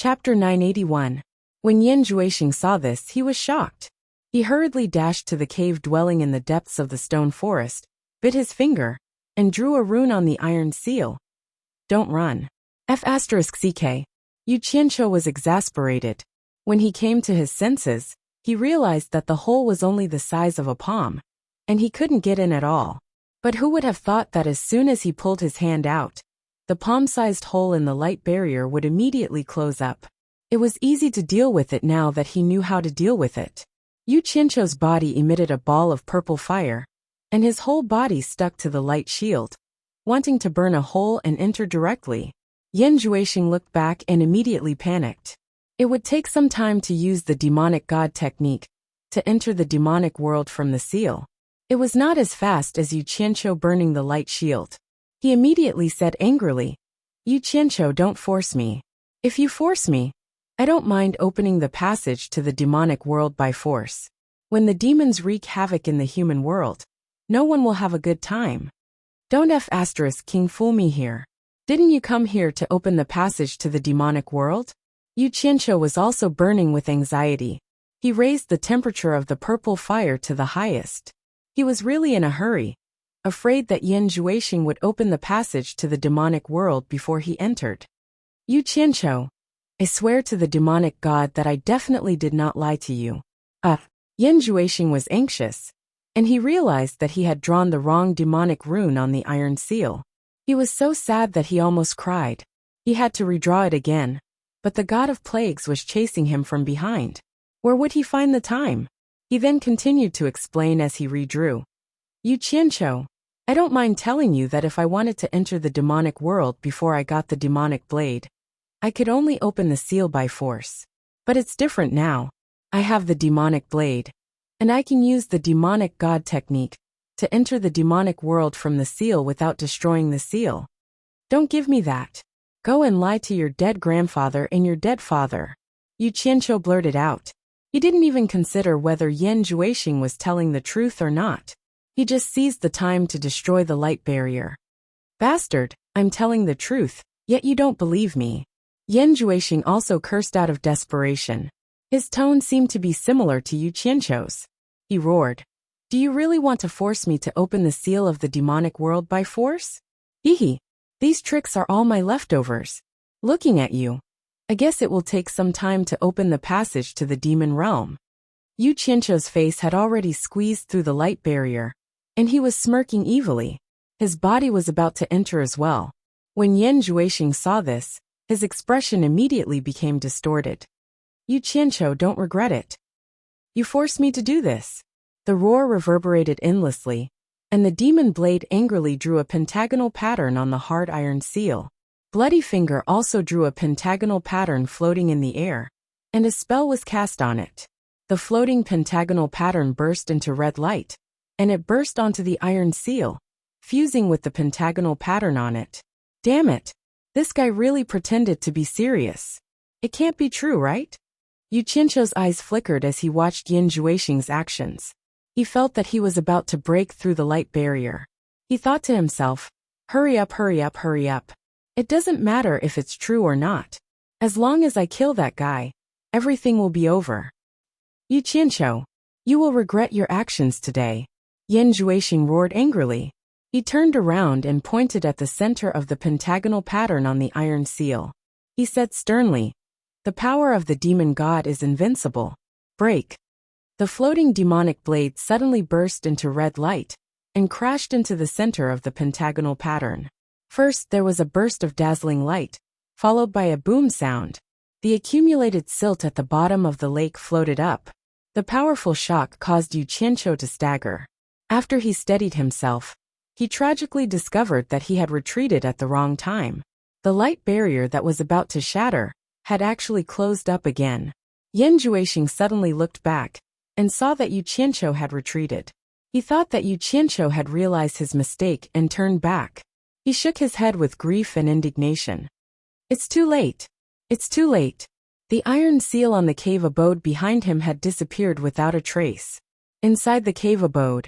Chapter 981. When Yin Juexing saw this, he was shocked. He hurriedly dashed to the cave dwelling in the depths of the stone forest, bit his finger, and drew a rune on the iron seal. Don't run. F***ck. Yu Qianqiu was exasperated. When he came to his senses, he realized that the hole was only the size of a palm, and he couldn't get in at all. But who would have thought that as soon as he pulled his hand out, the palm-sized hole in the light barrier would immediately close up. It was easy to deal with it now that he knew how to deal with it. Yu Qianqiu's body emitted a ball of purple fire, and his whole body stuck to the light shield, wanting to burn a hole and enter directly. Yin Juexing looked back and immediately panicked. It would take some time to use the demonic god technique to enter the demonic world from the seal. It was not as fast as Yu Qianqiu burning the light shield. He immediately said angrily, Yu Qianqiu, don't force me. If you force me, I don't mind opening the passage to the demonic world by force. When the demons wreak havoc in the human world, no one will have a good time. Don't King fool me here. Didn't you come here to open the passage to the demonic world? Yu Qianqiu was also burning with anxiety. He raised the temperature of the purple fire to the highest. He was really in a hurry, afraid that Yin Juexing would open the passage to the demonic world before he entered. Yu Qianqiu, I swear to the demonic god that I definitely did not lie to you. Yin Juexing was anxious, and he realized that he had drawn the wrong demonic rune on the iron seal. He was so sad that he almost cried. He had to redraw it again, but the god of plagues was chasing him from behind. Where would he find the time? He then continued to explain as he redrew. Yu Qianqiu, I don't mind telling you that if I wanted to enter the demonic world before I got the demonic blade, I could only open the seal by force. But it's different now. I have the demonic blade, and I can use the demonic god technique to enter the demonic world from the seal without destroying the seal. Don't give me that. Go and lie to your dead grandfather and your dead father. Yu Qianqiu blurted out. He didn't even consider whether Yin Juexing was telling the truth or not. He just seized the time to destroy the light barrier. Bastard, I'm telling the truth, yet you don't believe me. Yin Juexing also cursed out of desperation. His tone seemed to be similar to Yu Qianqiu's. He roared. Do you really want to force me to open the seal of the demonic world by force? Hehe. These tricks are all my leftovers. Looking at you, I guess it will take some time to open the passage to the demon realm. Yu Qianqiu's face had already squeezed through the light barrier, and he was smirking evilly. His body was about to enter as well. When Yin Juexing saw this, his expression immediately became distorted. Yu Qianqiu, don't regret it. You forced me to do this. The roar reverberated endlessly, and the demon blade angrily drew a pentagonal pattern on the hard iron seal. Bloody Finger also drew a pentagonal pattern floating in the air, and a spell was cast on it. The floating pentagonal pattern burst into red light, and it burst onto the iron seal, fusing with the pentagonal pattern on it. Damn it! This guy really pretended to be serious. It can't be true, right? Yu Qianqiu's eyes flickered as he watched Yin Juexing's actions. He felt that he was about to break through the light barrier. He thought to himself, hurry up, hurry up, hurry up. It doesn't matter if it's true or not. As long as I kill that guy, everything will be over. Yu Qianqiu, you will regret your actions today. Yin Juexing roared angrily. He turned around and pointed at the center of the pentagonal pattern on the iron seal. He said sternly, the power of the demon god is invincible. Break. The floating demonic blade suddenly burst into red light and crashed into the center of the pentagonal pattern. First, there was a burst of dazzling light, followed by a boom sound. The accumulated silt at the bottom of the lake floated up. The powerful shock caused Yu Qianqiu to stagger. After he steadied himself, he tragically discovered that he had retreated at the wrong time. The light barrier that was about to shatter had actually closed up again. Yin Juexing suddenly looked back and saw that Yu Qianqiu had retreated. He thought that Yu Qianqiu had realized his mistake and turned back. He shook his head with grief and indignation. It's too late. It's too late. The iron seal on the cave abode behind him had disappeared without a trace. Inside the cave abode,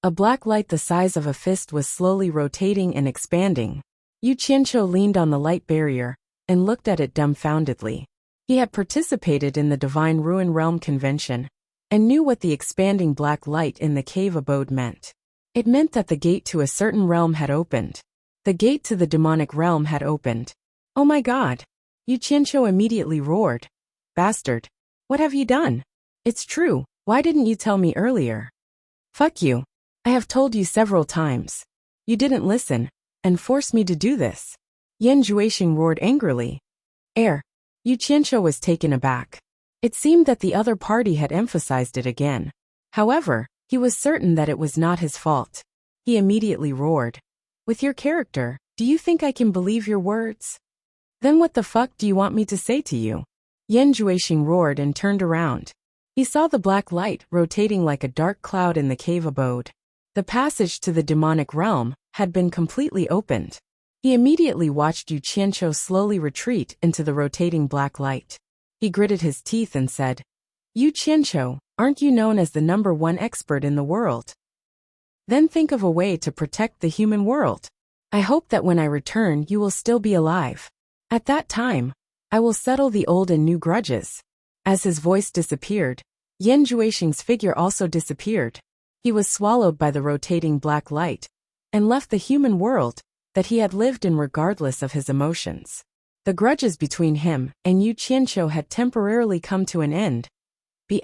a black light the size of a fist was slowly rotating and expanding. Yu Qianqiu leaned on the light barrier and looked at it dumbfoundedly. He had participated in the Divine Ruin Realm Convention and knew what the expanding black light in the cave abode meant. It meant that the gate to a certain realm had opened. The gate to the demonic realm had opened. Oh my God! Yu Qianqiu immediately roared. Bastard! What have you done? It's true, why didn't you tell me earlier? Fuck you. I have told you several times. You didn't listen, and forced me to do this. Yan Juexing roared angrily. Yu Qianqiu was taken aback. It seemed that the other party had emphasized it again. However, he was certain that it was not his fault. He immediately roared. With your character, do you think I can believe your words? Then what the fuck do you want me to say to you? Yan Juexing roared and turned around. He saw the black light rotating like a dark cloud in the cave abode. The passage to the demonic realm had been completely opened. He immediately watched Yu Qianqiu slowly retreat into the rotating black light. He gritted his teeth and said, Yu Qianqiu, aren't you known as the #1 expert in the world? Then think of a way to protect the human world. I hope that when I return you will still be alive. At that time, I will settle the old and new grudges. As his voice disappeared, Yan Juexing's figure also disappeared. He was swallowed by the rotating black light and left the human world that he had lived in regardless of his emotions. The grudges between him and Yu Qianqiu had temporarily come to an end. ****. Yu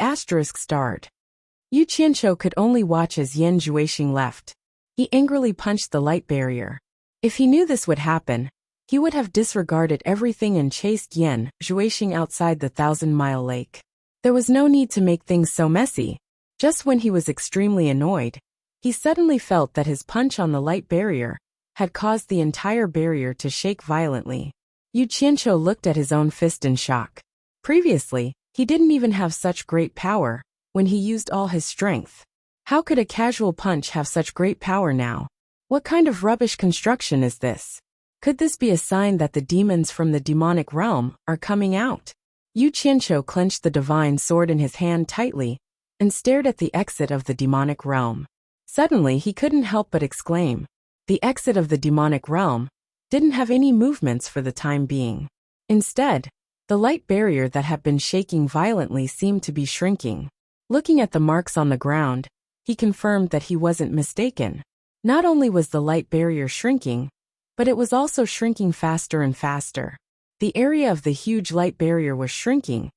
Qianqiu could only watch as Yan Juexing left. He angrily punched the light barrier. If he knew this would happen, he would have disregarded everything and chased Yan Juexing outside the 1,000-mile lake. There was no need to make things so messy. Just when he was extremely annoyed, he suddenly felt that his punch on the light barrier had caused the entire barrier to shake violently. Yu Qianqiu looked at his own fist in shock. Previously, he didn't even have such great power when he used all his strength. How could a casual punch have such great power now? What kind of rubbish construction is this? Could this be a sign that the demons from the demonic realm are coming out? Yu Qianqiu clenched the divine sword in his hand tightly and stared at the exit of the demonic realm. Suddenly he couldn't help but exclaim. The exit of the demonic realm didn't have any movements for the time being. Instead, the light barrier that had been shaking violently seemed to be shrinking. Looking at the marks on the ground, he confirmed that he wasn't mistaken. Not only was the light barrier shrinking, but it was also shrinking faster and faster. The area of the huge light barrier was shrinking,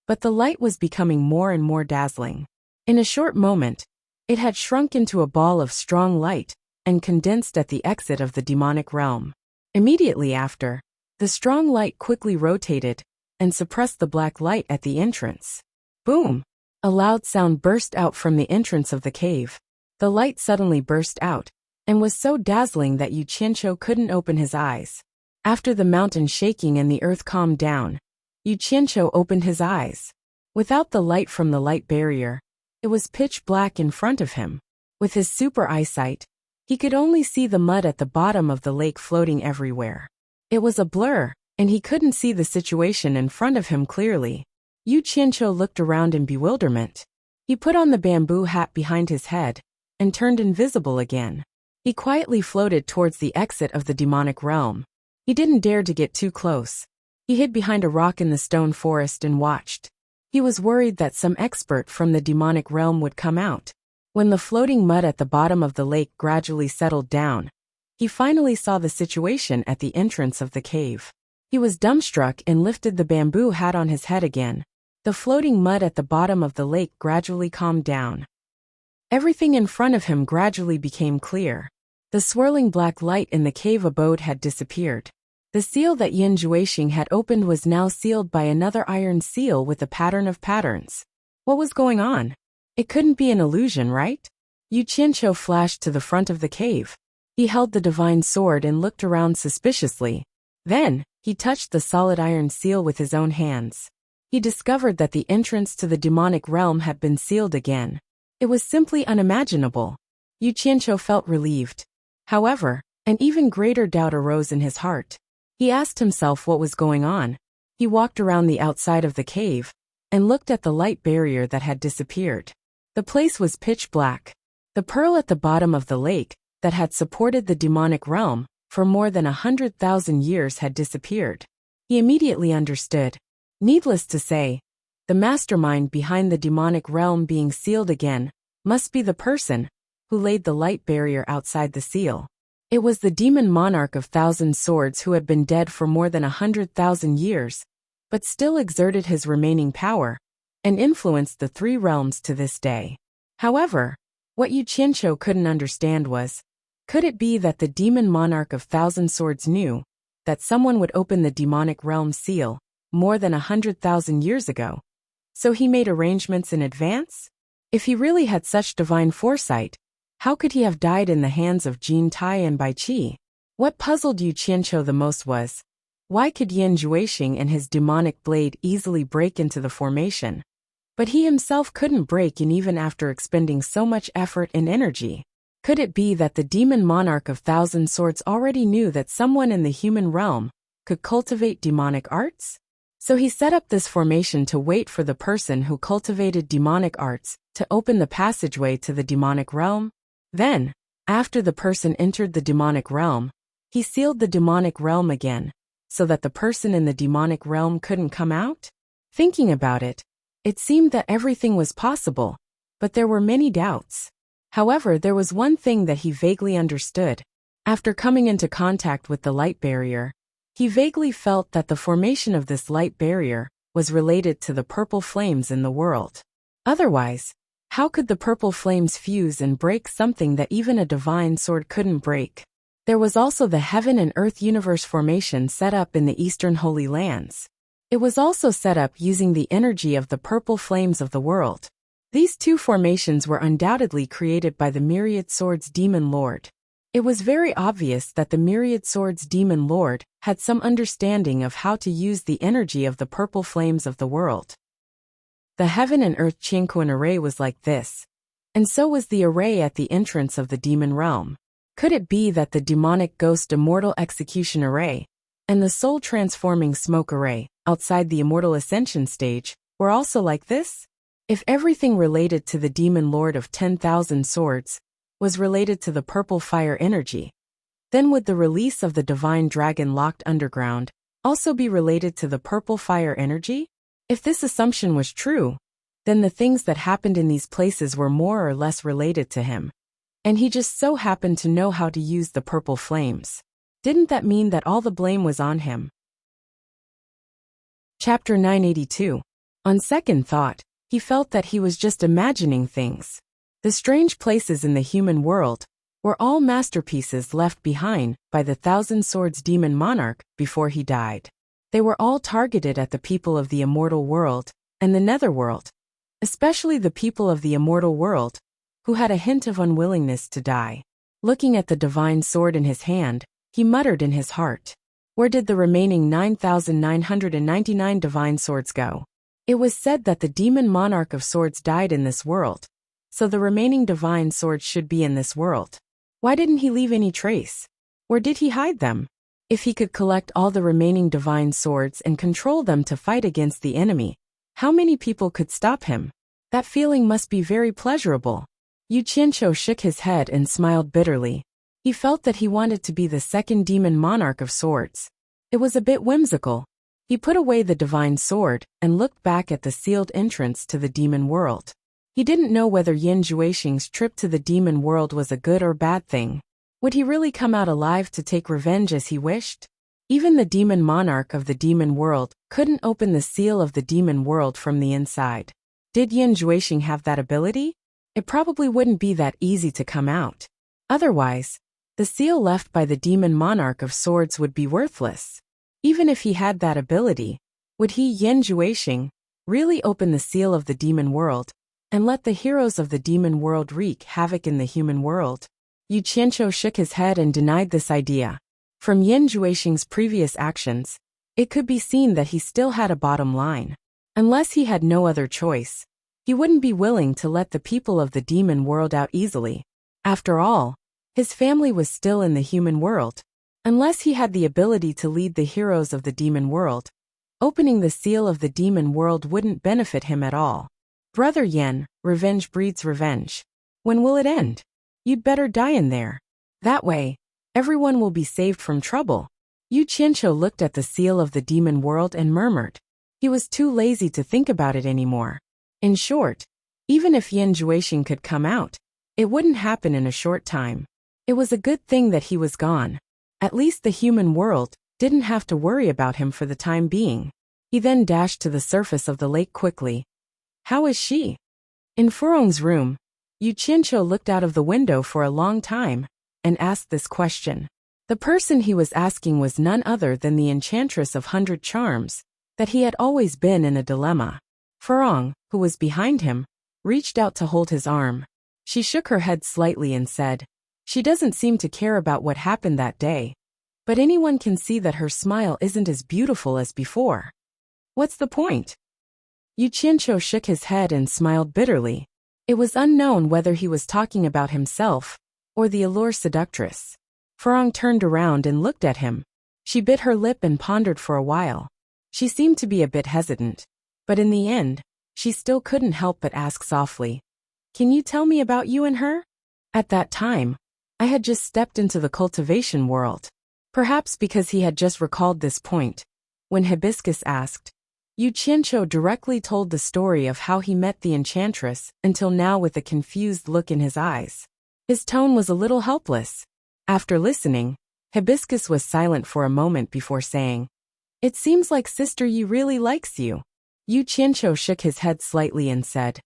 but the light was becoming more and more dazzling. In a short moment, it had shrunk into a ball of strong light and condensed at the exit of the demonic realm. Immediately after, the strong light quickly rotated and suppressed the black light at the entrance. Boom! A loud sound burst out from the entrance of the cave. The light suddenly burst out and was so dazzling that Yu Qianqiu couldn't open his eyes. After the mountain shaking and the earth calmed down, Yu Qianqiu opened his eyes. Without the light from the light barrier, it was pitch black in front of him. With his super eyesight, he could only see the mud at the bottom of the lake floating everywhere. It was a blur, and he couldn't see the situation in front of him clearly. Yu Qianqiu looked around in bewilderment. He put on the bamboo hat behind his head and turned invisible again. He quietly floated towards the exit of the demonic realm. He didn't dare to get too close. He hid behind a rock in the stone forest and watched. He was worried that some expert from the demonic realm would come out. When the floating mud at the bottom of the lake gradually settled down, he finally saw the situation at the entrance of the cave. He was dumbstruck and lifted the bamboo hat on his head again. The floating mud at the bottom of the lake gradually calmed down. Everything in front of him gradually became clear. The swirling black light in the cave abode had disappeared. The seal that Yan Juexing had opened was now sealed by another iron seal with a pattern of patterns. What was going on? It couldn't be an illusion, right? Yu Qianqiu flashed to the front of the cave. He held the divine sword and looked around suspiciously. Then, he touched the solid iron seal with his own hands. He discovered that the entrance to the demonic realm had been sealed again. It was simply unimaginable. Yu Qianqiu felt relieved. However, an even greater doubt arose in his heart. He asked himself what was going on. He walked around the outside of the cave and looked at the light barrier that had disappeared. The place was pitch black. The pearl at the bottom of the lake that had supported the demonic realm for more than 100,000 years had disappeared. He immediately understood. Needless to say, the mastermind behind the demonic realm being sealed again must be the person who laid the light barrier outside the seal. It was the demon monarch of Thousand Swords who had been dead for more than 100,000 years, but still exerted his remaining power and influenced the three realms to this day. However, what Yu Qianqiu couldn't understand was, could it be that the demon monarch of Thousand Swords knew that someone would open the demonic realm seal more than 100,000 years ago, so he made arrangements in advance? If he really had such divine foresight, how could he have died in the hands of Jin Tai and Bai Qi? What puzzled Yu Qianqiu the most was, why could Yan Juexing and his demonic blade easily break into the formation, but he himself couldn't break in even after expending so much effort and energy? Could it be that the demon monarch of Thousand Swords already knew that someone in the human realm could cultivate demonic arts? So he set up this formation to wait for the person who cultivated demonic arts to open the passageway to the demonic realm. Then, after the person entered the demonic realm, he sealed the demonic realm again, so that the person in the demonic realm couldn't come out? Thinking about it, it seemed that everything was possible, but there were many doubts. However, there was one thing that he vaguely understood. After coming into contact with the light barrier, he vaguely felt that the formation of this light barrier was related to the purple flames in the world. Otherwise, how could the purple flames fuse and break something that even a divine sword couldn't break? There was also the Heaven and Earth universe formation set up in the Eastern Holy Lands. It was also set up using the energy of the purple flames of the world. These two formations were undoubtedly created by the Myriad Swords Demon Lord. It was very obvious that the Myriad Swords Demon Lord had some understanding of how to use the energy of the purple flames of the world. The Heaven and Earth Qianquan array was like this, and so was the array at the entrance of the demon realm. Could it be that the demonic ghost immortal execution array and the soul transforming smoke array outside the immortal ascension stage were also like this? If everything related to the demon lord of 10,000 swords was related to the purple fire energy, then would the release of the divine dragon locked underground also be related to the purple fire energy? If this assumption was true, then the things that happened in these places were more or less related to him, and he just so happened to know how to use the purple flames. Didn't that mean that all the blame was on him? Chapter 982. On second thought, he felt that he was just imagining things. The strange places in the human world were all masterpieces left behind by the Thousand Swords Demon Monarch before he died. They were all targeted at the people of the immortal world and the netherworld, especially the people of the immortal world, who had a hint of unwillingness to die. Looking at the divine sword in his hand, he muttered in his heart, where did the remaining 9,999 divine swords go? It was said that the demon monarch of swords died in this world, so the remaining divine swords should be in this world. Why didn't he leave any trace? Or did he hide them? If he could collect all the remaining divine swords and control them to fight against the enemy, how many people could stop him? That feeling must be very pleasurable. Yu Qianqiu shook his head and smiled bitterly. He felt that he wanted to be the second demon monarch of swords. It was a bit whimsical. He put away the divine sword and looked back at the sealed entrance to the demon world. He didn't know whether Yan Juexing's trip to the demon world was a good or bad thing. Would he really come out alive to take revenge as he wished? Even the demon monarch of the demon world couldn't open the seal of the demon world from the inside. Did Yan Juexing have that ability? It probably wouldn't be that easy to come out. Otherwise, the seal left by the demon monarch of swords would be worthless. Even if he had that ability, would he, Yan Juexing, really open the seal of the demon world and let the heroes of the demon world wreak havoc in the human world? Yu Qianqiu shook his head and denied this idea. From Yan Juexing's previous actions, it could be seen that he still had a bottom line. Unless he had no other choice, he wouldn't be willing to let the people of the demon world out easily. After all, his family was still in the human world. Unless he had the ability to lead the heroes of the demon world, opening the seal of the demon world wouldn't benefit him at all. Brother Yan, revenge breeds revenge. When will it end? You'd better die in there. That way, everyone will be saved from trouble. Yu Qianqiu looked at the seal of the demon world and murmured. He was too lazy to think about it anymore. In short, even if Yin Juexing could come out, it wouldn't happen in a short time. It was a good thing that he was gone. At least the human world didn't have to worry about him for the time being. He then dashed to the surface of the lake quickly. How is she? In Furong's room, Yu Qianqiu looked out of the window for a long time and asked this question. The person he was asking was none other than the Enchantress of 100 Charms, that he had always been in a dilemma. Furong, who was behind him, reached out to hold his arm. She shook her head slightly and said, "She doesn't seem to care about what happened that day. But anyone can see that her smile isn't as beautiful as before. What's the point?" Yu Qianqiu shook his head and smiled bitterly. It was unknown whether he was talking about himself or the allure seductress. Furong turned around and looked at him. She bit her lip and pondered for a while. She seemed to be a bit hesitant, but in the end, she still couldn't help but ask softly, "Can you tell me about you and her?" At that time, I had just stepped into the cultivation world. Perhaps because he had just recalled this point, when Hibiscus asked, Yu Qianqiu directly told the story of how he met the enchantress until now with a confused look in his eyes. His tone was a little helpless. After listening, Hibiscus was silent for a moment before saying, "It seems like Sister Yi really likes you." Yu Qianqiu shook his head slightly and said,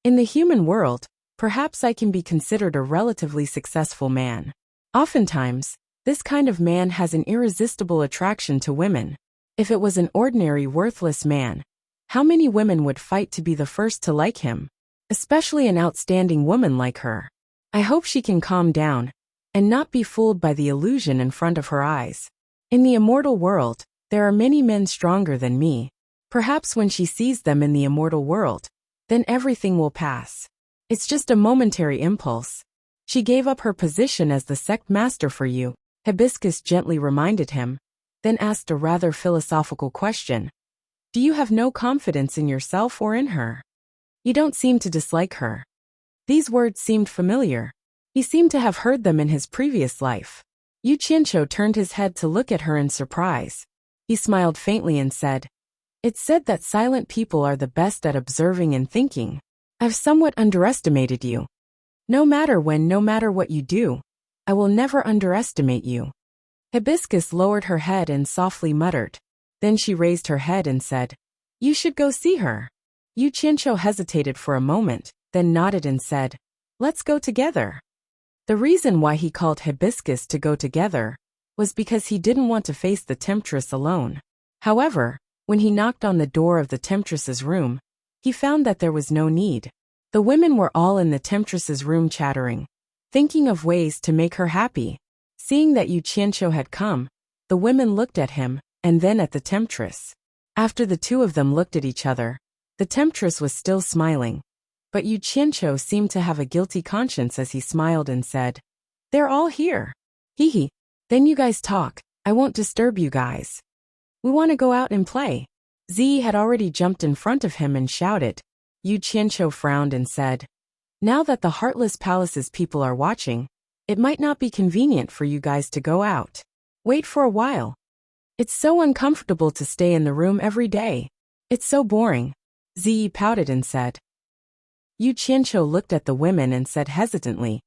"In the human world, perhaps I can be considered a relatively successful man. Oftentimes, this kind of man has an irresistible attraction to women. If it was an ordinary worthless man, how many women would fight to be the first to like him? Especially an outstanding woman like her. I hope she can calm down and not be fooled by the illusion in front of her eyes. In the immortal world, there are many men stronger than me. Perhaps when she sees them in the immortal world, then everything will pass. It's just a momentary impulse." She gave up her position as the sect master for you, Hibiscus gently reminded him, then asked a rather philosophical question. "Do you have no confidence in yourself or in her? You don't seem to dislike her." These words seemed familiar. He seemed to have heard them in his previous life. Yu Qianqiu turned his head to look at her in surprise. He smiled faintly and said, "It's said that silent people are the best at observing and thinking. I've somewhat underestimated you. No matter when, no matter what you do, I will never underestimate you." Hibiscus lowered her head and softly muttered. Then she raised her head and said, "You should go see her." Yu Qianqiu hesitated for a moment, then nodded and said, "Let's go together." The reason why he called Hibiscus to go together was because he didn't want to face the temptress alone. However, when he knocked on the door of the temptress's room, he found that there was no need. The women were all in the temptress's room chattering, thinking of ways to make her happy. Seeing that Yu Qianqiu had come, the women looked at him, and then at the temptress. After the two of them looked at each other, the temptress was still smiling. But Yu Qianqiu seemed to have a guilty conscience as he smiled and said, "They're all here. Hee hee. Then you guys talk, I won't disturb you guys. We want to go out and play." Ziyi had already jumped in front of him and shouted. Yu Qianqiu frowned and said, "Now that the Heartless Palace's people are watching, it might not be convenient for you guys to go out. Wait for a while. It's so uncomfortable to stay in the room every day. It's so boring." Ziyi pouted and said. Yu Qianqiu looked at the women and said hesitantly,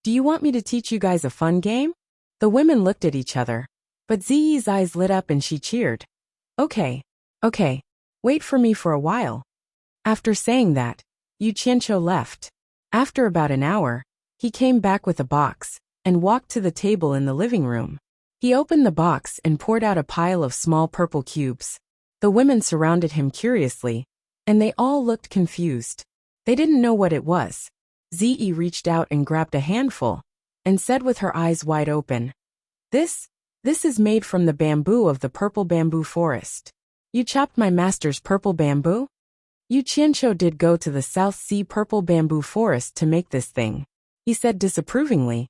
"Do you want me to teach you guys a fun game?" The women looked at each other, but Ziyi's eyes lit up and she cheered. Okay, wait for me for a while." After saying that, Yu Qianqiu left. After about an hour, he came back with a box and walked to the table in the living room. He opened the box and poured out a pile of small purple cubes. The women surrounded him curiously, and they all looked confused. They didn't know what it was. Ziyi reached out and grabbed a handful and said with her eyes wide open, This is made from the bamboo of the purple bamboo forest. You chopped my master's purple bamboo?" Yu Qianqiu did go to the South Sea purple bamboo forest to make this thing. He said disapprovingly,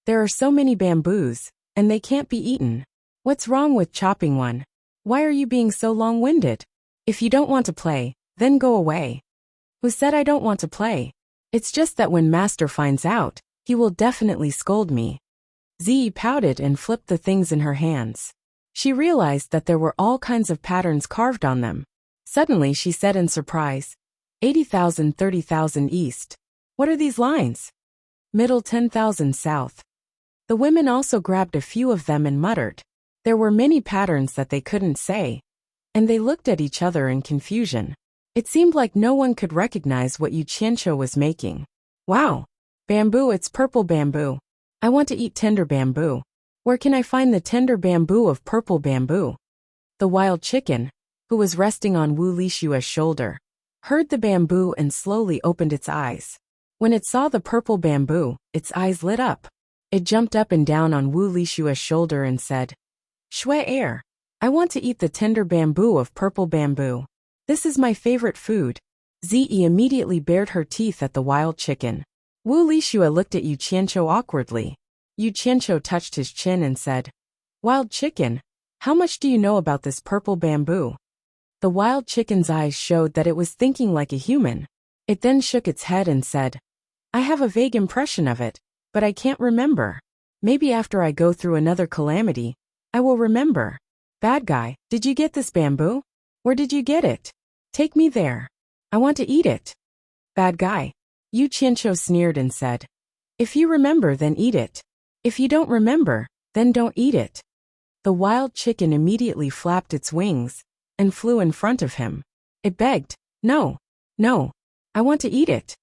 "There are so many bamboos, and they can't be eaten. What's wrong with chopping one? Why are you being so long-winded? If you don't want to play, then go away." "Who said I don't want to play? It's just that when master finds out, he will definitely scold me." Ziyi pouted and flipped the things in her hands. She realized that there were all kinds of patterns carved on them. Suddenly she said in surprise, 80,000 30,000 east. What are these lines? Middle 10,000 south. The women also grabbed a few of them and muttered. There were many patterns that they couldn't say, and they looked at each other in confusion. It seemed like no one could recognize what Yu Qianqiu was making. Wow! Bamboo, it's purple bamboo. I want to eat tender bamboo. Where can I find the tender bamboo of purple bamboo? The wild chicken, who was resting on Wu Lishua's shoulder, heard the bamboo and slowly opened its eyes. When it saw the purple bamboo, its eyes lit up. It jumped up and down on Wu Lishua's shoulder and said, Shui air. I want to eat the tender bamboo of purple bamboo. This is my favorite food. Zi immediately bared her teeth at the wild chicken. Wu Lishua looked at Yu Qianqiu awkwardly. Yu Qianqiu touched his chin and said, Wild chicken, how much do you know about this purple bamboo? The wild chicken's eyes showed that it was thinking like a human. It then shook its head and said, I have a vague impression of it, but I can't remember. Maybe after I go through another calamity, I will remember. Bad guy, did you get this bamboo? Where did you get it? Take me there. I want to eat it. Bad guy. Yu Qianqiu sneered and said, If you remember, then eat it. If you don't remember, then don't eat it. The wild chicken immediately flapped its wings and flew in front of him. It begged, No, no, I want to eat it.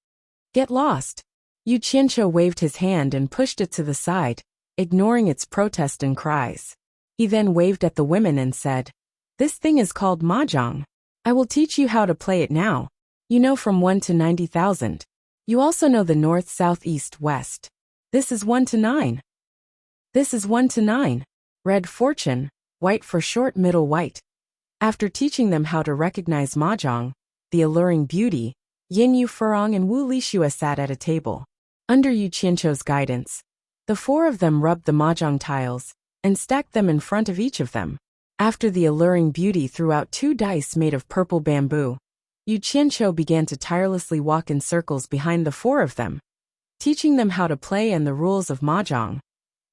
Get lost. Yu Qianqiu waved his hand and pushed it to the side, ignoring its protest and cries. He then waved at the women and said, This thing is called mahjong. I will teach you how to play it now. You know from 1 to 90,000. You also know the north, south, east, west. This is 1 to 9. This is 1 to 9. Red fortune, white for short, middle white. After teaching them how to recognize mahjong, the alluring beauty, Yin Yu Furong and Wu Lishua sat at a table. Under Yu Qianqiu's guidance, the four of them rubbed the mahjong tiles and stacked them in front of each of them. After the alluring beauty threw out 2 dice made of purple bamboo, Yu Qianqiu began to tirelessly walk in circles behind the four of them, teaching them how to play and the rules of mahjong.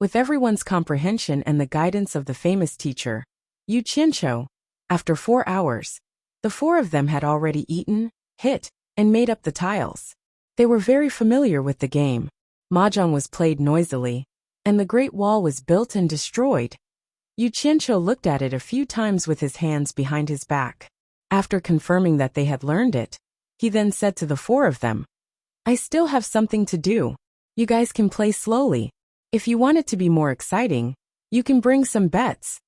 With everyone's comprehension and the guidance of the famous teacher, Yu Qianqiu, after 4 hours, the four of them had already eaten, hit, and made up the tiles. They were very familiar with the game. Mahjong was played noisily, and the Great Wall was built and destroyed. Yu Qianqiu looked at it a few times with his hands behind his back. After confirming that they had learned it, he then said to the four of them, I still have something to do. You guys can play slowly. If you want it to be more exciting, you can bring some bets.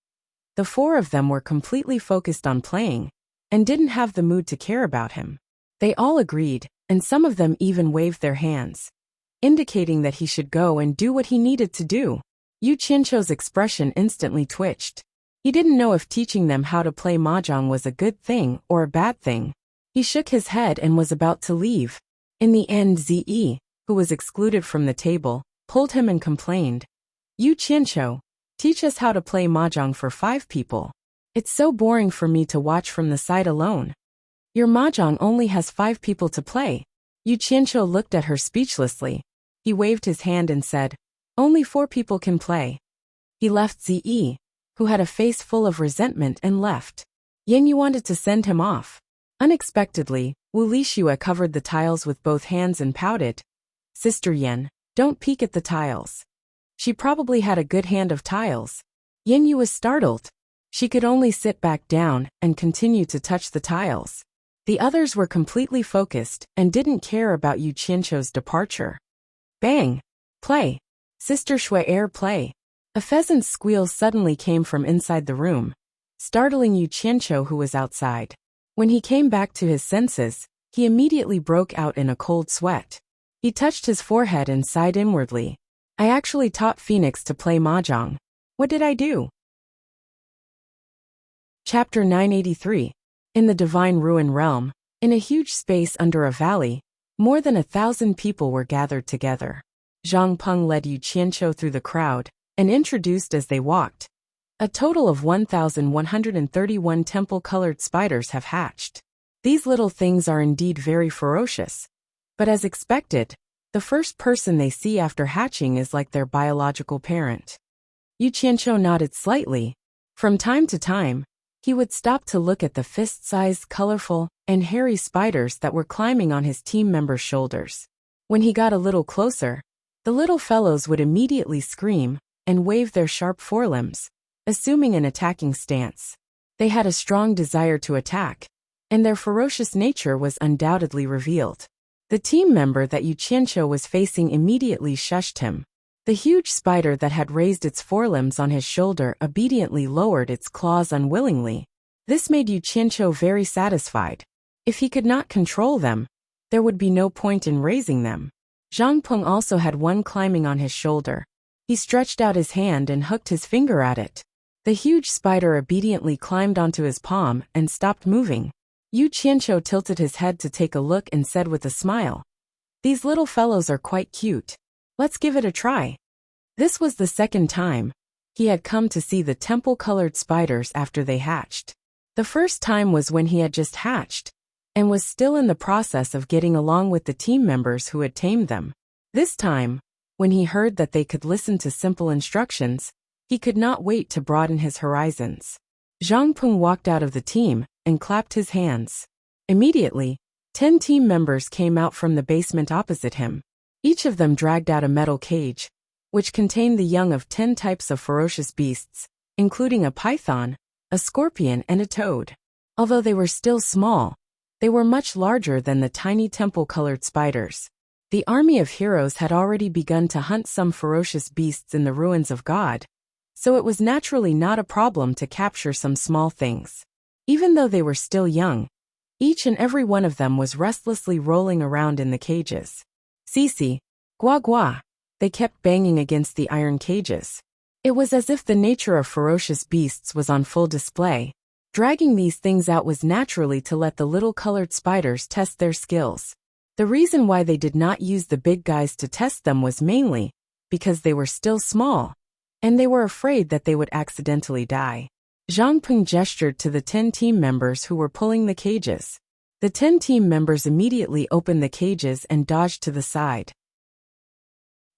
The four of them were completely focused on playing, and didn't have the mood to care about him. They all agreed, and some of them even waved their hands, indicating that he should go and do what he needed to do. Yu Qianqiu's expression instantly twitched. He didn't know if teaching them how to play mahjong was a good thing or a bad thing. He shook his head and was about to leave. In the end, Zi, who was excluded from the table, pulled him and complained, Yu Qianqiu, teach us how to play mahjong for 5 people. It's so boring for me to watch from the side alone. Your mahjong only has 5 people to play. Yu Qianqiu looked at her speechlessly. He waved his hand and said, Only 4 people can play. He left Zi, who had a face full of resentment, and left. Yin Yu wanted to send him off. Unexpectedly, Wu Lishua covered the tiles with both hands and pouted, Sister Yin, don't peek at the tiles. She probably had a good hand of tiles. Yin Yu was startled. She could only sit back down and continue to touch the tiles. The others were completely focused and didn't care about Yu Qianqiu's departure. Bang! Play! Sister Shui air play! A pheasant's squeal suddenly came from inside the room, startling Yu Qianqiu, who was outside. When he came back to his senses, he immediately broke out in a cold sweat. He touched his forehead and sighed inwardly. I actually taught Phoenix to play mahjong. What did I do? Chapter 983. In the Divine Ruin Realm, in a huge space under a valley, more than 1,000 people were gathered together. Zhang Peng led Yu Qianqiu through the crowd and introduced as they walked. A total of 1,131 temple-colored spiders have hatched. These little things are indeed very ferocious. But as expected, the first person they see after hatching is like their biological parent. Yu Qianqiu nodded slightly. From time to time, He would stop to look at the fist-sized, colorful, and hairy spiders that were climbing on his team members' shoulders. When he got a little closer, the little fellows would immediately scream and wave their sharp forelimbs, assuming an attacking stance. They had a strong desire to attack, and their ferocious nature was undoubtedly revealed. The team member that Yu Qianqiu was facing immediately shushed him. The huge spider that had raised its forelimbs on his shoulder obediently lowered its claws unwillingly. This made Yu Qianqiu very satisfied. If he could not control them, there would be no point in raising them. Zhang Peng also had one climbing on his shoulder. He stretched out his hand and hooked his finger at it. The huge spider obediently climbed onto his palm and stopped moving. Yu Qianqiu tilted his head to take a look and said with a smile, "These little fellows are quite cute. Let's give it a try." This was the second time he had come to see the temple-colored spiders after they hatched. The first time was when he had just hatched and was still in the process of getting along with the team members who had tamed them. This time, when he heard that they could listen to simple instructions, he could not wait to broaden his horizons. Zhang Peng walked out of the team and clapped his hands. Immediately, 10 team members came out from the basement opposite him. Each of them dragged out a metal cage, which contained the young of 10 types of ferocious beasts, including a python, a scorpion, and a toad. Although they were still small, they were much larger than the tiny temple-colored spiders. The army of heroes had already begun to hunt some ferocious beasts in the ruins of God, so it was naturally not a problem to capture some small things. Even though they were still young, each and every one of them was restlessly rolling around in the cages. Sisi, gua gua, they kept banging against the iron cages. It was as if the nature of ferocious beasts was on full display. Dragging these things out was naturally to let the little colored spiders test their skills. The reason why they did not use the big guys to test them was mainly because they were still small, and they were afraid that they would accidentally die. Zhang Peng gestured to the 10 team members who were pulling the cages. The 10 team members immediately opened the cages and dodged to the side.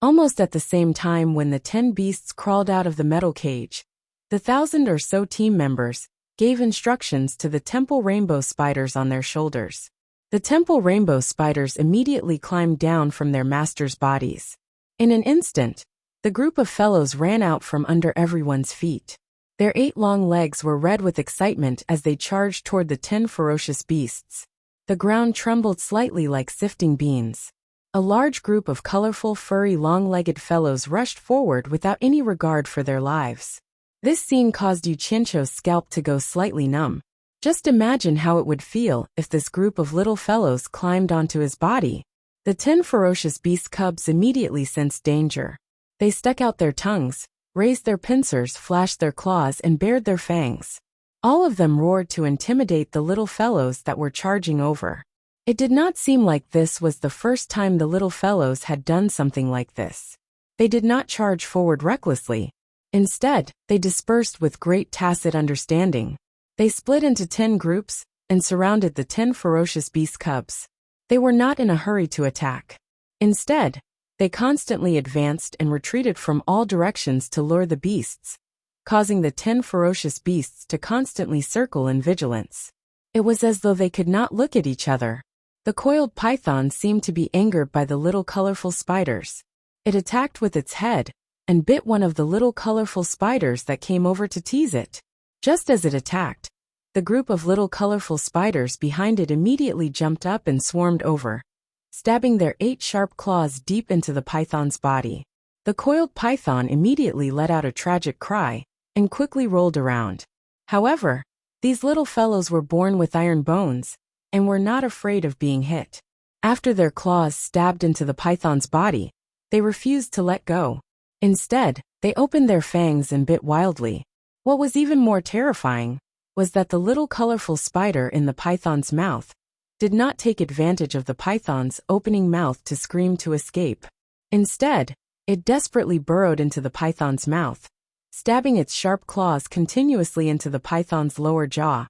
Almost at the same time when the 10 beasts crawled out of the metal cage, the 1,000 or so team members gave instructions to the temple rainbow spiders on their shoulders. The temple rainbow spiders immediately climbed down from their masters' bodies. In an instant, the group of fellows ran out from under everyone's feet. Their 8 long legs were red with excitement as they charged toward the 10 ferocious beasts. The ground trembled slightly like sifting beans. A large group of colorful, furry, long-legged fellows rushed forward without any regard for their lives. This scene caused Yu Qianqiu's scalp to go slightly numb. Just imagine how it would feel if this group of little fellows climbed onto his body. The 10 ferocious beast cubs immediately sensed danger. They stuck out their tongues, raised their pincers, flashed their claws, and bared their fangs. All of them roared to intimidate the little fellows that were charging over. It did not seem like this was the first time the little fellows had done something like this. They did not charge forward recklessly. Instead, they dispersed with great tacit understanding. They split into 10 groups and surrounded the 10 ferocious beast cubs. They were not in a hurry to attack. Instead, they constantly advanced and retreated from all directions to lure the beasts, causing the 10 ferocious beasts to constantly circle in vigilance. It was as though they could not look at each other. The coiled python seemed to be angered by the little colorful spiders. It attacked with its head and bit one of the little colorful spiders that came over to tease it. Just as it attacked, the group of little colorful spiders behind it immediately jumped up and swarmed over, stabbing their 8 sharp claws deep into the python's body. The coiled python immediately let out a tragic cry and quickly rolled around. However, these little fellows were born with iron bones and were not afraid of being hit. After their claws stabbed into the python's body, they refused to let go. Instead, they opened their fangs and bit wildly. What was even more terrifying was that the little colorful spider in the python's mouth did not take advantage of the python's opening mouth to scream to escape. Instead, it desperately burrowed into the python's mouth, stabbing its sharp claws continuously into the python's lower jaw.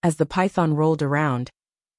As the python rolled around,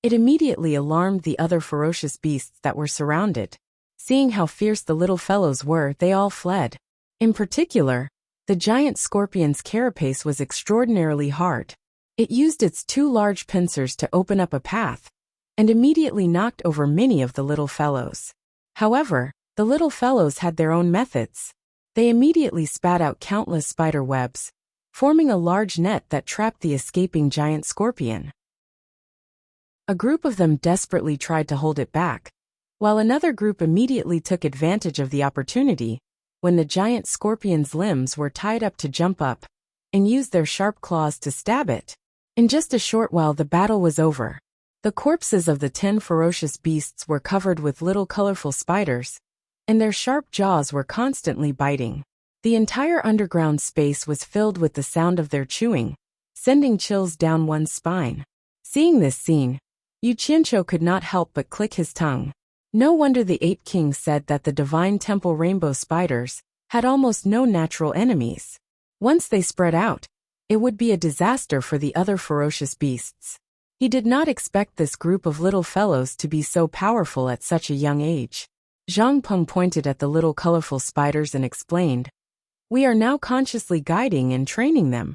it immediately alarmed the other ferocious beasts that were surrounded. Seeing how fierce the little fellows were, they all fled. In particular, the giant scorpion's carapace was extraordinarily hard. It used its two large pincers to open up a path, and immediately knocked over many of the little fellows. However, the little fellows had their own methods. They immediately spat out countless spider webs, forming a large net that trapped the escaping giant scorpion. A group of them desperately tried to hold it back, while another group immediately took advantage of the opportunity when the giant scorpion's limbs were tied up to jump up and used their sharp claws to stab it. In just a short while the battle was over. The corpses of the 10 ferocious beasts were covered with little colorful spiders, and their sharp jaws were constantly biting. The entire underground space was filled with the sound of their chewing, sending chills down one's spine. Seeing this scene, Yu Qianqiu could not help but click his tongue. No wonder the Ape King said that the Divine Temple rainbow spiders had almost no natural enemies. Once they spread out, it would be a disaster for the other ferocious beasts. He did not expect this group of little fellows to be so powerful at such a young age. Zhang Peng pointed at the little colorful spiders and explained, "We are now consciously guiding and training them,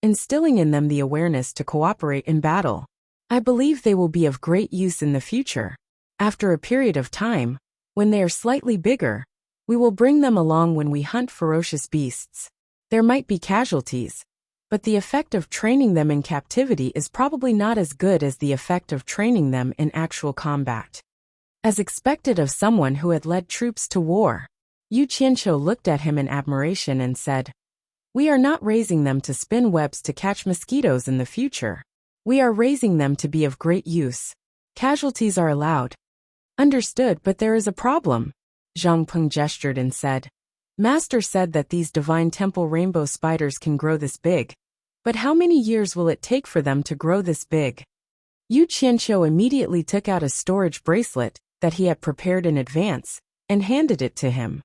instilling in them the awareness to cooperate in battle. I believe they will be of great use in the future. After a period of time, when they are slightly bigger, we will bring them along when we hunt ferocious beasts. There might be casualties, but the effect of training them in captivity is probably not as good as the effect of training them in actual combat." As expected of someone who had led troops to war, Yu Qianqiu looked at him in admiration and said, "We are not raising them to spin webs to catch mosquitoes in the future. We are raising them to be of great use. Casualties are allowed." "Understood, but there is a problem." Zhang Peng gestured and said, "Master said that these Divine Temple rainbow spiders can grow this big. But how many years will it take for them to grow this big?" Yu Qianqiu immediately took out a storage bracelet that he had prepared in advance and handed it to him.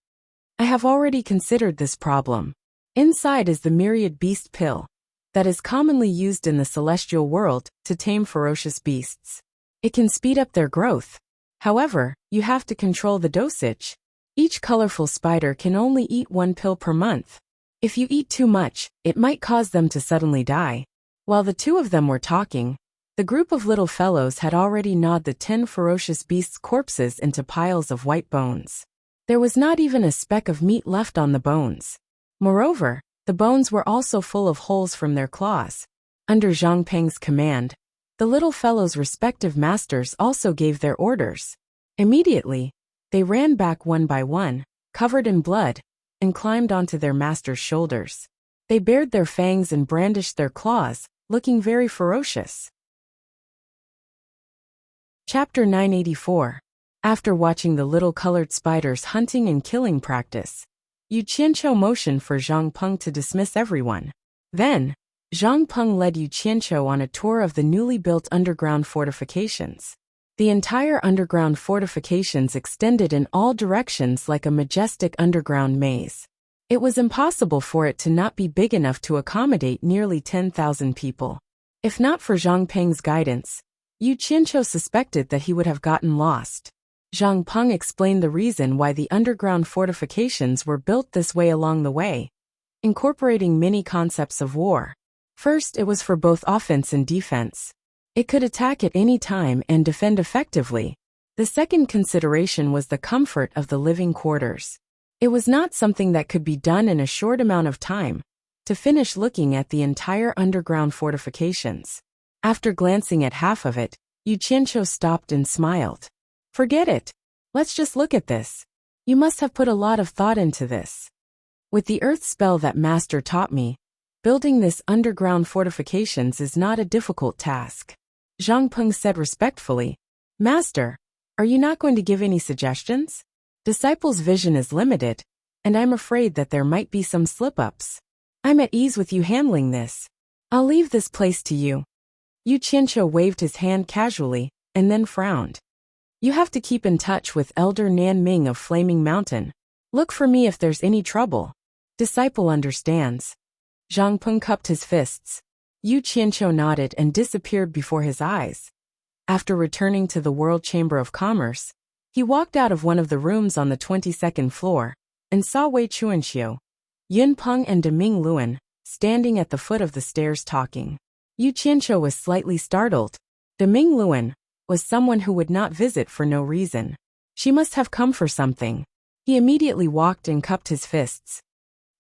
"I have already considered this problem. Inside is the myriad beast pill that is commonly used in the celestial world to tame ferocious beasts. It can speed up their growth. However, you have to control the dosage. Each colorful spider can only eat 1 pill per month. If you eat too much, it might cause them to suddenly die." While the two of them were talking, the group of little fellows had already gnawed the 10 ferocious beasts' corpses into piles of white bones. There was not even a speck of meat left on the bones. Moreover, the bones were also full of holes from their claws. Under Zhang Peng's command, the little fellows' respective masters also gave their orders. Immediately, they ran back one by one, covered in blood, and climbed onto their master's shoulders. They bared their fangs and brandished their claws, looking very ferocious. Chapter 984. After watching the little colored spiders hunting and killing practice, Yu Qianqiu motioned for Zhang Peng to dismiss everyone. Then, Zhang Peng led Yu Qianqiu on a tour of the newly built underground fortifications. The entire underground fortifications extended in all directions like a majestic underground maze. It was impossible for it to not be big enough to accommodate nearly 10,000 people. If not for Zhang Peng's guidance, Yu Qianqiu suspected that he would have gotten lost. Zhang Peng explained the reason why the underground fortifications were built this way along the way, incorporating many concepts of war. First, it was for both offense and defense. It could attack at any time and defend effectively. The second consideration was the comfort of the living quarters. It was not something that could be done in a short amount of time, to finish looking at the entire underground fortifications. After glancing at half of it, Yu Qianqiu stopped and smiled. "Forget it. Let's just look at this. You must have put a lot of thought into this." "With the earth spell that Master taught me, building this underground fortifications is not a difficult task," Zhang Peng said respectfully. "Master, are you not going to give any suggestions? Disciples' vision is limited, and I'm afraid that there might be some slip-ups. I'm at ease with you handling this. I'll leave this place to you." Yu Qianqiu waved his hand casually, and then frowned. "You have to keep in touch with Elder Nan Ming of Flaming Mountain. Look for me if there's any trouble. Disciple understands." Zhang Peng cupped his fists. Yu Qianqiu nodded and disappeared before his eyes. After returning to the World Chamber of Commerce, he walked out of one of the rooms on the 22nd floor and saw Wei Chuanxiu, Yun Peng and Deming Luan standing at the foot of the stairs talking. Yu Qianqiu was slightly startled. Deming Luan was someone who would not visit for no reason. She must have come for something. He immediately walked and cupped his fists.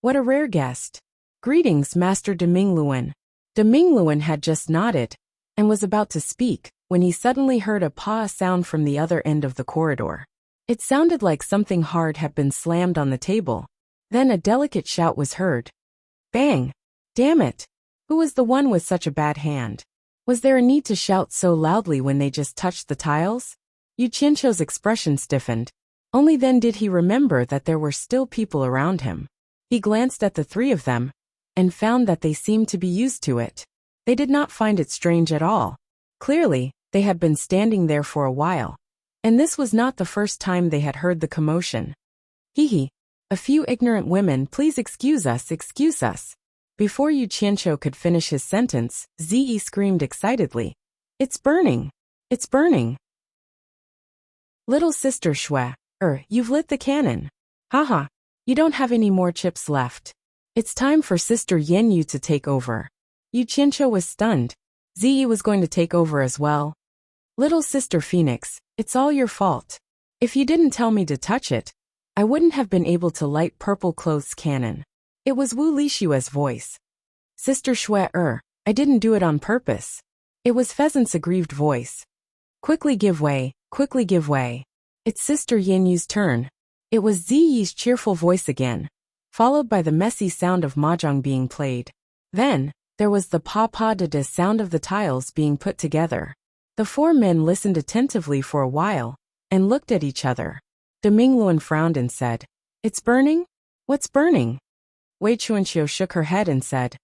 What a rare guest. Greetings, Master Deming Luan. Deming Luan had just nodded and was about to speak when he suddenly heard a paw sound from the other end of the corridor. It sounded like something hard had been slammed on the table. Then a delicate shout was heard. Bang! Damn it! Who was the one with such a bad hand? Was there a need to shout so loudly when they just touched the tiles? Yu Qianqiu's expression stiffened. Only then did he remember that there were still people around him. He glanced at the three of them and found that they seemed to be used to it. They did not find it strange at all. Clearly, they had been standing there for a while. And this was not the first time they had heard the commotion. Hee. A few ignorant women, please excuse us, excuse us. Before Yu Qianqiu could finish his sentence, Zi screamed excitedly. It's burning! It's burning! Little sister Shui, you've lit the cannon. Haha, you don't have any more chips left. It's time for Sister Yanyu to take over. Yu Qianqiu was stunned. Zi was going to take over as well. Little sister Phoenix, it's all your fault. If you didn't tell me to touch it, I wouldn't have been able to light Purple Clothes cannon. It was Wu Lishua's voice. Sister Shui, I didn't do it on purpose. It was Pheasant's aggrieved voice. Quickly give way, quickly give way. It's Sister Yanyu's turn. It was Ziyi's cheerful voice again, followed by the messy sound of mahjong being played. Then, there was the pa-pa-da-da sound of the tiles being put together. The four men listened attentively for a while, and looked at each other. Deming Luan frowned and said, It's burning? What's burning? Wei Chuanqiu shook her head and said,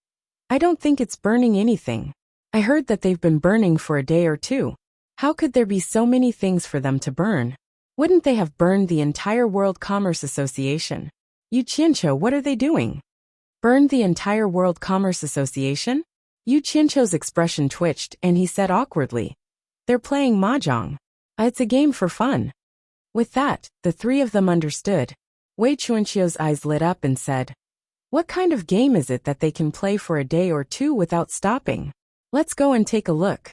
I don't think it's burning anything. I heard that they've been burning for a day or two. How could there be so many things for them to burn? Wouldn't they have burned the entire World Commerce Association? Yu Qianqiu, what are they doing? Burned the entire World Commerce Association? Yu Qianqiu's expression twitched and he said awkwardly, They're playing mahjong. It's a game for fun. With that, the three of them understood. Wei Chuanqiu's eyes lit up and said, What kind of game is it that they can play for a day or two without stopping? Let's go and take a look.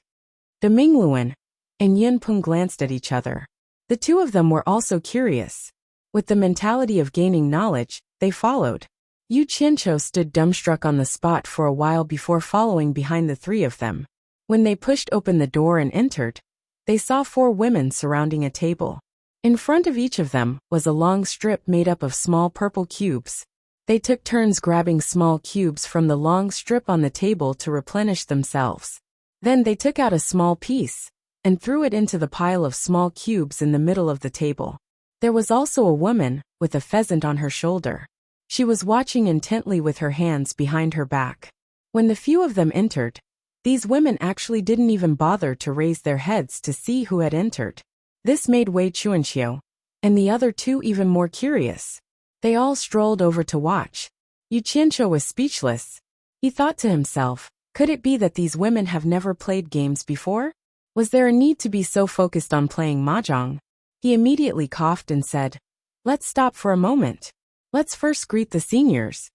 Deming Luan and Yin Peng glanced at each other. The two of them were also curious. With the mentality of gaining knowledge, they followed. Yu Qianqiu stood dumbstruck on the spot for a while before following behind the three of them. When they pushed open the door and entered, they saw four women surrounding a table. In front of each of them was a long strip made up of small purple cubes. They took turns grabbing small cubes from the long strip on the table to replenish themselves. Then they took out a small piece and threw it into the pile of small cubes in the middle of the table. There was also a woman with a pheasant on her shoulder. She was watching intently with her hands behind her back. When the few of them entered, these women actually didn't even bother to raise their heads to see who had entered. This made Wei Chuanqiu and the other two even more curious. They all strolled over to watch. Yu Qianqiu was speechless. He thought to himself, could it be that these women have never played games before? Was there a need to be so focused on playing mahjong? He immediately coughed and said, Let's stop for a moment. Let's first greet the seniors.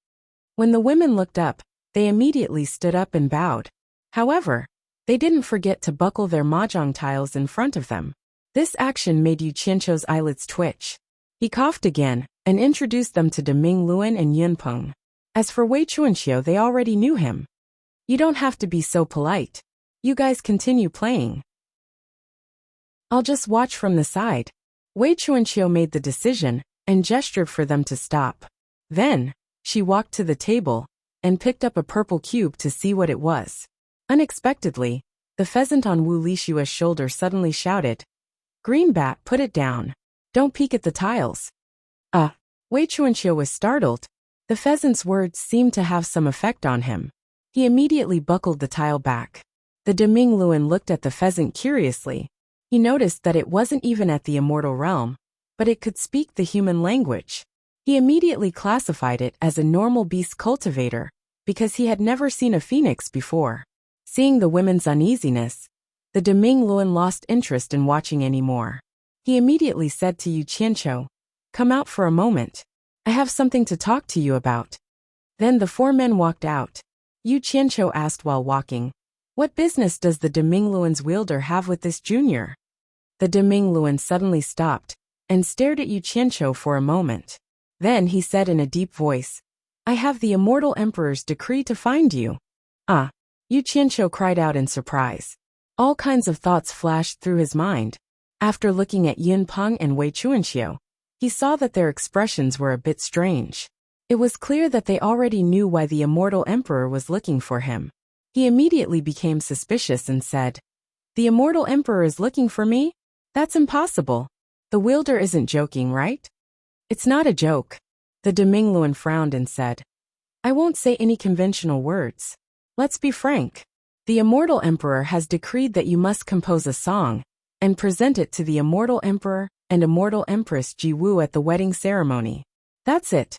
When the women looked up, they immediately stood up and bowed. However, they didn't forget to buckle their mahjong tiles in front of them. This action made Yu Qianqiu's eyelids twitch. He coughed again and introduced them to Deming Luan and Yin Peng. As for Wei Chuanqiu, they already knew him. You don't have to be so polite. You guys continue playing. I'll just watch from the side. Wei Chuanqiu made the decision and gestured for them to stop. Then, she walked to the table and picked up a purple cube to see what it was. Unexpectedly, the pheasant on Wu Lishua's shoulder suddenly shouted, Greenbat, put it down. Don't peek at the tiles. Wei Chuanqiu was startled. The pheasant's words seemed to have some effect on him. He immediately buckled the tile back. The Deming Luan looked at the pheasant curiously. He noticed that it wasn't even at the immortal realm, but it could speak the human language. He immediately classified it as a normal beast cultivator, because he had never seen a phoenix before. Seeing the women's uneasiness, the Deming Luan lost interest in watching anymore. He immediately said to Yu Qianqiu, Come out for a moment. I have something to talk to you about. Then the four men walked out. Yu Qianqiu asked while walking, What business does the Demingluan's wielder have with this junior? The Demingluan suddenly stopped and stared at Yu Qianqiu for a moment. Then he said in a deep voice, I have the immortal emperor's decree to find you. Ah! Yu Qianqiu cried out in surprise. All kinds of thoughts flashed through his mind. After looking at Yin Peng and Wei Chuanxiu, he saw that their expressions were a bit strange. It was clear that they already knew why the immortal emperor was looking for him. He immediately became suspicious and said, The immortal emperor is looking for me? That's impossible. The wielder isn't joking, right? It's not a joke. The Demingluan frowned and said, I won't say any conventional words. Let's be frank. The immortal emperor has decreed that you must compose a song and present it to the immortal emperor and immortal empress Ji Wu at the wedding ceremony. That's it.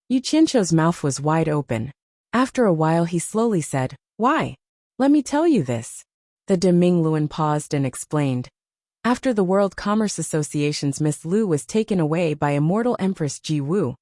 Yu Qianqiu's mouth was wide open. After a while he slowly said, Why? Let me tell you this. The Demingluan paused and explained. After the World Commerce Association's Miss Lu was taken away by immortal empress Ji Wu,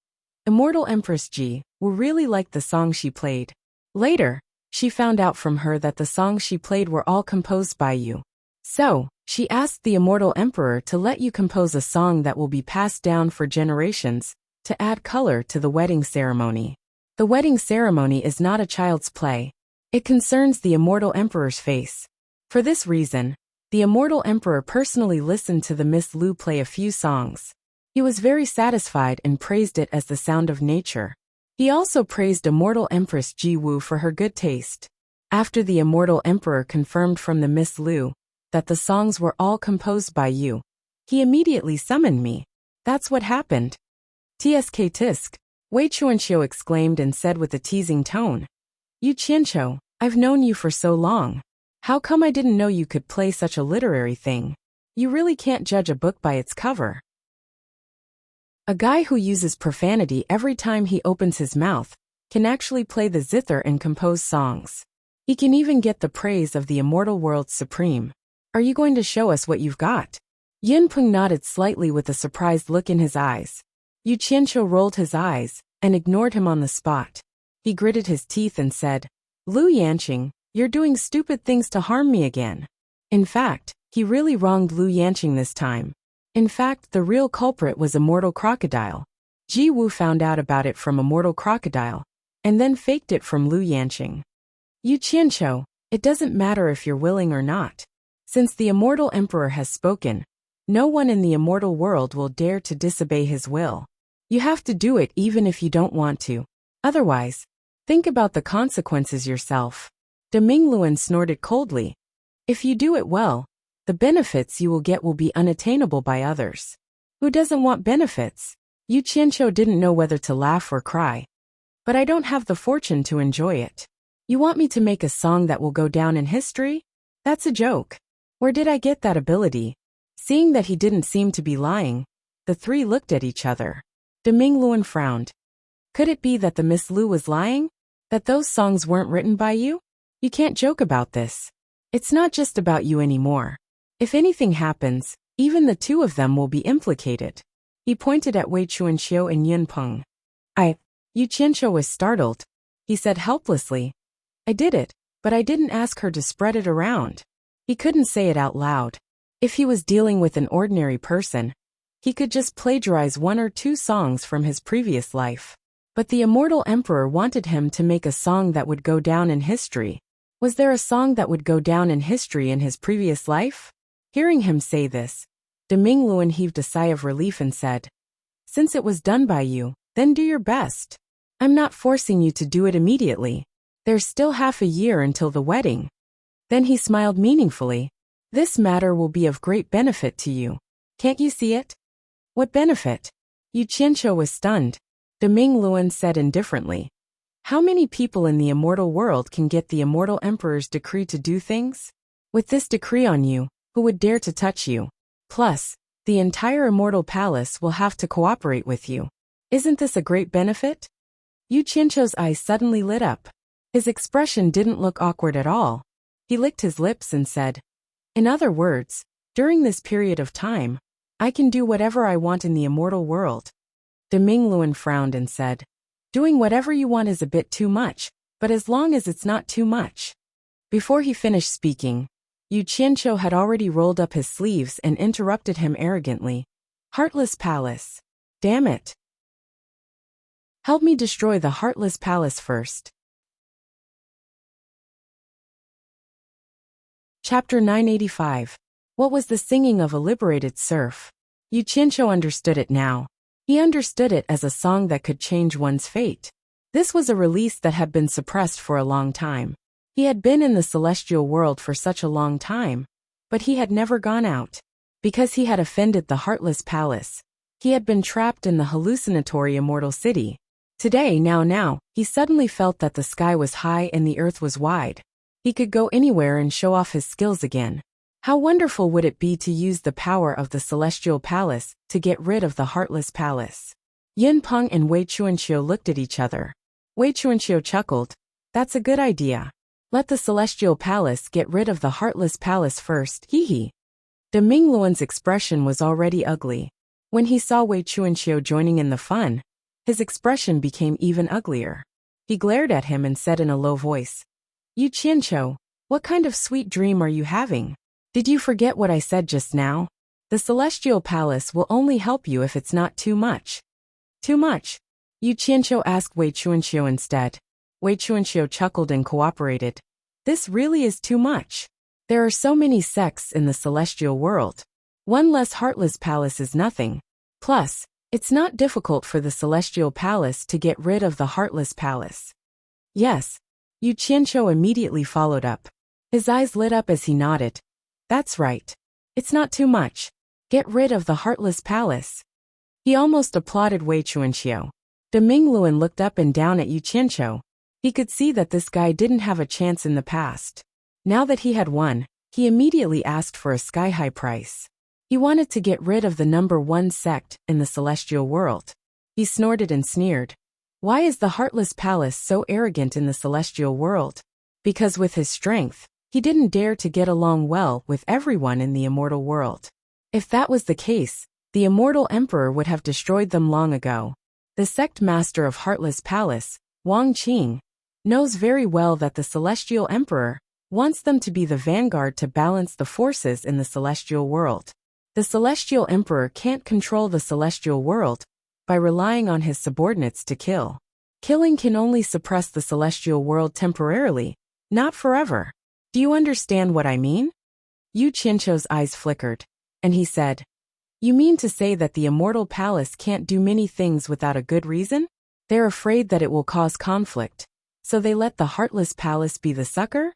immortal empress Ji Wu really liked the song she played. Later, she found out from her that the songs she played were all composed by you. So, she asked the immortal emperor to let you compose a song that will be passed down for generations, to add color to the wedding ceremony. The wedding ceremony is not a child's play. It concerns the immortal emperor's face. For this reason, the immortal emperor personally listened to the Miss Lu play a few songs. He was very satisfied and praised it as the sound of nature. He also praised immortal empress Ji Wu for her good taste. After the immortal emperor confirmed from the Miss Lu that the songs were all composed by you, he immediately summoned me. That's what happened. Tsk tisk, Wei Chuanqiu exclaimed and said with a teasing tone. Yu Qianqiu, I've known you for so long. How come I didn't know you could play such a literary thing? You really can't judge a book by its cover. A guy who uses profanity every time he opens his mouth can actually play the zither and compose songs. He can even get the praise of the immortal world's supreme. Are you going to show us what you've got? Yin Peng nodded slightly with a surprised look in his eyes. Yu Qianqiu rolled his eyes and ignored him on the spot. He gritted his teeth and said, Lu Yanqing, you're doing stupid things to harm me again. In fact, he really wronged Lu Yanqing this time. In fact, the real culprit was Immortal Crocodile. Ji Wu found out about it from Immortal Crocodile, and then faked it from Lu Yanqing. Yu Qianqiu, it doesn't matter if you're willing or not. Since the Immortal Emperor has spoken, no one in the immortal world will dare to disobey his will. You have to do it even if you don't want to. Otherwise, think about the consequences yourself. Demingluan snorted coldly. If you do it well, the benefits you will get will be unattainable by others. Who doesn't want benefits? Yu Qianqiu didn't know whether to laugh or cry. But I don't have the fortune to enjoy it. You want me to make a song that will go down in history? That's a joke. Where did I get that ability? Seeing that he didn't seem to be lying, the three looked at each other. Demingluan frowned. Could it be that the Miss Lu was lying? That those songs weren't written by you? You can't joke about this. It's not just about you anymore. If anything happens, even the two of them will be implicated. He pointed at Wei Chuanqiu and Yin Peng. Yu Qianqiu was startled. He said helplessly, I did it, but I didn't ask her to spread it around. He couldn't say it out loud. If he was dealing with an ordinary person, he could just plagiarize one or two songs from his previous life. But the immortal emperor wanted him to make a song that would go down in history. Was there a song that would go down in history in his previous life? Hearing him say this, Demingluan heaved a sigh of relief and said, Since it was done by you, then do your best. I'm not forcing you to do it immediately. There's still half a year until the wedding. Then he smiled meaningfully. This matter will be of great benefit to you. Can't you see it? What benefit? Yu Qianqiu was stunned. Demingluan said indifferently, How many people in the immortal world can get the immortal emperor's decree to do things? With this decree on you, who would dare to touch you? Plus, the entire immortal palace will have to cooperate with you. Isn't this a great benefit? Yu Qianqiu's eyes suddenly lit up. His expression didn't look awkward at all. He licked his lips and said, In other words, during this period of time, I can do whatever I want in the immortal world. Demingluan frowned and said, Doing whatever you want is a bit too much, but as long as it's not too much. Before he finished speaking, Yu Qianqiu had already rolled up his sleeves and interrupted him arrogantly. Heartless Palace. Damn it. Help me destroy the Heartless Palace first. Chapter 985. What was the singing of a liberated serf? Yu Qianqiu understood it now. He understood it as a song that could change one's fate. This was a release that had been suppressed for a long time. He had been in the celestial world for such a long time, but he had never gone out. Because he had offended the Heartless Palace, he had been trapped in the hallucinatory immortal city. Today, now, he suddenly felt that the sky was high and the earth was wide. He could go anywhere and show off his skills again. How wonderful would it be to use the power of the Celestial Palace to get rid of the Heartless Palace? Yin Peng and Wei Chuanqiu looked at each other. Wei Chuanqiu chuckled. That's a good idea. Let the Celestial Palace get rid of the Heartless Palace first, hee. De Mingluan's expression was already ugly. When he saw Wei Chuanqiu joining in the fun, his expression became even uglier. He glared at him and said in a low voice, Yu Qianqiu, what kind of sweet dream are you having? Did you forget what I said just now? The Celestial Palace will only help you if it's not too much. Too much? Yu Qianqiu asked Wei Chuanqiu instead. Wei Chuanqiu chuckled and cooperated. This really is too much. There are so many sects in the celestial world. One less Heartless Palace is nothing. Plus, it's not difficult for the Celestial Palace to get rid of the Heartless Palace. Yes. Yu Qianqiu immediately followed up. His eyes lit up as he nodded. That's right. It's not too much. Get rid of the Heartless Palace. He almost applauded Wei Chuanqiu. De Mingluan looked up and down at Yu Qianqiu. He could see that this guy didn't have a chance in the past. Now that he had won, he immediately asked for a sky-high price. He wanted to get rid of the number one sect in the celestial world. He snorted and sneered. Why is the Heartless Palace so arrogant in the celestial world? Because with his strength, he didn't dare to get along well with everyone in the immortal world. If that was the case, the immortal emperor would have destroyed them long ago. The sect master of Heartless Palace, Wang Qing, knows very well that the celestial emperor wants them to be the vanguard to balance the forces in the celestial world. The celestial emperor can't control the celestial world by relying on his subordinates to kill. Killing can only suppress the celestial world temporarily, not forever. Do you understand what I mean? Yu Qianqiu's eyes flickered, and he said, You mean to say that the immortal palace can't do many things without a good reason? They're afraid that it will cause conflict, so they let the Heartless Palace be the sucker?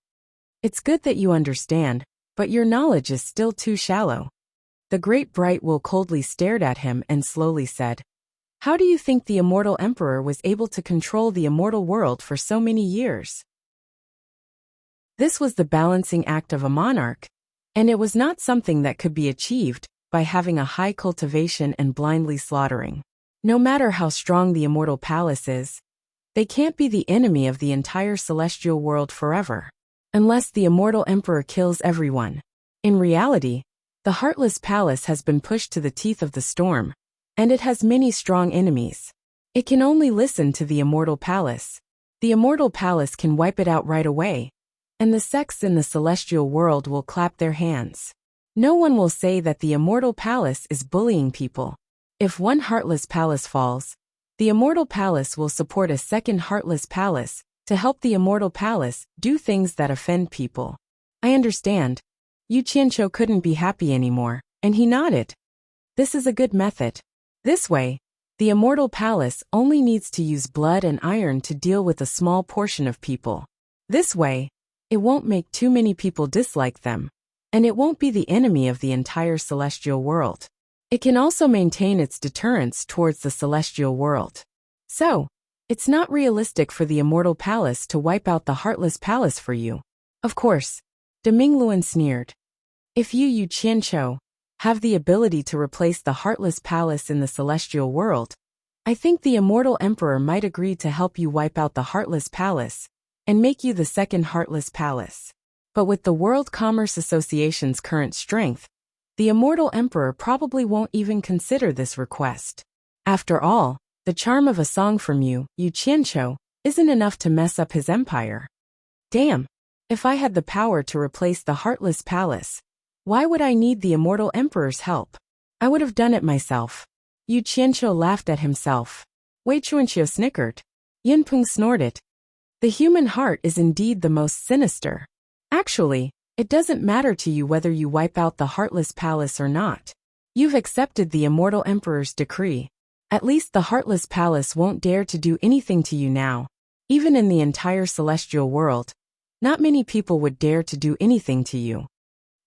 It's good that you understand, but your knowledge is still too shallow. The great Bright Will coldly stared at him and slowly said, How do you think the immortal emperor was able to control the immortal world for so many years? This was the balancing act of a monarch, and it was not something that could be achieved by having a high cultivation and blindly slaughtering. No matter how strong the immortal palace is, they can't be the enemy of the entire celestial world forever, unless the immortal emperor kills everyone. In reality, the Heartless Palace has been pushed to the teeth of the storm, and it has many strong enemies. It can only listen to the immortal palace. The immortal palace can wipe it out right away, and the sects in the celestial world will clap their hands. No one will say that the immortal palace is bullying people. If one Heartless Palace falls, the immortal palace will support a second Heartless Palace to help the immortal palace do things that offend people. I understand. Yu Qianqiu couldn't be happy anymore, and he nodded. This is a good method. This way, the immortal palace only needs to use blood and iron to deal with a small portion of people. This way, it won't make too many people dislike them, and it won't be the enemy of the entire celestial world. It can also maintain its deterrence towards the celestial world. So, it's not realistic for the immortal palace to wipe out the Heartless Palace for you. Of course, De Mingluan sneered. If you, Yu Qianqiu, have the ability to replace the Heartless Palace in the celestial world, I think the immortal emperor might agree to help you wipe out the Heartless Palace and make you the second Heartless Palace. But with the World Commerce Association's current strength, the immortal emperor probably won't even consider this request. After all, the charm of a song from you, Yu Qianqiu, isn't enough to mess up his empire. Damn, If I had the power to replace the Heartless Palace, why would I need the immortal emperor's help? I would have done it myself. Yu Qianqiu laughed at himself. Wei Chuanqiu snickered. Yinpeng snorted. The human heart is indeed the most sinister. Actually, it doesn't matter to you whether you wipe out the Heartless Palace or not. You've accepted the immortal emperor's decree. At least the Heartless Palace won't dare to do anything to you now. Even in the entire celestial world, not many people would dare to do anything to you.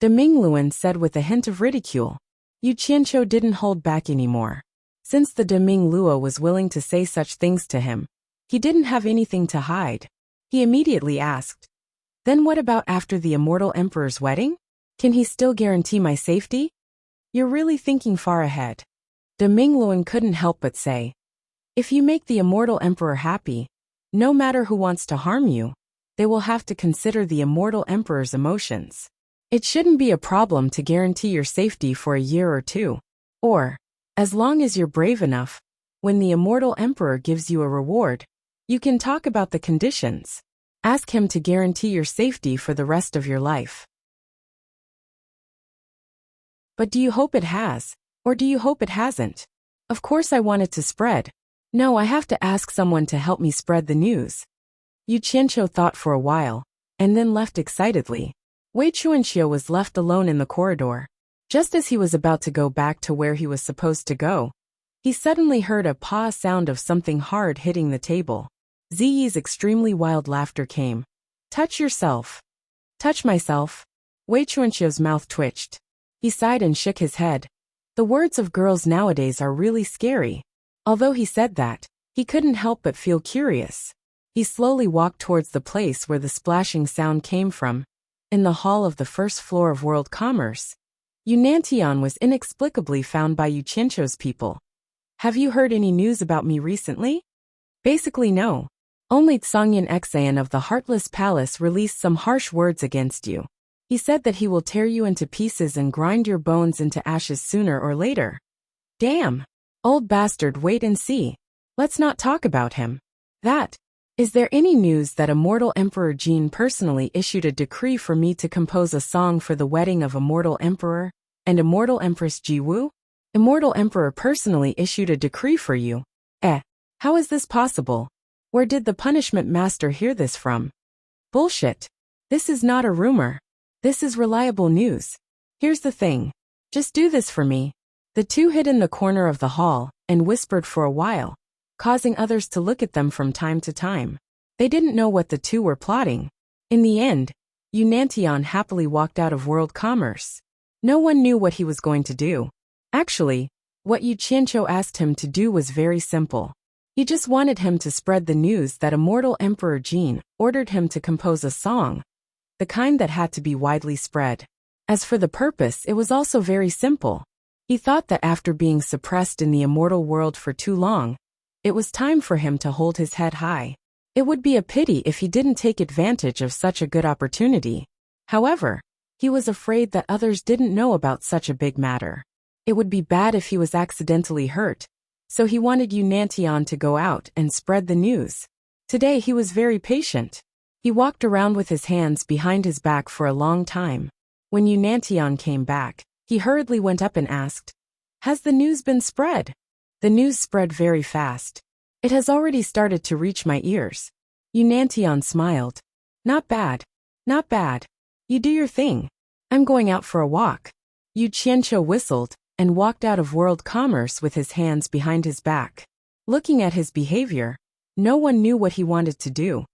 De Mingluan said with a hint of ridicule. Yu Qianqiu didn't hold back anymore. Since the De Minglua was willing to say such things to him, he didn't have anything to hide. He immediately asked, "Then what about after the immortal emperor's wedding? Can he still guarantee my safety?" You're really thinking far ahead. De Mingluan couldn't help but say, "If you make the immortal emperor happy, no matter who wants to harm you, they will have to consider the immortal emperor's emotions. It shouldn't be a problem to guarantee your safety for a year or two. Or, as long as you're brave enough, when the immortal emperor gives you a reward, you can talk about the conditions. Ask him to guarantee your safety for the rest of your life." But do you hope it has? Or do you hope it hasn't? Of course I want it to spread. No, I have to ask someone to help me spread the news. Yu Qianqiu thought for a while, and then left excitedly. Wei Chuanqiu was left alone in the corridor. Just as he was about to go back to where he was supposed to go, he suddenly heard a paw sound of something hard hitting the table. Ziyi's extremely wild laughter came. "Touch yourself." "Touch myself?" Wei Chuanqiu's mouth twitched. He sighed and shook his head. The words of girls nowadays are really scary. Although he said that, he couldn't help but feel curious. He slowly walked towards the place where the splashing sound came from. In the hall of the first floor of World Commerce, Yunantian was inexplicably found by Yu Qianqiu's people. "Have you heard any news about me recently?" "Basically no. Only Tsongyan Xan of the Heartless Palace released some harsh words against you. He said that he will tear you into pieces and grind your bones into ashes sooner or later." "Damn. Old bastard, wait and see. Let's not talk about him." "That. Is there any news that Immortal Emperor Jin personally issued a decree for me to compose a song for the wedding of Immortal Emperor and Immortal Empress Jiwu? Immortal Emperor personally issued a decree for you. How is this possible? Where did the punishment master hear this from?" "Bullshit. This is not a rumor. This is reliable news. Here's the thing. Just do this for me." The two hid in the corner of the hall and whispered for a while, causing others to look at them from time to time. They didn't know what the two were plotting. In the end, Yunantian happily walked out of World Commerce. No one knew what he was going to do. Actually, what Yu Qianqiu asked him to do was very simple. He just wanted him to spread the news that Immortal Emperor Jin ordered him to compose a song, the kind that had to be widely spread. As for the purpose, it was also very simple. He thought that after being suppressed in the immortal world for too long, it was time for him to hold his head high. It would be a pity if he didn't take advantage of such a good opportunity. However, he was afraid that others didn't know about such a big matter. It would be bad if he was accidentally hurt, so he wanted Yunantian to go out and spread the news. Today he was very patient. He walked around with his hands behind his back for a long time. When Yunantian came back, he hurriedly went up and asked, "Has the news been spread?" "The news spread very fast. It has already started to reach my ears." Yunantian smiled. "Not bad. Not bad. You do your thing. I'm going out for a walk." Yu Qianqiu whistled and walked out of World Commerce with his hands behind his back. Looking at his behavior, no one knew what he wanted to do.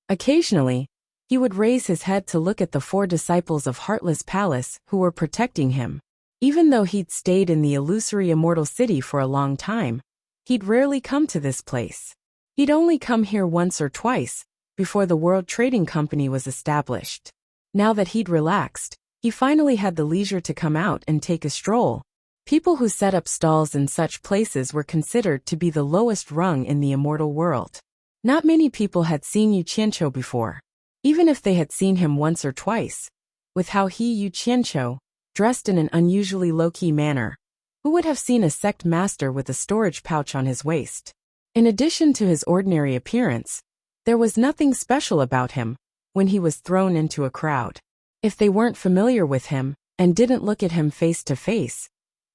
Occasionally, he would raise his head to look at the 4 disciples of Heartless Palace who were protecting him. Even though he'd stayed in the illusory immortal city for a long time, he'd rarely come to this place. He'd only come here once or twice, before the World Trading Company was established. Now that he'd relaxed, he finally had the leisure to come out and take a stroll. People who set up stalls in such places were considered to be the lowest rung in the immortal world. Not many people had seen Yu Qianqiu before, even if they had seen him once or twice. With how Yu Qianqiu, dressed in an unusually low-key manner, who would have seen a sect master with a storage pouch on his waist? In addition to his ordinary appearance, there was nothing special about him when he was thrown into a crowd. If they weren't familiar with him and didn't look at him face to face,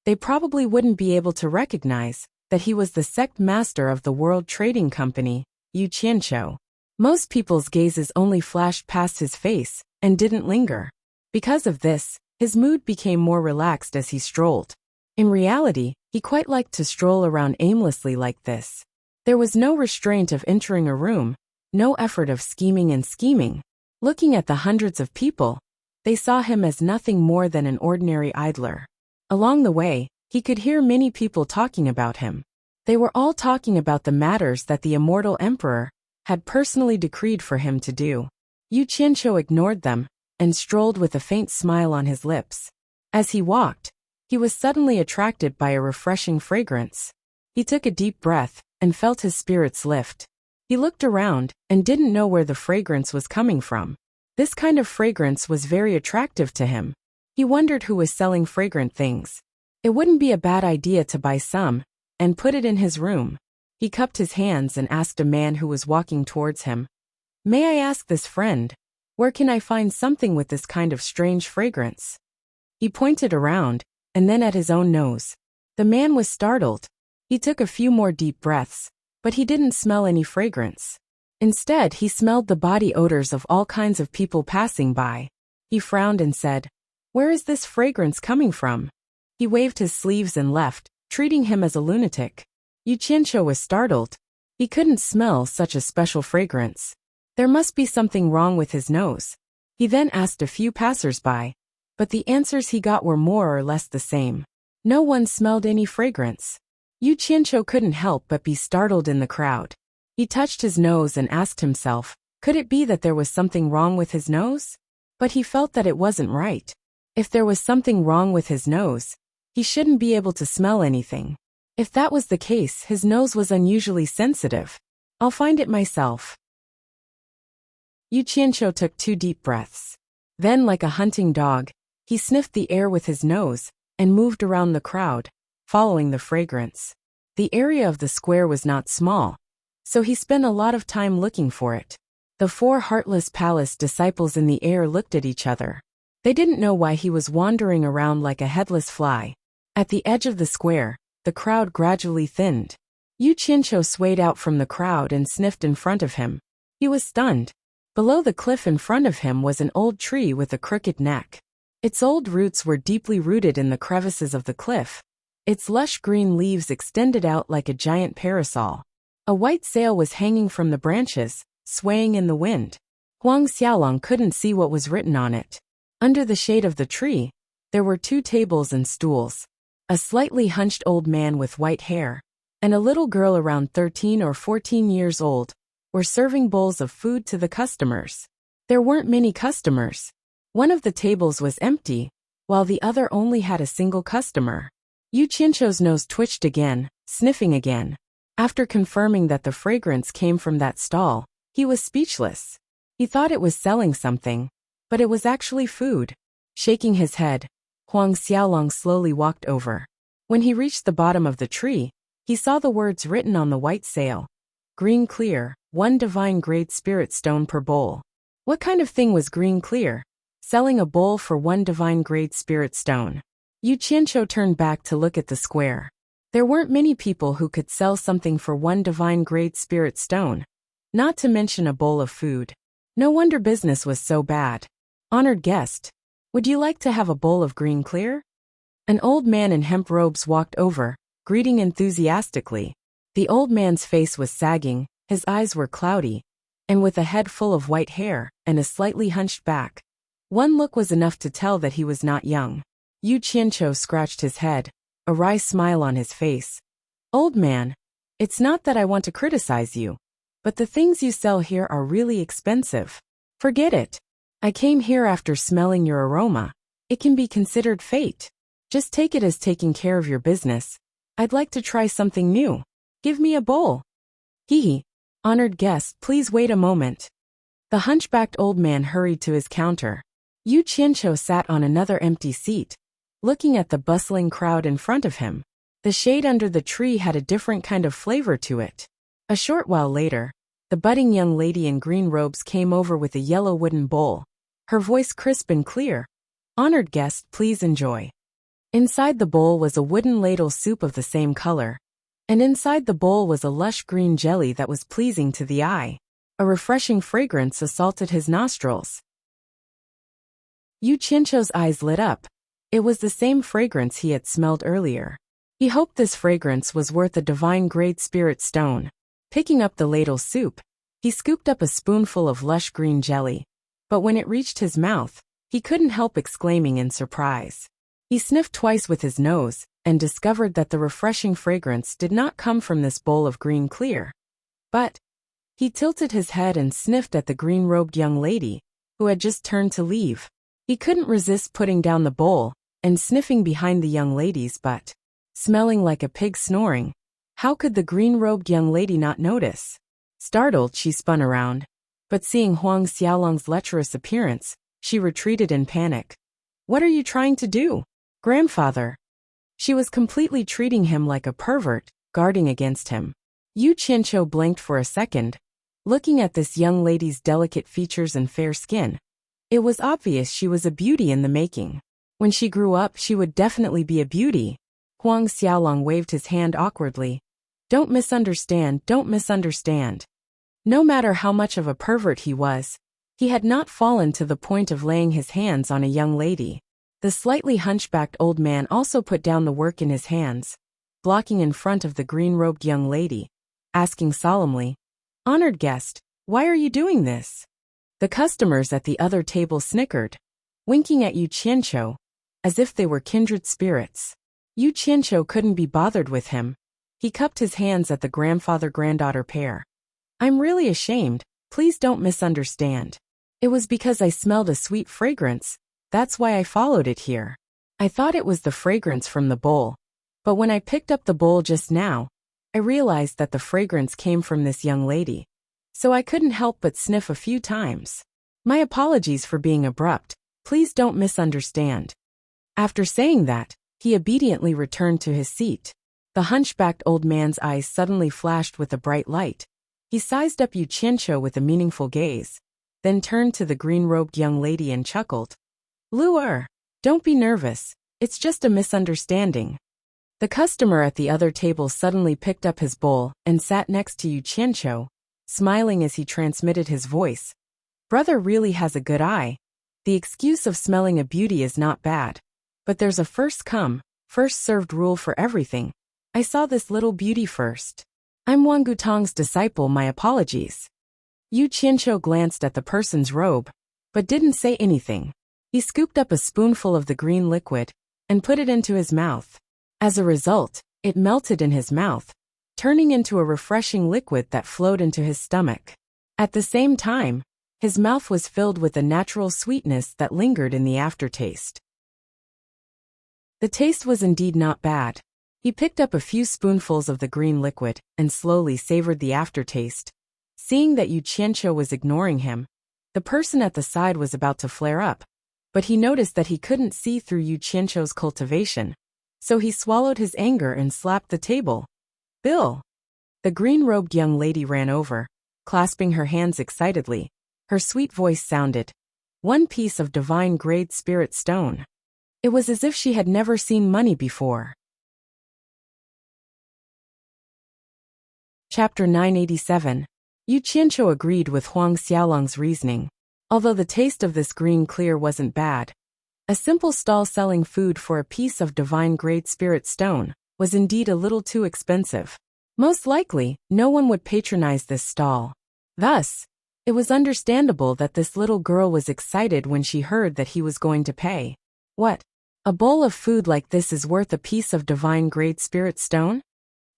they probably wouldn't be able to recognize that he was the sect master of the World Trading Company, Yu Qianqiu. Most people's gazes only flashed past his face and didn't linger. Because of this, his mood became more relaxed as he strolled. In reality, he quite liked to stroll around aimlessly like this. There was no restraint of entering a room, no effort of scheming and scheming. Looking at the hundreds of people, they saw him as nothing more than an ordinary idler. Along the way, he could hear many people talking about him. They were all talking about the matters that the immortal emperor had personally decreed for him to do. Yu Qianqiu ignored them and strolled with a faint smile on his lips. As he walked, he was suddenly attracted by a refreshing fragrance. He took a deep breath and felt his spirits lift. He looked around and didn't know where the fragrance was coming from. This kind of fragrance was very attractive to him. He wondered who was selling fragrant things. It wouldn't be a bad idea to buy some and put it in his room. He cupped his hands and asked a man who was walking towards him, "May I ask this friend, where can I find something with this kind of strange fragrance?" He pointed around and then at his own nose. The man was startled. He took a few more deep breaths, but he didn't smell any fragrance. Instead, he smelled the body odors of all kinds of people passing by. He frowned and said, "Where is this fragrance coming from?" He waved his sleeves and left, treating him as a lunatic. Yu Qianqiu was startled. He couldn't smell such a special fragrance. There must be something wrong with his nose. He then asked a few passers-by, but the answers he got were more or less the same. No one smelled any fragrance. Yu Qianqiu couldn't help but be startled in the crowd. He touched his nose and asked himself, could it be that there was something wrong with his nose? But he felt that it wasn't right. If there was something wrong with his nose, he shouldn't be able to smell anything. If that was the case, his nose was unusually sensitive. I'll find it myself. Yu Qianqiu took 2 deep breaths. Then, like a hunting dog, he sniffed the air with his nose and moved around the crowd, following the fragrance. The area of the square was not small, so he spent a lot of time looking for it. The 4 heartless palace disciples in the air looked at each other. They didn't know why he was wandering around like a headless fly. At the edge of the square, the crowd gradually thinned. Yu Qianqiu swayed out from the crowd and sniffed in front of him. He was stunned. Below the cliff in front of him was an old tree with a crooked neck. Its old roots were deeply rooted in the crevices of the cliff. Its lush green leaves extended out like a giant parasol. A white sail was hanging from the branches, swaying in the wind. Huang Xiaolong couldn't see what was written on it. Under the shade of the tree, there were 2 tables and stools. A slightly hunched old man with white hair and a little girl around 13 or 14 years old were serving bowls of food to the customers. There weren't many customers. One of the tables was empty, while the other only had a single customer. Yu Qianqiu's nose twitched again, sniffing again. After confirming that the fragrance came from that stall, he was speechless. He thought it was selling something, but it was actually food. Shaking his head, Huang Xiaolong slowly walked over. When he reached the bottom of the tree, he saw the words written on the white sail. Green clear, 1 divine grade spirit stone per bowl. What kind of thing was green clear? Selling a bowl for 1 divine grade spirit stone. Yu Qianqiu turned back to look at the square. There weren't many people who could sell something for 1 divine grade spirit stone, not to mention a bowl of food. No wonder business was so bad. Honored guest, would you like to have a bowl of green clear? An old man in hemp robes walked over, greeting enthusiastically. The old man's face was sagging, his eyes were cloudy, and with a head full of white hair and a slightly hunched back. One look was enough to tell that he was not young. Yu Qianqiu scratched his head, a wry smile on his face. Old man, it's not that I want to criticize you, but the things you sell here are really expensive. Forget it. I came here after smelling your aroma. It can be considered fate. Just take it as taking care of your business. I'd like to try something new. Give me a bowl. Hee. Honored guest, please wait a moment. The hunchbacked old man hurried to his counter. Yu Qianqiu sat on another empty seat, looking at the bustling crowd in front of him. The shade under the tree had a different kind of flavor to it. A short while later, the budding young lady in green robes came over with a yellow wooden bowl, her voice crisp and clear. "Honored guest, please enjoy." Inside the bowl was a wooden ladle soup of the same color, and inside the bowl was a lush green jelly that was pleasing to the eye. A refreshing fragrance assaulted his nostrils. Yu Qianqiu's eyes lit up. It was the same fragrance he had smelled earlier. He hoped this fragrance was worth a divine-grade spirit stone. Picking up the ladle soup, he scooped up a spoonful of lush green jelly, but when it reached his mouth, he couldn't help exclaiming in surprise. He sniffed twice with his nose and discovered that the refreshing fragrance did not come from this bowl of green clear. But he tilted his head and sniffed at the green-robed young lady, who had just turned to leave. He couldn't resist putting down the bowl and sniffing behind the young lady's butt. Smelling like a pig snoring. How could the green-robed young lady not notice? Startled, she spun around, but seeing Huang Xiaolong's lecherous appearance, she retreated in panic. "What are you trying to do, grandfather?" She was completely treating him like a pervert, guarding against him. Yu Qianqiu blinked for a second, looking at this young lady's delicate features and fair skin. It was obvious she was a beauty in the making. When she grew up, she would definitely be a beauty. Huang Xiaolong waved his hand awkwardly. Don't misunderstand. No matter how much of a pervert he was, he had not fallen to the point of laying his hands on a young lady. The slightly hunchbacked old man also put down the work in his hands, blocking in front of the green-robed young lady, asking solemnly, "Honored guest, why are you doing this?" The customers at the other table snickered, winking at Yu Qianqiu, as if they were kindred spirits. Yu Qianqiu couldn't be bothered with him. He cupped his hands at the grandfather-granddaughter pair. "I'm really ashamed, please don't misunderstand. It was because I smelled a sweet fragrance, that's why I followed it here. I thought it was the fragrance from the bowl, but when I picked up the bowl just now, I realized that the fragrance came from this young lady, so I couldn't help but sniff a few times. My apologies for being abrupt, please don't misunderstand." After saying that, he obediently returned to his seat. The hunchbacked old man's eyes suddenly flashed with a bright light. He sized up Yu Qianqiu with a meaningful gaze, then turned to the green-robed young lady and chuckled. "Lu'er, don't be nervous, it's just a misunderstanding." The customer at the other table suddenly picked up his bowl and sat next to Yu Qianqiu, smiling as he transmitted his voice. "Brother really has a good eye. The excuse of smelling a beauty is not bad. But there's a first come, first served rule for everything. I saw this little beauty first. I'm Wang Gutong's disciple, my apologies." Yu Qianqiu glanced at the person's robe, but didn't say anything. He scooped up a spoonful of the green liquid and put it into his mouth. As a result, it melted in his mouth, turning into a refreshing liquid that flowed into his stomach. At the same time, his mouth was filled with a natural sweetness that lingered in the aftertaste. The taste was indeed not bad. He picked up a few spoonfuls of the green liquid and slowly savored the aftertaste. Seeing that Yu Qianqiu was ignoring him, the person at the side was about to flare up, but he noticed that he couldn't see through Yu Qianqiu's cultivation, so he swallowed his anger and slapped the table. "Bill!" The green-robed young lady ran over, clasping her hands excitedly. Her sweet voice sounded, "1 piece of divine-grade spirit stone." It was as if she had never seen money before. Chapter 987. Yu Qianqiu agreed with Huang Xiaolong's reasoning. Although the taste of this green clear wasn't bad, a simple stall selling food for a piece of divine-grade spirit stone was indeed a little too expensive. Most likely, no one would patronize this stall. Thus, it was understandable that this little girl was excited when she heard that he was going to pay. What? A bowl of food like this is worth a piece of divine-grade spirit stone?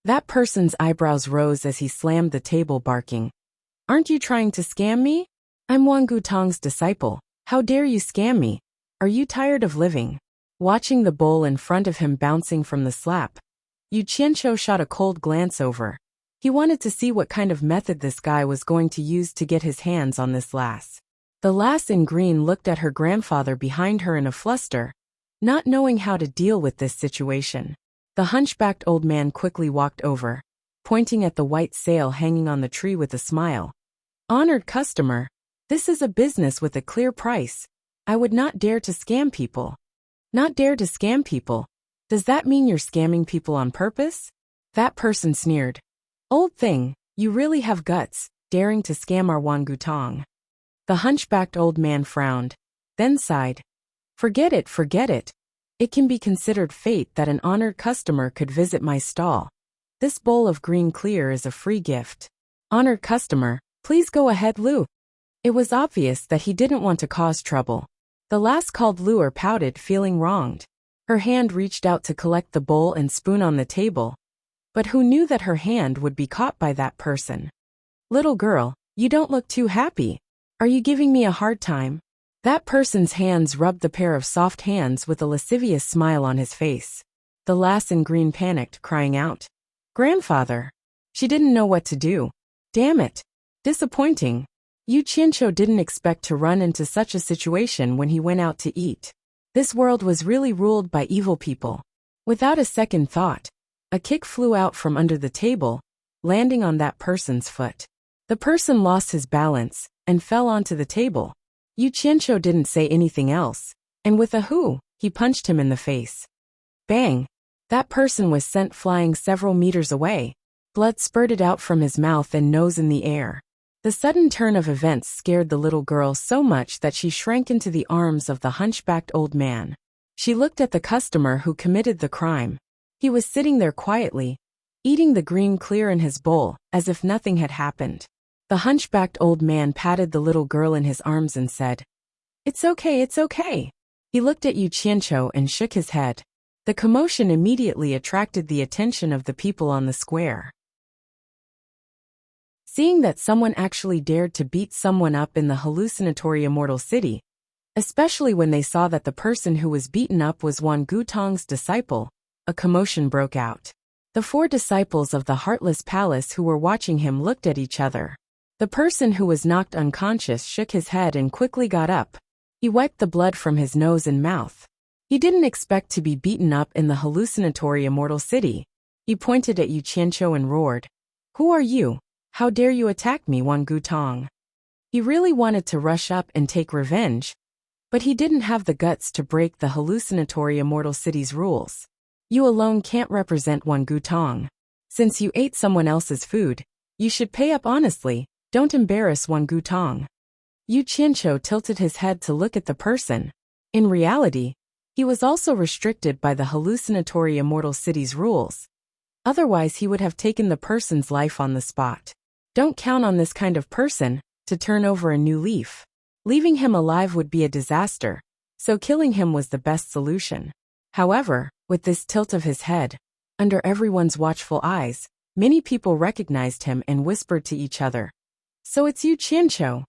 That person's eyebrows rose as he slammed the table, barking, "Aren't you trying to scam me? I'm Wang Gutong's disciple. How dare you scam me? Are you tired of living?" Watching the bowl in front of him bouncing from the slap, Yu Qianqiu shot a cold glance over. He wanted to see what kind of method this guy was going to use to get his hands on this lass. The lass in green looked at her grandfather behind her in a fluster, not knowing how to deal with this situation. The hunchbacked old man quickly walked over, pointing at the white sail hanging on the tree with a smile. "Honored customer, this is a business with a clear price. I would not dare to scam people." "Not dare to scam people? Does that mean you're scamming people on purpose?" That person sneered. "Old thing, you really have guts, daring to scam our Wangutong." The hunchbacked old man frowned, then sighed. Forget it, forget it. It can be considered fate that an honored customer could visit my stall. This bowl of green clear is a free gift. Honored customer, please go ahead, Lu." It was obvious that he didn't want to cause trouble. The last called Luer pouted, feeling wronged. Her hand reached out to collect the bowl and spoon on the table. But who knew that her hand would be caught by that person? "Little girl, you don't look too happy. Are you giving me a hard time?" That person's hands rubbed the pair of soft hands with a lascivious smile on his face. The lass in green panicked, crying out, "Grandfather!" She didn't know what to do. Damn it! Disappointing. Yu Qianqiu didn't expect to run into such a situation when he went out to eat. This world was really ruled by evil people. Without a second thought, a kick flew out from under the table, landing on that person's foot. The person lost his balance and fell onto the table. Yu Qianqiu didn't say anything else, and with a hoo, he punched him in the face. Bang! That person was sent flying several meters away. Blood spurted out from his mouth and nose in the air. The sudden turn of events scared the little girl so much that she shrank into the arms of the hunchbacked old man. She looked at the customer who committed the crime. He was sitting there quietly, eating the green clear in his bowl, as if nothing had happened. The hunchbacked old man patted the little girl in his arms and said, "It's okay, it's okay." He looked at Yu Qianqiu and shook his head. The commotion immediately attracted the attention of the people on the square. Seeing that someone actually dared to beat someone up in the hallucinatory immortal city, especially when they saw that the person who was beaten up was Wan Gutong's disciple, a commotion broke out. The 4 disciples of the Heartless Palace who were watching him looked at each other. The person who was knocked unconscious shook his head and quickly got up. He wiped the blood from his nose and mouth. He didn't expect to be beaten up in the hallucinatory immortal city. He pointed at Yu Qianqiu and roared, "Who are you? How dare you attack me, Wan Gutong?" He really wanted to rush up and take revenge, but he didn't have the guts to break the hallucinatory immortal city's rules. You alone can't represent Wan Gutong. Since you ate someone else's food, you should pay up honestly. Don't embarrass Wan Gutong. Yu Qianqiu tilted his head to look at the person. In reality, he was also restricted by the hallucinatory immortal city's rules. Otherwise he would have taken the person's life on the spot. Don't count on this kind of person to turn over a new leaf. Leaving him alive would be a disaster, so killing him was the best solution. However, with this tilt of his head, under everyone's watchful eyes, many people recognized him and whispered to each other, "So it's Yu Qianqiu."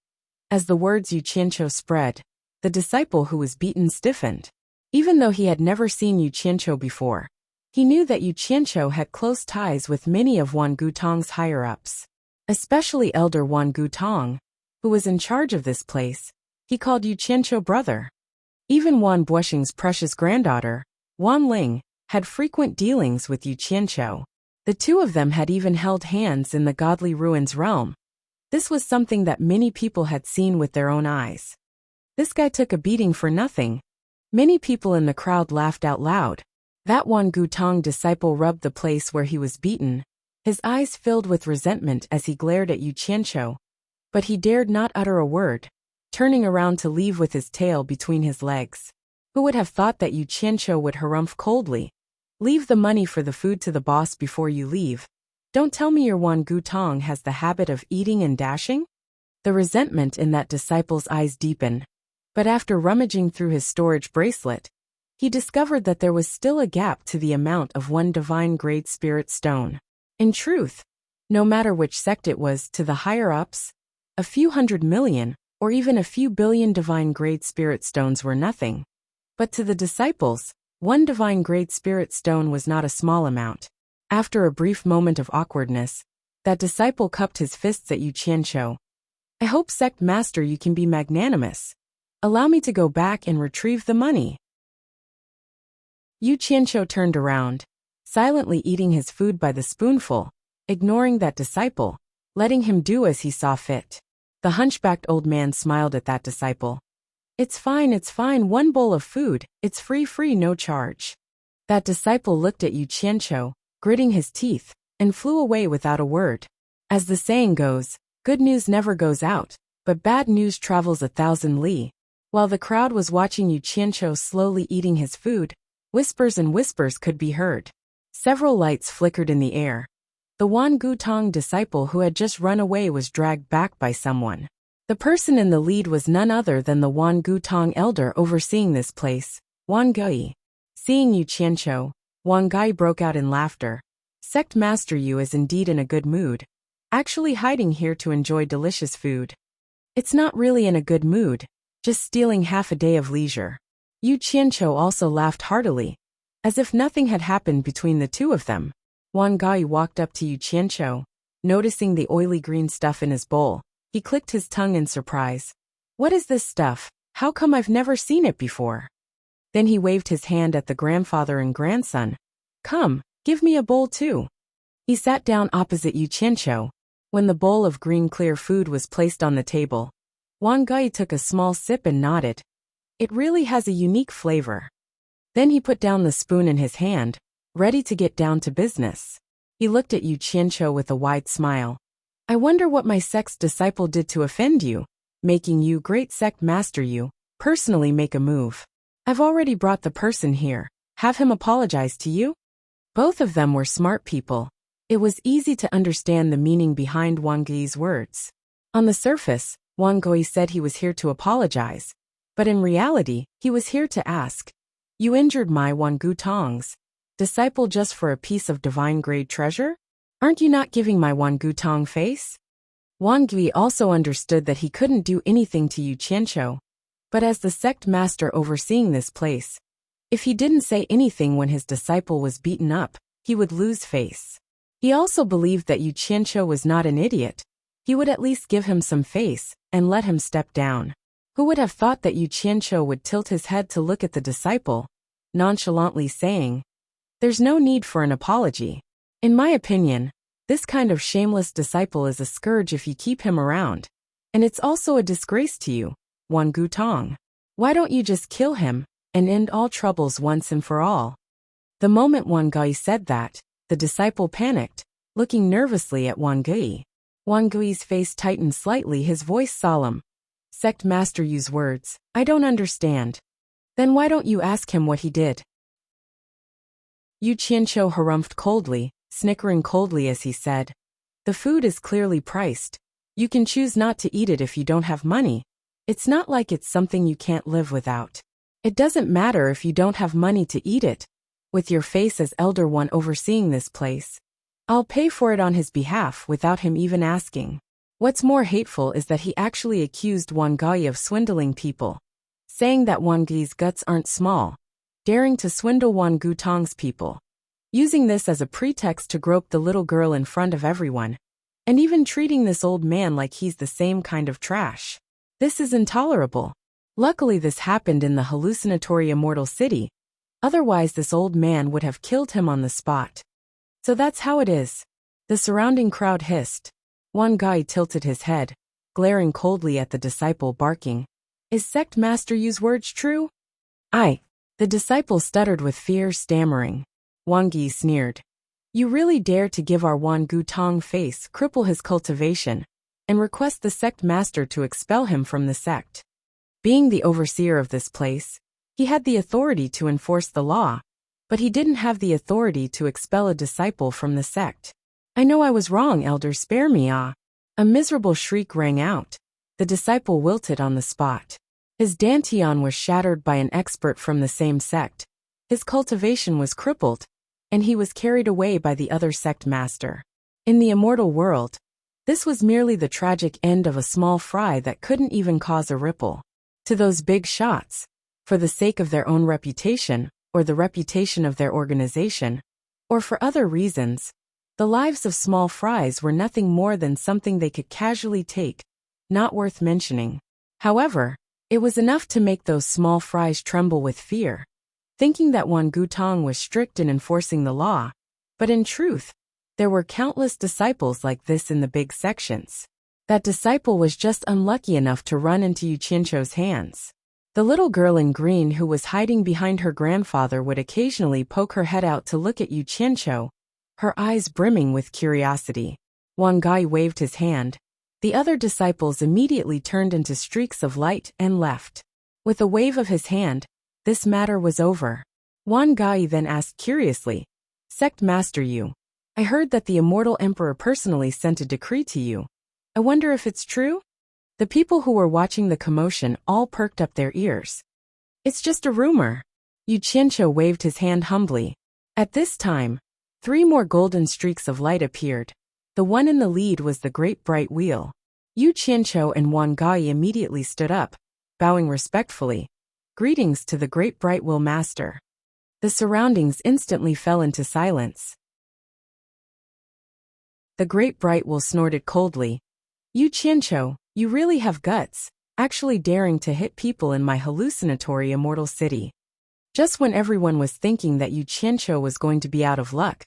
As the words Yu Qianqiu spread, the disciple who was beaten stiffened. Even though he had never seen Yu Qianqiu before, he knew that Yu Qianqiu had close ties with many of Wan Gutong's higher-ups. Especially Elder Wan Gutong, who was in charge of this place. He called Yu Qianqiu brother. Even Wan Buoxing's precious granddaughter, Wan Ling, had frequent dealings with Yu Qianqiu. The 2 of them had even held hands in the godly ruins realm. This was something that many people had seen with their own eyes. This guy took a beating for nothing. Many people in the crowd laughed out loud. That Wan Gutong disciple rubbed the place where he was beaten. His eyes filled with resentment as he glared at Yu Qianqiu, but he dared not utter a word, turning around to leave with his tail between his legs. Who would have thought that Yu Qianqiu would harumph coldly? "Leave the money for the food to the boss before you leave. Don't tell me your Wan Gutong has the habit of eating and dashing?" The resentment in that disciple's eyes deepened, but after rummaging through his storage bracelet, he discovered that there was still a gap to the amount of 1 divine-grade spirit stone. In truth, no matter which sect it was, to the higher-ups, a few 100 million, or even a few billion divine-grade spirit stones were nothing. But to the disciples, 1 divine-grade spirit stone was not a small amount. After a brief moment of awkwardness, that disciple cupped his fists at Yu Qianqiu. "I hope, sect master, you can be magnanimous. Allow me to go back and retrieve the money." Yu Qianqiu turned around, silently eating his food by the spoonful. ignoring that disciple, letting him do as he saw fit. The hunchbacked old man smiled at that disciple. It's fine, 1 bowl of food, it's free, no charge. That disciple looked at Yu Qianqiu, gritting his teeth, and flew away without a word. As the saying goes, good news never goes out, but bad news travels 1,000 li. While the crowd was watching Yu Qianqiu slowly eating his food, whispers and whispers could be heard. Several lights flickered in the air. The Wan Gutong disciple who had just run away was dragged back by someone. The person in the lead was none other than the Wan Gutong elder overseeing this place, Wan Gui. Seeing Yu Qianqiu, Wan Gui broke out in laughter. Sect Master Yu is indeed in a good mood, actually hiding here to enjoy delicious food. It's not really in a good mood, just stealing half a day of leisure. Yu Qianqiu also laughed heartily, as if nothing had happened between the two of them. Wan Gui walked up to Yu Qianqiu, noticing the oily green stuff in his bowl. He clicked his tongue in surprise. What is this stuff? How come I've never seen it before? Then he waved his hand at the grandfather and grandson. Come, give me a bowl too. He sat down opposite Yu Qianqiu. When the bowl of green clear food was placed on the table, Wan Gui took a small sip and nodded. It really has a unique flavor. Then he put down the spoon in his hand, ready to get down to business. He looked at Yu Qianqiu with a wide smile. I wonder what my sect's disciple did to offend you, making you great sect master you, personally make a move. I've already brought the person here, have him apologize to you? Both of them were smart people. It was easy to understand the meaning behind Wan Gui's words. On the surface, Wan Gui said he was here to apologize, but in reality, he was here to ask. You injured my Wan Gutong's disciple just for a piece of divine grade treasure? Aren't you not giving my Wan Gutong face? Wan Gui also understood that he couldn't do anything to Yu Qianqiu, but as the sect master overseeing this place, if he didn't say anything when his disciple was beaten up, he would lose face. He also believed that Yu Qianqiu was not an idiot. He would at least give him some face and let him step down. Who would have thought that Yu Qianqiu would tilt his head to look at the disciple, nonchalantly saying, There's no need for an apology. In my opinion, this kind of shameless disciple is a scourge if you keep him around. And it's also a disgrace to you, Wan Gutong. Why don't you just kill him and end all troubles once and for all? The moment Wan Gui said that, the disciple panicked, looking nervously at Wan Gui. Wan Gui's face tightened slightly, his voice solemn. Sect Master Yu's words, I don't understand. Then why don't you ask him what he did? Yu Qianqiu harumphed coldly, snickering coldly as he said, The food is clearly priced. You can choose not to eat it if you don't have money. It's not like it's something you can't live without. It doesn't matter if you don't have money to eat it. With your face as elder one overseeing this place, I'll pay for it on his behalf without him even asking. What's more hateful is that he actually accused Wan Gui of swindling people, saying that Wan Gui's guts aren't small, daring to swindle Wan Gutong's people, using this as a pretext to grope the little girl in front of everyone, and even treating this old man like he's the same kind of trash. This is intolerable. Luckily this happened in the hallucinatory immortal city, otherwise this old man would have killed him on the spot. So that's how it is. The surrounding crowd hissed. Wan Gui tilted his head, glaring coldly at the disciple, barking, Is Sect Master Yu's words true? The disciple stuttered with fear, stammering. Wan Gui sneered. You really dare to give our Wan Gutong face, cripple his cultivation, and request the sect master to expel him from the sect. Being the overseer of this place, he had the authority to enforce the law, but he didn't have the authority to expel a disciple from the sect. I know I was wrong, elder, spare me, ah. A miserable shriek rang out. The disciple wilted on the spot. His dantian was shattered by an expert from the same sect. His cultivation was crippled, and he was carried away by the other sect master. In the immortal world, this was merely the tragic end of a small fry that couldn't even cause a ripple. To those big shots, for the sake of their own reputation, or the reputation of their organization, or for other reasons, the lives of small fries were nothing more than something they could casually take, not worth mentioning. However, it was enough to make those small fries tremble with fear, thinking that Wan Gutong was strict in enforcing the law, but in truth, There were countless disciples like this in the big sections. That disciple was just unlucky enough to run into Yu Qianqiu's hands. The little girl in green who was hiding behind her grandfather would occasionally poke her head out to look at Yu Qianqiu, her eyes brimming with curiosity. Wang Gai waved his hand. The other disciples immediately turned into streaks of light and left. With a wave of his hand, this matter was over. Wang Gai then asked curiously, "Sect Master Yu, I heard that the immortal emperor personally sent a decree to you. I wonder if it's true?" The people who were watching the commotion all perked up their ears. "It's just a rumor." Yu Qianqiu waved his hand humbly. At this time, 3 more golden streaks of light appeared. The one in the lead was the Great Bright Wheel. Yu Qianqiu and Wang Gai immediately stood up, bowing respectfully. "Greetings to the Great Bright Wheel Master." The surroundings instantly fell into silence. The Great Bright Wheel snorted coldly. "Yu Qianqiu, you really have guts, actually daring to hit people in my hallucinatory immortal city." Just when everyone was thinking that Yu Qianqiu was going to be out of luck,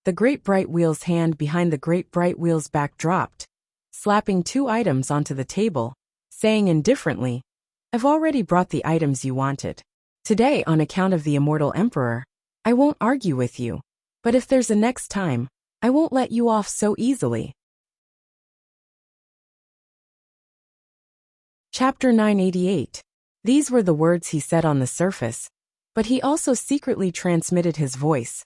the Great Bright Wheel's hand behind the Great Bright Wheel's back dropped, slapping 2 items onto the table, saying indifferently, "I've already brought the items you wanted. Today, on account of the immortal emperor, I won't argue with you, but if there's a next time, I won't let you off so easily." Chapter 988. These were the words he said on the surface, but he also secretly transmitted his voice.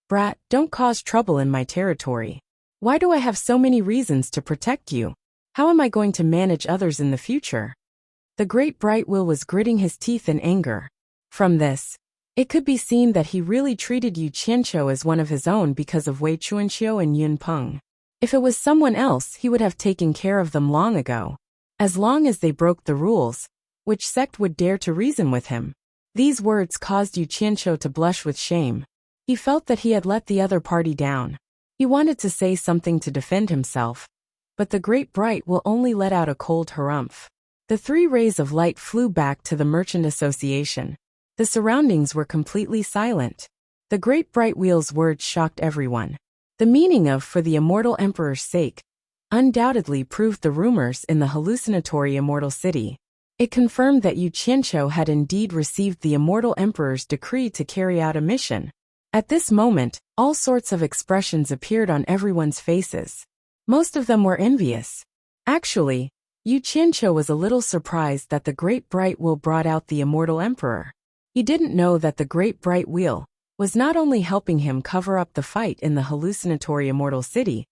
"Brat, don't cause trouble in my territory. Why do I have so many reasons to protect you? How am I going to manage others in the future?" The Great Bright Wheel was gritting his teeth in anger. From this, it could be seen that he really treated Yu Qianqiu as one of his own because of Wei Chuanqiu and Yun Peng. If it was someone else, he would have taken care of them long ago. As long as they broke the rules, which sect would dare to reason with him? These words caused Yu Qianqiu to blush with shame. He felt that he had let the other party down. He wanted to say something to defend himself, but the Great Bright Will only let out a cold harumph. The 3 rays of light flew back to the Merchant Association. The surroundings were completely silent. The Great Bright Wheel's words shocked everyone. The meaning of "for the immortal emperor's sake" undoubtedly proved the rumors in the hallucinatory immortal city. It confirmed that Yu Qianqiu had indeed received the immortal emperor's decree to carry out a mission. At this moment, all sorts of expressions appeared on everyone's faces. Most of them were envious. Actually, Yu Qianqiu was a little surprised that the Great Bright Wheel brought out the immortal emperor. He didn't know that the Great Bright Wheel was not only helping him cover up the fight in the hallucinatory immortal city,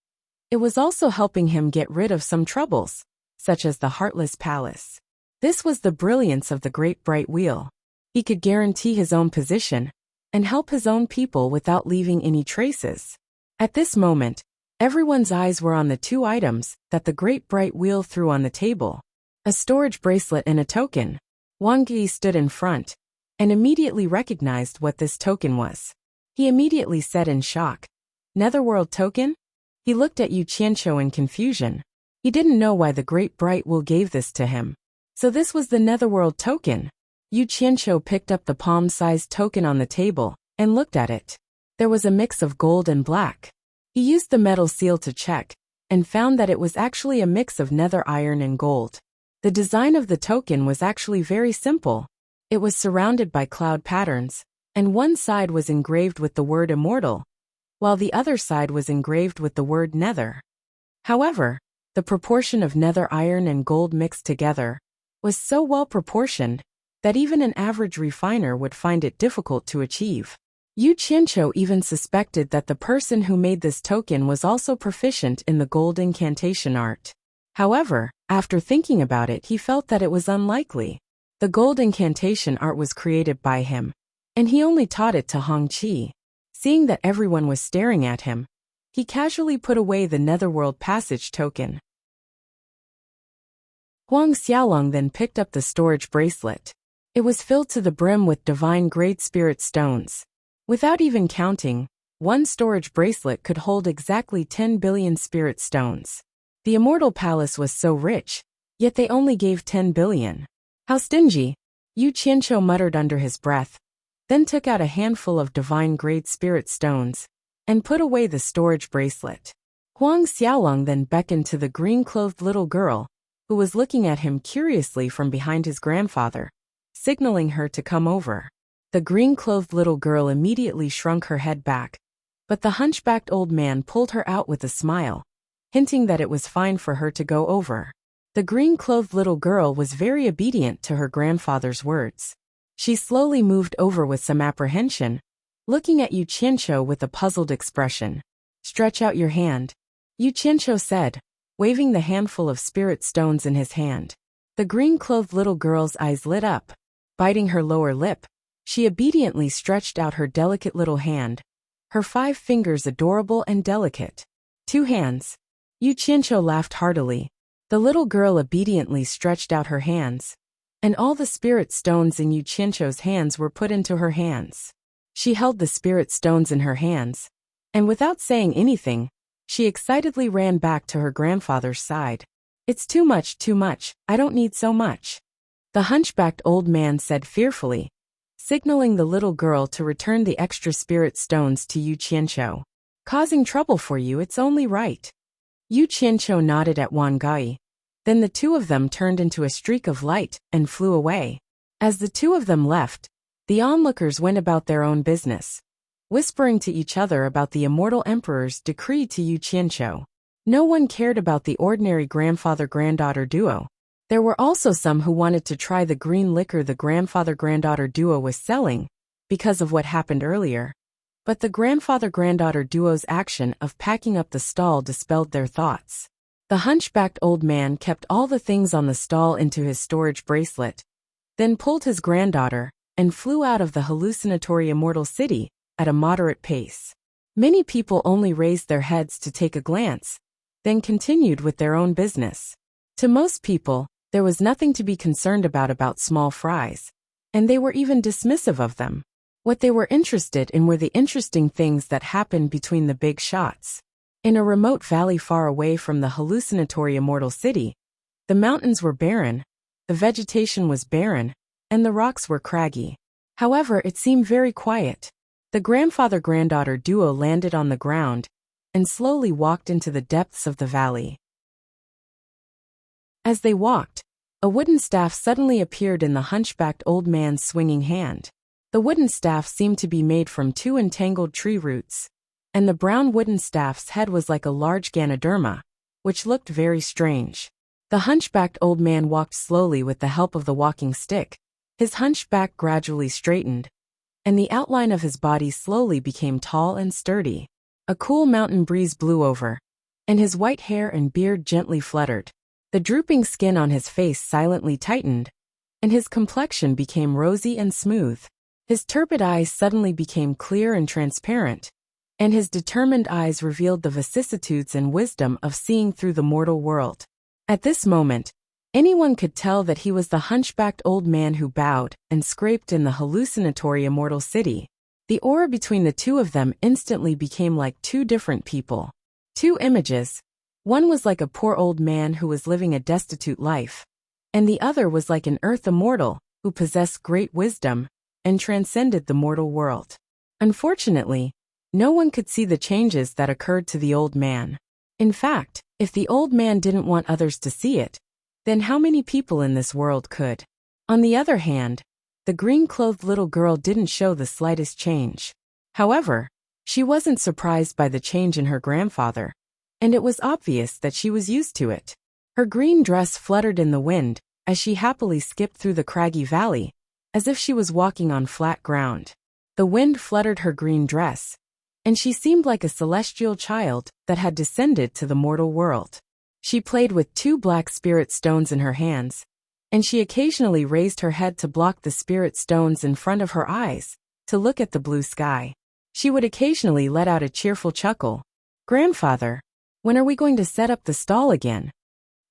it was also helping him get rid of some troubles, such as the Heartless Palace. This was the brilliance of the Great Bright Wheel. He could guarantee his own position and help his own people without leaving any traces. At this moment, everyone's eyes were on the 2 items that the Great Bright Wheel threw on the table. A storage bracelet and a token. Wang Gai stood in front and immediately recognized what this token was. He immediately said in shock, "Netherworld token?" He looked at Yu Qianqiu in confusion. He didn't know why the Great Bright Wheel gave this to him. So this was the Netherworld token. Yu Qianqiu picked up the palm-sized token on the table and looked at it. There was a mix of gold and black. He used the metal seal to check and found that it was actually a mix of nether iron and gold. The design of the token was actually very simple. It was surrounded by cloud patterns, and one side was engraved with the word immortal, while the other side was engraved with the word nether. However, the proportion of nether iron and gold mixed together was so well proportioned that even an average refiner would find it difficult to achieve. Yu Qianqiu even suspected that the person who made this token was also proficient in the gold incantation art. However, after thinking about it, he felt that it was unlikely. The gold incantation art was created by him, and he only taught it to Hong Qi. Seeing that everyone was staring at him, he casually put away the Netherworld Passage token. Huang Xiaolong then picked up the storage bracelet. It was filled to the brim with divine grade spirit stones. Without even counting, one storage bracelet could hold exactly 10 billion spirit stones. The Immortal Palace was so rich, yet they only gave 10 billion. How stingy, Yu Qianqiu muttered under his breath, then took out a handful of divine grade spirit stones and put away the storage bracelet. Huang Xiaolong then beckoned to the green-clothed little girl, who was looking at him curiously from behind his grandfather, signaling her to come over. The green-clothed little girl immediately shrunk her head back, but the hunchbacked old man pulled her out with a smile, hinting that it was fine for her to go over. The green-clothed little girl was very obedient to her grandfather's words. She slowly moved over with some apprehension, looking at Yu Qianqiu with a puzzled expression. "Stretch out your hand," Yu Qianqiu said, waving the handful of spirit stones in his hand. The green-clothed little girl's eyes lit up. Biting her lower lip, she obediently stretched out her delicate little hand, her 5 fingers adorable and delicate. 2 hands. Yu Qianqiu laughed heartily. The little girl obediently stretched out her hands, and all the spirit stones in Yu Qianqiu's hands were put into her hands. She held the spirit stones in her hands, and without saying anything, she excitedly ran back to her grandfather's side. "It's too much, I don't need so much," the hunchbacked old man said fearfully, signaling the little girl to return the extra spirit stones to Yu Qianqiu. "Causing trouble for you, it's only right." Yu Qianqiu nodded at Wan Gai. Then the 2 of them turned into a streak of light and flew away. As the 2 of them left, the onlookers went about their own business, whispering to each other about the immortal emperor's decree to Yu Qianqiu. No one cared about the ordinary grandfather-granddaughter duo. There were also some who wanted to try the green liquor the grandfather-granddaughter duo was selling, because of what happened earlier. But the grandfather-granddaughter duo's action of packing up the stall dispelled their thoughts. The hunchbacked old man kept all the things on the stall into his storage bracelet, then pulled his granddaughter, and flew out of the hallucinatory immortal city at a moderate pace. Many people only raised their heads to take a glance, then continued with their own business. To most people, there was nothing to be concerned about small fries, and they were even dismissive of them. What they were interested in were the interesting things that happened between the big shots. In a remote valley far away from the hallucinatory immortal city, the mountains were barren, the vegetation was barren, and the rocks were craggy. However, it seemed very quiet. The grandfather-granddaughter duo landed on the ground and slowly walked into the depths of the valley. As they walked, a wooden staff suddenly appeared in the hunchbacked old man's swinging hand. The wooden staff seemed to be made from 2 entangled tree roots, and the brown wooden staff's head was like a large Ganoderma, which looked very strange. The hunchbacked old man walked slowly with the help of the walking stick. His hunchback gradually straightened, and the outline of his body slowly became tall and sturdy. A cool mountain breeze blew over, and his white hair and beard gently fluttered. The drooping skin on his face silently tightened, and his complexion became rosy and smooth. His turbid eyes suddenly became clear and transparent, and his determined eyes revealed the vicissitudes and wisdom of seeing through the mortal world. At this moment, anyone could tell that he was the hunchbacked old man who bowed and scraped in the hallucinatory immortal city. The aura between the 2 of them instantly became like 2 different people. 2 images. One was like a poor old man who was living a destitute life, and the other was like an earth immortal who possessed great wisdom and transcended the mortal world. Unfortunately, no one could see the changes that occurred to the old man. In fact, if the old man didn't want others to see it, then how many people in this world could? On the other hand, the green-clothed little girl didn't show the slightest change. However, she wasn't surprised by the change in her grandfather, and it was obvious that she was used to it. Her green dress fluttered in the wind as she happily skipped through the craggy valley, as if she was walking on flat ground. The wind fluttered her green dress, and she seemed like a celestial child that had descended to the mortal world. She played with 2 black spirit stones in her hands, and she occasionally raised her head to block the spirit stones in front of her eyes, to look at the blue sky. She would occasionally let out a cheerful chuckle. "Grandfather, when are we going to set up the stall again?"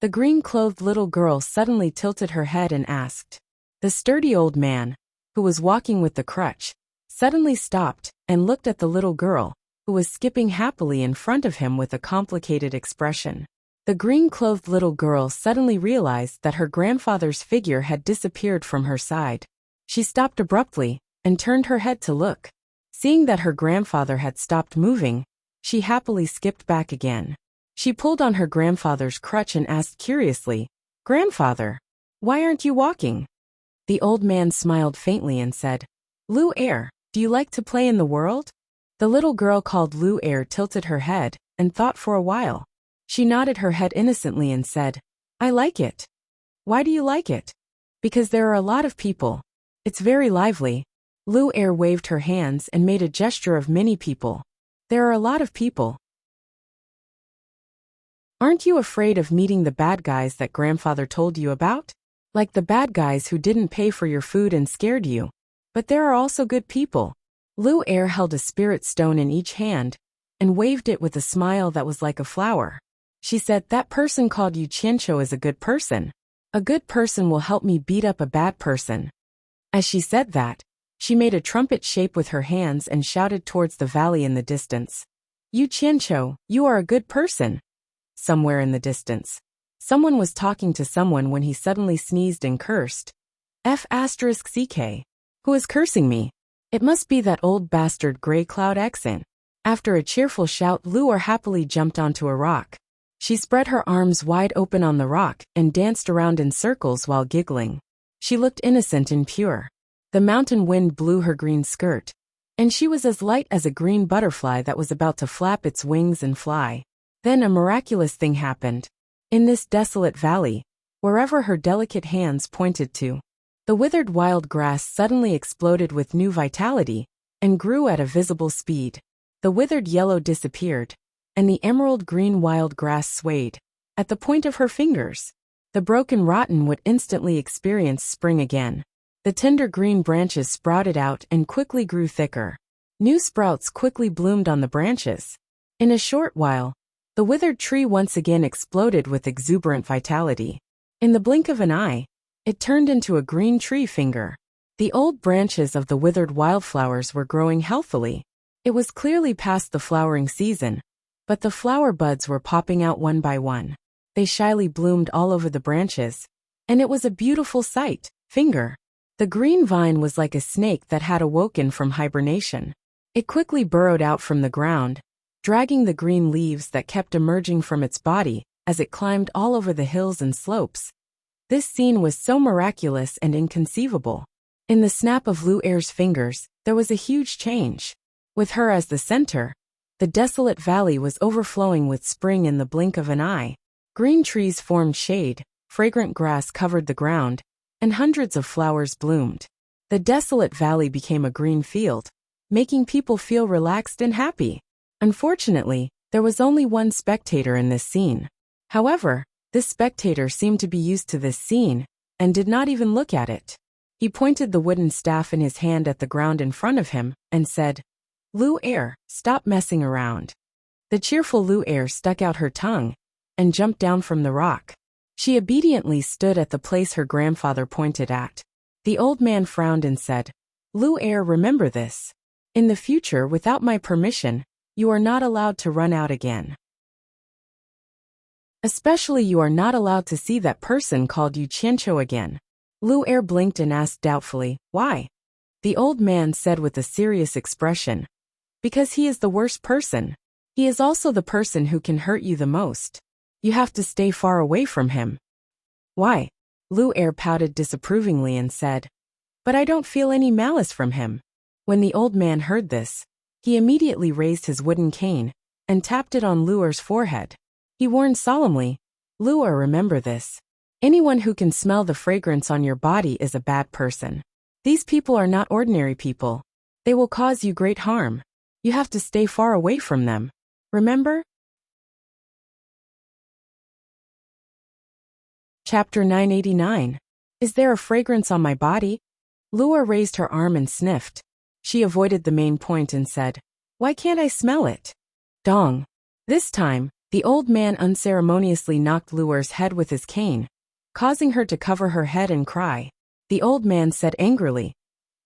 The green-clothed little girl suddenly tilted her head and asked. The sturdy old man, who was walking with the crutch, suddenly stopped and looked at the little girl, who was skipping happily in front of him with a complicated expression. The green-clothed little girl suddenly realized that her grandfather's figure had disappeared from her side. She stopped abruptly and turned her head to look. Seeing that her grandfather had stopped moving, she happily skipped back again. She pulled on her grandfather's crutch and asked curiously, "Grandfather, why aren't you walking?" The old man smiled faintly and said, "Lu Air, do you like to play in the world?" The little girl called Lu Air tilted her head and thought for a while. She nodded her head innocently and said, "I like it." "Why do you like it?" "Because there are a lot of people. It's very lively." Lu Air waved her hands and made a gesture of many people. "There are a lot of people. Aren't you afraid of meeting the bad guys that grandfather told you about? Like the bad guys who didn't pay for your food and scared you. But there are also good people." Lu Air held a spirit stone in each hand and waved it with a smile that was like a flower. She said, "That person called you Qianqiu is a good person. A good person will help me beat up a bad person." As she said that, she made a trumpet shape with her hands and shouted towards the valley in the distance. "You Qianqiu, you are a good person." Somewhere in the distance, someone was talking to someone when he suddenly sneezed and cursed. F***CK. Who is cursing me? It must be that old bastard Grey Cloud Xn. After a cheerful shout, Lu Air happily jumped onto a rock. She spread her arms wide open on the rock and danced around in circles while giggling. She looked innocent and pure. The mountain wind blew her green skirt, and she was as light as a green butterfly that was about to flap its wings and fly. Then a miraculous thing happened. In this desolate valley, wherever her delicate hands pointed to, the withered wild grass suddenly exploded with new vitality and grew at a visible speed. The withered yellow disappeared, and the emerald green wild grass swayed. At the point of her fingers, the broken rotten would instantly experience spring again. The tender green branches sprouted out and quickly grew thicker. New sprouts quickly bloomed on the branches. In a short while, the withered tree once again exploded with exuberant vitality. In the blink of an eye, it turned into a green tree finger. The old branches of the withered wildflowers were growing healthily. It was clearly past the flowering season, but the flower buds were popping out one by one. They shyly bloomed all over the branches, and it was a beautiful sight. Finger. The green vine was like a snake that had awoken from hibernation. It quickly burrowed out from the ground, dragging the green leaves that kept emerging from its body as it climbed all over the hills and slopes. This scene was so miraculous and inconceivable. In the snap of Lu Air's fingers, there was a huge change. With her as the center, the desolate valley was overflowing with spring in the blink of an eye. Green trees formed shade, fragrant grass covered the ground, and hundreds of flowers bloomed. The desolate valley became a green field, making people feel relaxed and happy. Unfortunately, there was only one spectator in this scene. However, this spectator seemed to be used to this scene and did not even look at it. He pointed the wooden staff in his hand at the ground in front of him and said, "Lu Air, stop messing around." The cheerful Lu Air stuck out her tongue and jumped down from the rock. She obediently stood at the place her grandfather pointed at. The old man frowned and said, "Lu Air, remember this. In the future, without my permission, you are not allowed to run out again. Especially you are not allowed to see that person called you Qianqiu again." Lu Air blinked and asked doubtfully, "Why?" The old man said with a serious expression, "Because he is the worst person. He is also the person who can hurt you the most. You have to stay far away from him." "Why?" Lu Air pouted disapprovingly and said, "But I don't feel any malice from him." When the old man heard this, he immediately raised his wooden cane and tapped it on Lu Air's forehead. He warned solemnly, "Lu Air, remember this. Anyone who can smell the fragrance on your body is a bad person. These people are not ordinary people. They will cause you great harm. You have to stay far away from them. Remember?" Chapter 989. Is there a fragrance on my body? Lu Air raised her arm and sniffed. She avoided the main point and said, "Why can't I smell it?" Dong. This time, the old man unceremoniously knocked Lu Air's head with his cane, causing her to cover her head and cry. The old man said angrily,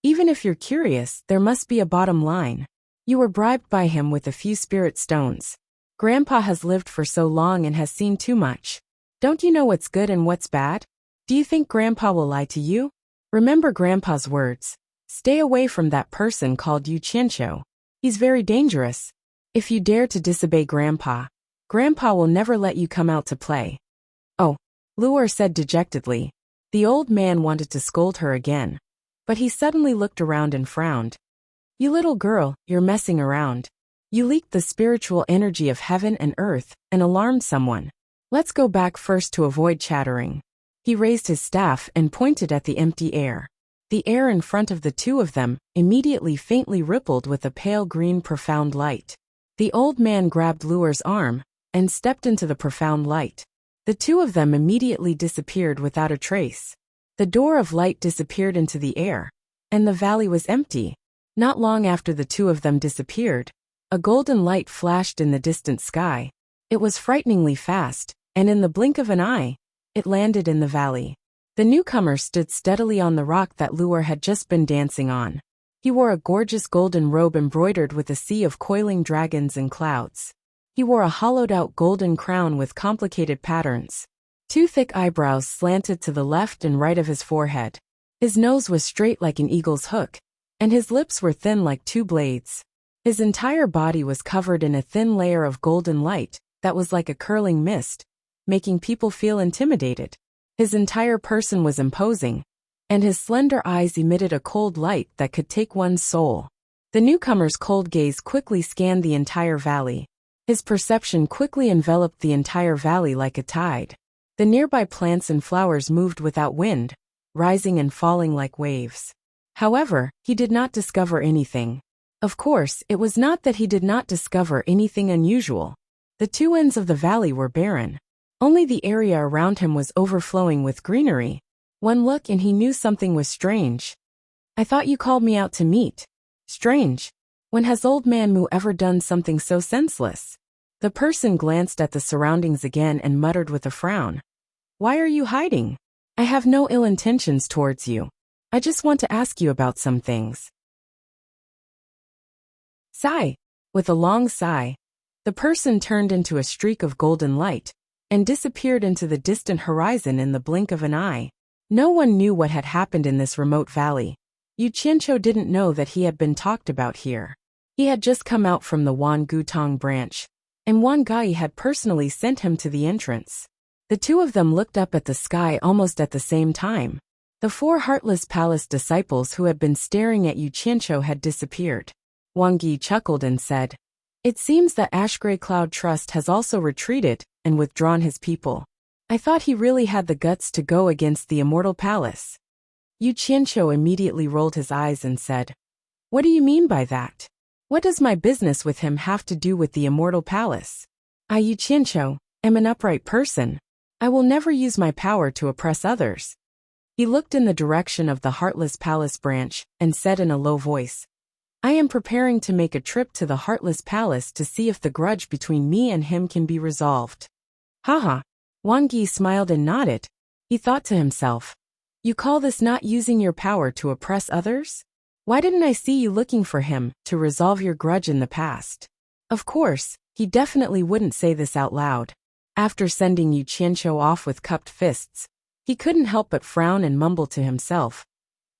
"Even if you're curious, there must be a bottom line. You were bribed by him with a few spirit stones. Grandpa has lived for so long and has seen too much. Don't you know what's good and what's bad? Do you think Grandpa will lie to you? Remember Grandpa's words. Stay away from that person called you Qianqiu." He's very dangerous. If you dare to disobey Grandpa, Grandpa will never let you come out to play. Oh, Luer said dejectedly. The old man wanted to scold her again, but he suddenly looked around and frowned. You little girl, you're messing around. You leaked the spiritual energy of heaven and earth and alarmed someone. Let's go back first to avoid chattering. He raised his staff and pointed at the empty air. The air in front of the two of them immediately faintly rippled with a pale green profound light. The old man grabbed Luer's arm and stepped into the profound light. The two of them immediately disappeared without a trace. The door of light disappeared into the air, and the valley was empty. Not long after the two of them disappeared, a golden light flashed in the distant sky. It was frighteningly fast, and in the blink of an eye, it landed in the valley. The newcomer stood steadily on the rock that Luer had just been dancing on. He wore a gorgeous golden robe embroidered with a sea of coiling dragons and clouds. He wore a hollowed-out golden crown with complicated patterns. Two thick eyebrows slanted to the left and right of his forehead. His nose was straight like an eagle's hook, and his lips were thin like two blades. His entire body was covered in a thin layer of golden light that was like a curling mist, making people feel intimidated. His entire person was imposing, and his slender eyes emitted a cold light that could take one's soul. The newcomer's cold gaze quickly scanned the entire valley. His perception quickly enveloped the entire valley like a tide. The nearby plants and flowers moved without wind, rising and falling like waves. However, he did not discover anything. Of course, it was not that he did not discover anything unusual. The two ends of the valley were barren. Only the area around him was overflowing with greenery. One look and he knew something was strange. I thought you called me out to meet. Strange. When has old man Mu ever done something so senseless? The person glanced at the surroundings again and muttered with a frown. Why are you hiding? I have no ill intentions towards you. I just want to ask you about some things. Sigh. With a long sigh, the person turned into a streak of golden light and disappeared into the distant horizon in the blink of an eye. No one knew what had happened in this remote valley. Yu Qianqiu didn't know that he had been talked about here. He had just come out from the Wan Gutong branch, and Wan Gai had personally sent him to the entrance. The two of them looked up at the sky almost at the same time. The four Heartless Palace disciples who had been staring at Yu Qianqiu had disappeared. Wang Yi chuckled and said, It seems that Ashgrey Cloud Trust has also retreated and withdrawn his people. I thought he really had the guts to go against the Immortal Palace. Yu Qianqiu immediately rolled his eyes and said, What do you mean by that? What does my business with him have to do with the Immortal Palace? I, Yu Qianqiu, am an upright person. I will never use my power to oppress others. He looked in the direction of the Heartless Palace branch and said in a low voice, I am preparing to make a trip to the Heartless Palace to see if the grudge between me and him can be resolved. Haha. Wang Yi smiled and nodded. He thought to himself, You call this not using your power to oppress others? Why didn't I see you looking for him to resolve your grudge in the past? Of course, he definitely wouldn't say this out loud. After sending Yu Qianqiu off with cupped fists, he couldn't help but frown and mumble to himself.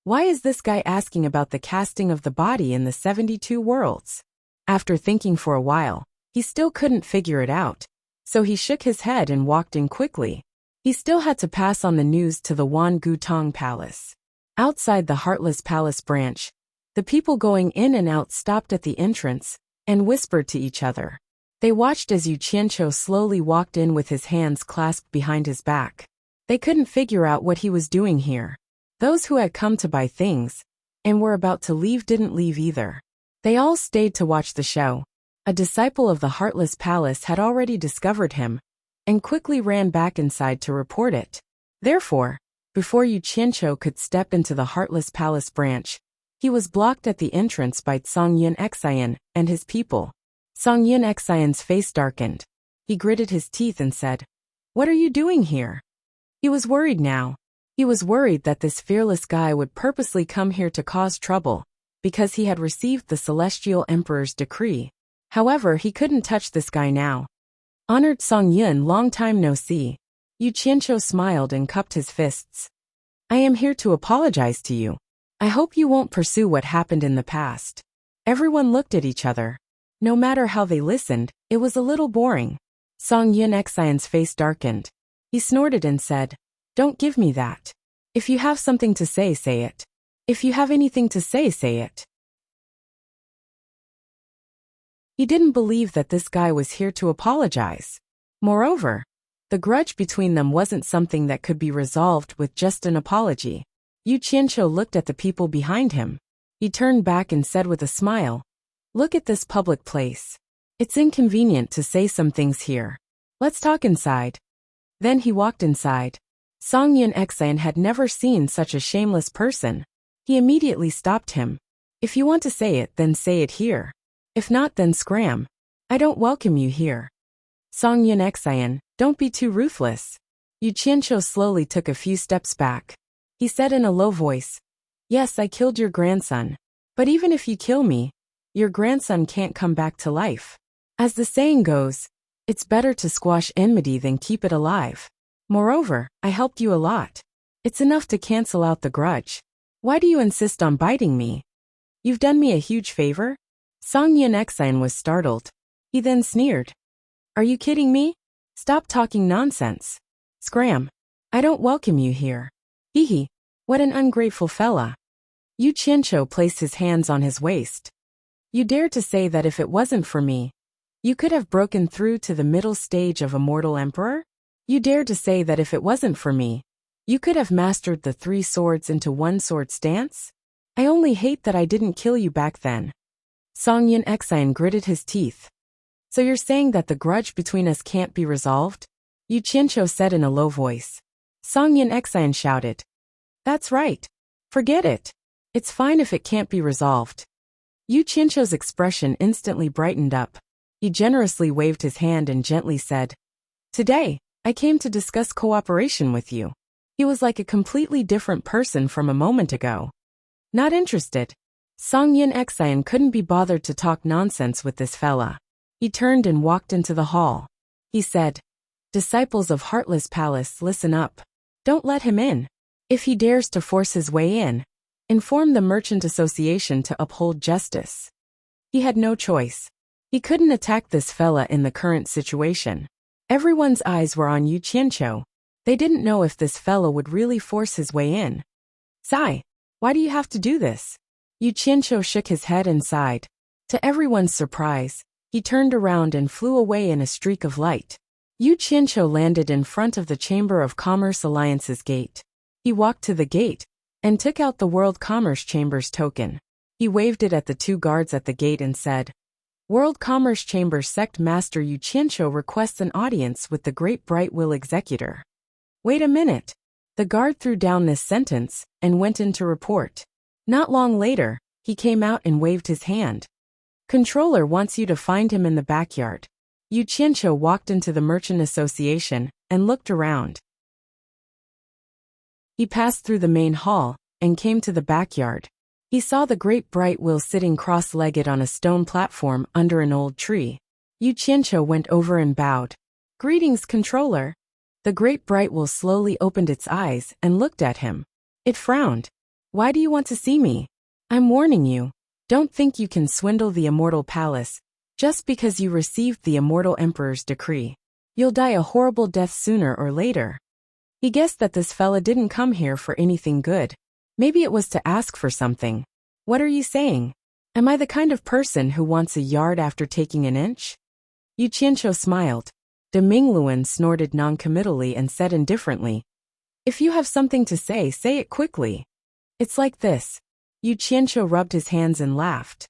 Why is this guy asking about the casting of the body in the 72 worlds? After thinking for a while, he still couldn't figure it out, so he shook his head and walked in quickly. He still had to pass on the news to the Wan Gutong Palace. Outside the Heartless Palace branch, the people going in and out stopped at the entrance and whispered to each other. They watched as Yu Qianqiu slowly walked in with his hands clasped behind his back. They couldn't figure out what he was doing here. Those who had come to buy things and were about to leave didn't leave either. They all stayed to watch the show. A disciple of the Heartless Palace had already discovered him and quickly ran back inside to report it. Therefore, before Yu Qianqiu could step into the Heartless Palace branch, he was blocked at the entrance by Song Yun Xian and his people. Song Yun Xian's face darkened. He gritted his teeth and said, What are you doing here? He was worried now. He was worried that this fearless guy would purposely come here to cause trouble, because he had received the Celestial Emperor's decree. However, he couldn't touch this guy now. Honored Song Yun, long time no see. Yu Qianqiu smiled and cupped his fists. I am here to apologize to you. I hope you won't pursue what happened in the past. Everyone looked at each other. No matter how they listened, it was a little boring. Song Yin Xian's face darkened. He snorted and said, "Don't give me that. If you have something to say, say it. If you have anything to say, say it." He didn't believe that this guy was here to apologize. Moreover, the grudge between them wasn't something that could be resolved with just an apology. Yu Qianqiu looked at the people behind him. He turned back and said with a smile, "Look at this public place. It's inconvenient to say some things here. Let's talk inside." Then he walked inside. Song Yin Xian had never seen such a shameless person. He immediately stopped him. "If you want to say it, then say it here. If not, then scram. I don't welcome you here." Song Yin Xian, "Don't be too ruthless." Yu Qianqiu slowly took a few steps back. He said in a low voice, "Yes, I killed your grandson. But even if you kill me, your grandson can't come back to life. As the saying goes, it's better to squash enmity than keep it alive. Moreover, I helped you a lot. It's enough to cancel out the grudge. Why do you insist on biting me? You've done me a huge favor?" Song Yin Xian was startled. He then sneered. "Are you kidding me? Stop talking nonsense. Scram. I don't welcome you here. Hee. What an ungrateful fella." Yu Qianqiu placed his hands on his waist. "You dare to say that if it wasn't for me, you could have broken through to the middle stage of a mortal emperor? You dare to say that if it wasn't for me, you could have mastered the 3 swords into 1 sword stance? I only hate that I didn't kill you back then." Song Yin Xian gritted his teeth. "So you're saying that the grudge between us can't be resolved?" Yu Qianqiu said in a low voice. Song Yin Xian shouted, "That's right. Forget it. It's fine if it can't be resolved." Yu Qianqiu's expression instantly brightened up. He generously waved his hand and gently said, "Today, I came to discuss cooperation with you." He was like a completely different person from a moment ago. "Not interested." Song Yin Xian couldn't be bothered to talk nonsense with this fella. He turned and walked into the hall. He said, "Disciples of Heartless Palace, listen up. Don't let him in. If he dares to force his way in, inform the Merchant Association to uphold justice." He had no choice. He couldn't attack this fella in the current situation. Everyone's eyes were on Yu Qianqiu. They didn't know if this fella would really force his way in. "Sigh, why do you have to do this?" Yu Qianqiu shook his head and sighed. To everyone's surprise, he turned around and flew away in a streak of light. Yu Qianqiu landed in front of the Chamber of Commerce Alliance's gate. He walked to the gate and took out the World Commerce Chamber's token. He waved it at the 2 guards at the gate and said, "World Commerce Chamber Sect Master Yu Qianqiu requests an audience with the Great Bright Will Executor." "Wait a minute." The guard threw down this sentence and went in to report. Not long later, he came out and waved his hand. "Controller wants you to find him in the backyard." Yu Qianqiu walked into the Merchant Association and looked around. He passed through the main hall and came to the backyard. He saw the Great Bright Will sitting cross-legged on a stone platform under an old tree. Yu Qianqiu went over and bowed. "Greetings, Controller." The Great Bright Will slowly opened its eyes and looked at him. It frowned. "Why do you want to see me? I'm warning you. Don't think you can swindle the Immortal Palace just because you received the Immortal Emperor's decree. You'll die a horrible death sooner or later." He guessed that this fella didn't come here for anything good. Maybe it was to ask for something. "What are you saying? Am I the kind of person who wants a yard after taking an inch?" Yu Qianqiu smiled. De Mingluan snorted noncommittally and said indifferently, "If you have something to say, say it quickly. It's like this." Yu Qianqiu rubbed his hands and laughed.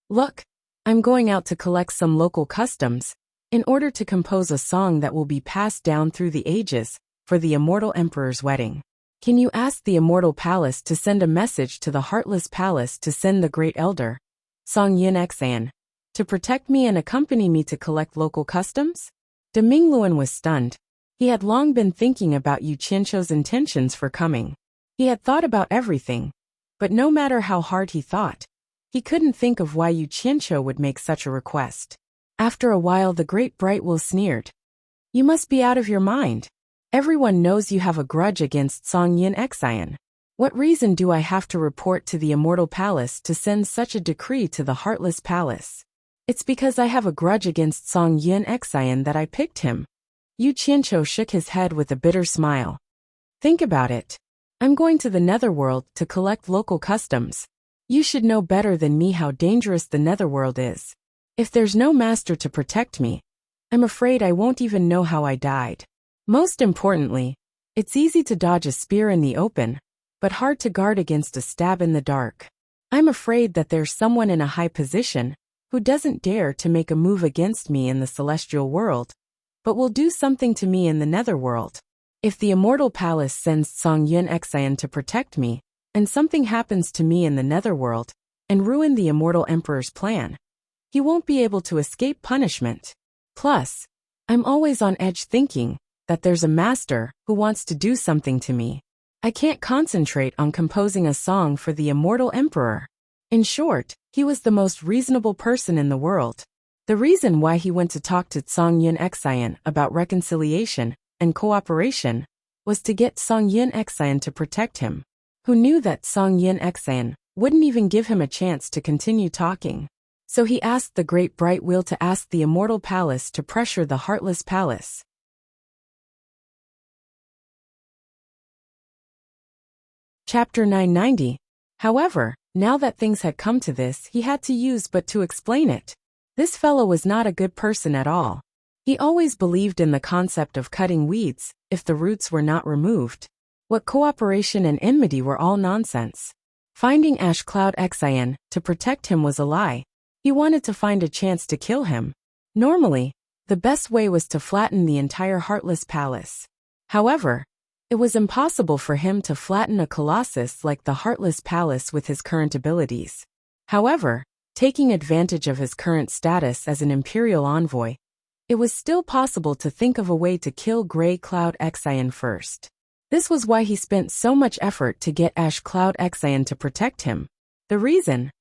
"Look, I'm going out to collect some local customs in order to compose a song that will be passed down through the ages for the Immortal Emperor's wedding. Can you ask the Immortal Palace to send a message to the Heartless Palace to send the Great Elder, Song Yin Xian, to protect me and accompany me to collect local customs?" De Mingluan was stunned. He had long been thinking about Yu Qianqiu's intentions for coming. He had thought about everything, but no matter how hard he thought, he couldn't think of why Yu Qianqiu would make such a request. After a while the Great Bright Will sneered. "You must be out of your mind. Everyone knows you have a grudge against Song Yin Xian. What reason do I have to report to the Immortal Palace to send such a decree to the Heartless Palace? It's because I have a grudge against Song Yin Xian that I picked him. Yu Qianqiu shook his head with a bitter smile. Think about it. I'm going to the Netherworld to collect local customs. You should know better than me how dangerous the Netherworld is. If there's no master to protect me, I'm afraid I won't even know how I died. Most importantly, it's easy to dodge a spear in the open, but hard to guard against a stab in the dark. I'm afraid that there's someone in a high position who doesn't dare to make a move against me in the celestial world, but will do something to me in the Netherworld. If the Immortal Palace sends Song Yin Xian to protect me, and something happens to me in the Netherworld, and ruin the Immortal Emperor's plan, he won't be able to escape punishment. Plus, I'm always on edge thinking that there's a master who wants to do something to me. I can't concentrate on composing a song for the Immortal Emperor. In short, he was the most reasonable person in the world. The reason why he went to talk to Song Yin Xian about reconciliation and cooperation was to get Song Yin Xian to protect him, who knew that Song Yin Xian wouldn't even give him a chance to continue talking. So he asked the Great Bright Wheel to ask the Immortal Palace to pressure the Heartless Palace. Chapter 990. However, now that things had come to this, he had to use but to explain it. This fellow was not a good person at all. He always believed in the concept of cutting weeds if the roots were not removed. What cooperation and enmity were all nonsense. Finding Ash Cloud Xian to protect him was a lie. He wanted to find a chance to kill him. Normally, the best way was to flatten the entire Heartless Palace. However, it was impossible for him to flatten a colossus like the Heartless Palace with his current abilities. However, taking advantage of his current status as an imperial envoy, it was still possible to think of a way to kill Grey Cloud Xian first. This was why he spent so much effort to get Ash Cloud Xian to protect him. The reason?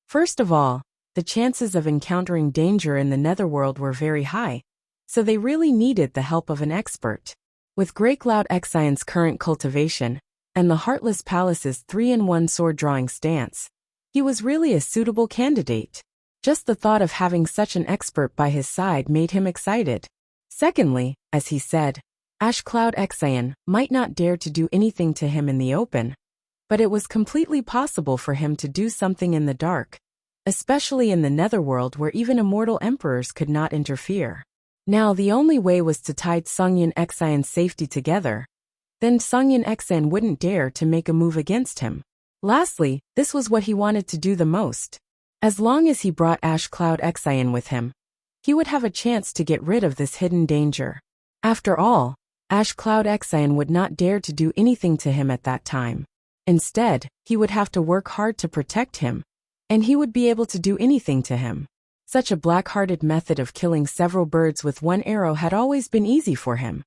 First of all, the chances of encountering danger in the Netherworld were very high, so they really needed the help of an expert. With Grey Cloud Xian's current cultivation, and the Heartless Palace's 3-in-1 sword-drawing stance, he was really a suitable candidate. Just the thought of having such an expert by his side made him excited. Secondly, as he said, Ash Cloud Xian might not dare to do anything to him in the open, but it was completely possible for him to do something in the dark, especially in the Netherworld where even immortal emperors could not interfere. Now the only way was to tie Song Yin Xian's safety together. Then Song Yin Xian wouldn't dare to make a move against him. Lastly, this was what he wanted to do the most. As long as he brought Ash Cloud Xian with him, he would have a chance to get rid of this hidden danger. After all, Ash Cloud Xian would not dare to do anything to him at that time. Instead, he would have to work hard to protect him, and he would be able to do anything to him. Such a black-hearted method of killing several birds with one arrow had always been easy for him.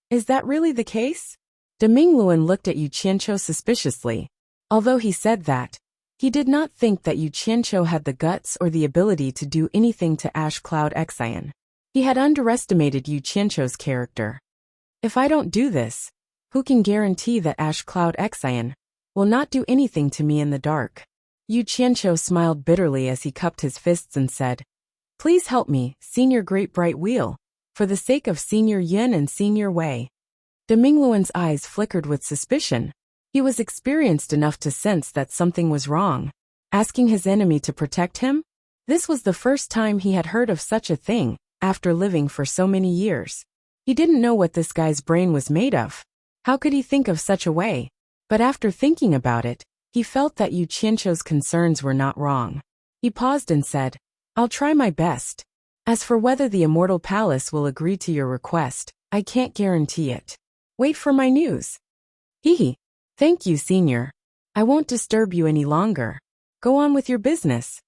Is that really the case? Demingluan looked at Yu Qianqiu suspiciously. Although he said that, he did not think that Yu Qianqiu had the guts or the ability to do anything to Ash Cloud Xian. He had underestimated Yu Qianqiu's character. If I don't do this, who can guarantee that Ash Cloud Xian will not do anything to me in the dark? Yu Qianqiu smiled bitterly as he cupped his fists and said, "Please help me, Senior Great Bright Wheel, for the sake of Senior Yin and Senior Wei." Demingluan's eyes flickered with suspicion. He was experienced enough to sense that something was wrong. Asking his enemy to protect him? This was the first time he had heard of such a thing, after living for so many years. He didn't know what this guy's brain was made of. How could he think of such a way? But after thinking about it, he felt that Yu Qianqiu's concerns were not wrong. He paused and said, "I'll try my best. As for whether the Immortal Palace will agree to your request, I can't guarantee it. Wait for my news." Hee. "Thank you, Senior. I won't disturb you any longer. Go on with your business."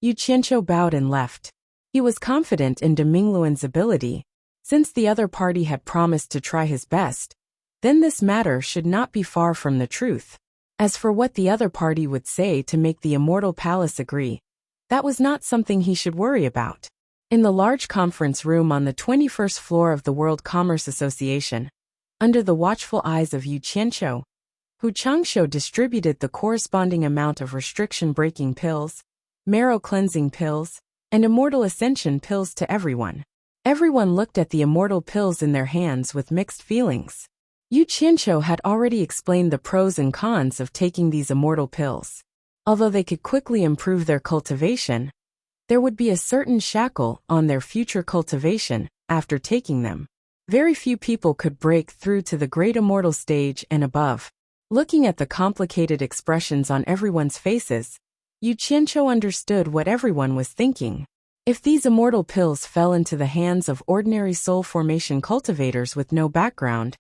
Yu Qianqiu bowed and left. He was confident in Demingluan's ability. Since the other party had promised to try his best, then this matter should not be far from the truth. As for what the other party would say to make the Immortal Palace agree, that was not something he should worry about. In the large conference room on the 21st floor of the World Commerce Association, under the watchful eyes of Yu Qianqiu. Hu Changshu distributed the corresponding amount of restriction-breaking pills, marrow-cleansing pills, and immortal ascension pills to everyone. Everyone looked at the immortal pills in their hands with mixed feelings. Yu Qianqiu had already explained the pros and cons of taking these immortal pills. Although they could quickly improve their cultivation, there would be a certain shackle on their future cultivation after taking them. Very few people could break through to the great immortal stage and above. Looking at the complicated expressions on everyone's faces, Yu Qianqiu understood what everyone was thinking. If these immortal pills fell into the hands of ordinary soul formation cultivators with no background,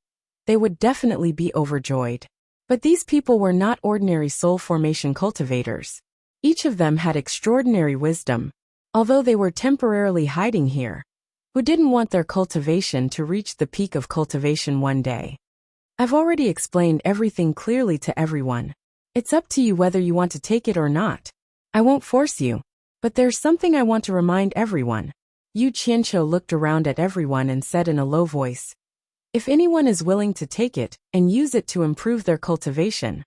they would definitely be overjoyed. But these people were not ordinary soul formation cultivators. Each of them had extraordinary wisdom, although they were temporarily hiding here, who didn't want their cultivation to reach the peak of cultivation one day. I've already explained everything clearly to everyone. It's up to you whether you want to take it or not. I won't force you, but there's something I want to remind everyone. Yu Qianqiu looked around at everyone and said in a low voice, if anyone is willing to take it and use it to improve their cultivation,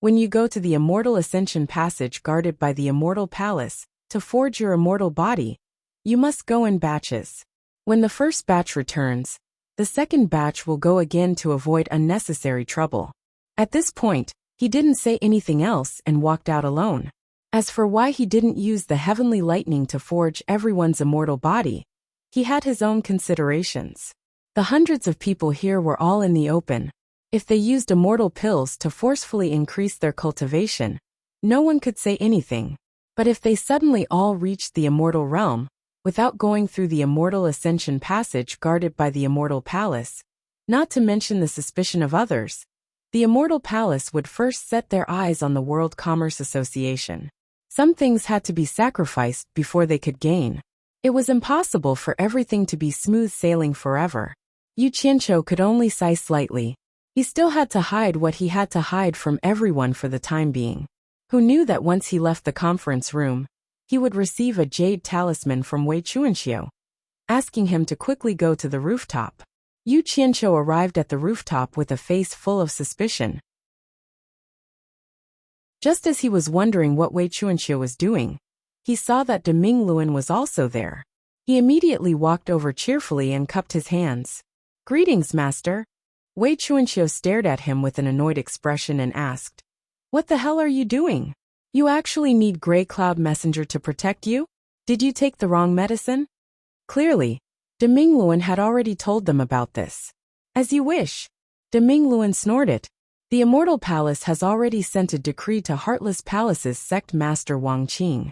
when you go to the immortal ascension passage guarded by the immortal palace to forge your immortal body, you must go in batches. When the first batch returns, the second batch will go again to avoid unnecessary trouble. At this point, he didn't say anything else and walked out alone. As for why he didn't use the heavenly lightning to forge everyone's immortal body, he had his own considerations. The hundreds of people here were all in the open. If they used immortal pills to forcefully increase their cultivation, no one could say anything. But if they suddenly all reached the immortal realm, without going through the immortal ascension passage guarded by the immortal palace, not to mention the suspicion of others, the immortal palace would first set their eyes on the World Commerce Association. Some things had to be sacrificed before they could gain. It was impossible for everything to be smooth sailing forever. Yu Qianqiu could only sigh slightly. He still had to hide what he had to hide from everyone for the time being. Who knew that once he left the conference room, he would receive a jade talisman from Wei Chuanxiu, asking him to quickly go to the rooftop. Yu Qianqiu arrived at the rooftop with a face full of suspicion. Just as he was wondering what Wei Chuanxiu was doing, he saw that De Mingluan was also there. He immediately walked over cheerfully and cupped his hands. Greetings, master. Wei Chuanxiu stared at him with an annoyed expression and asked, what the hell are you doing? You actually need Grey Cloud Messenger to protect you? Did you take the wrong medicine? Clearly, De Mingluan had already told them about this. As you wish. De Mingluan snorted. The Immortal Palace has already sent a decree to Heartless Palace's sect master Wang Qing.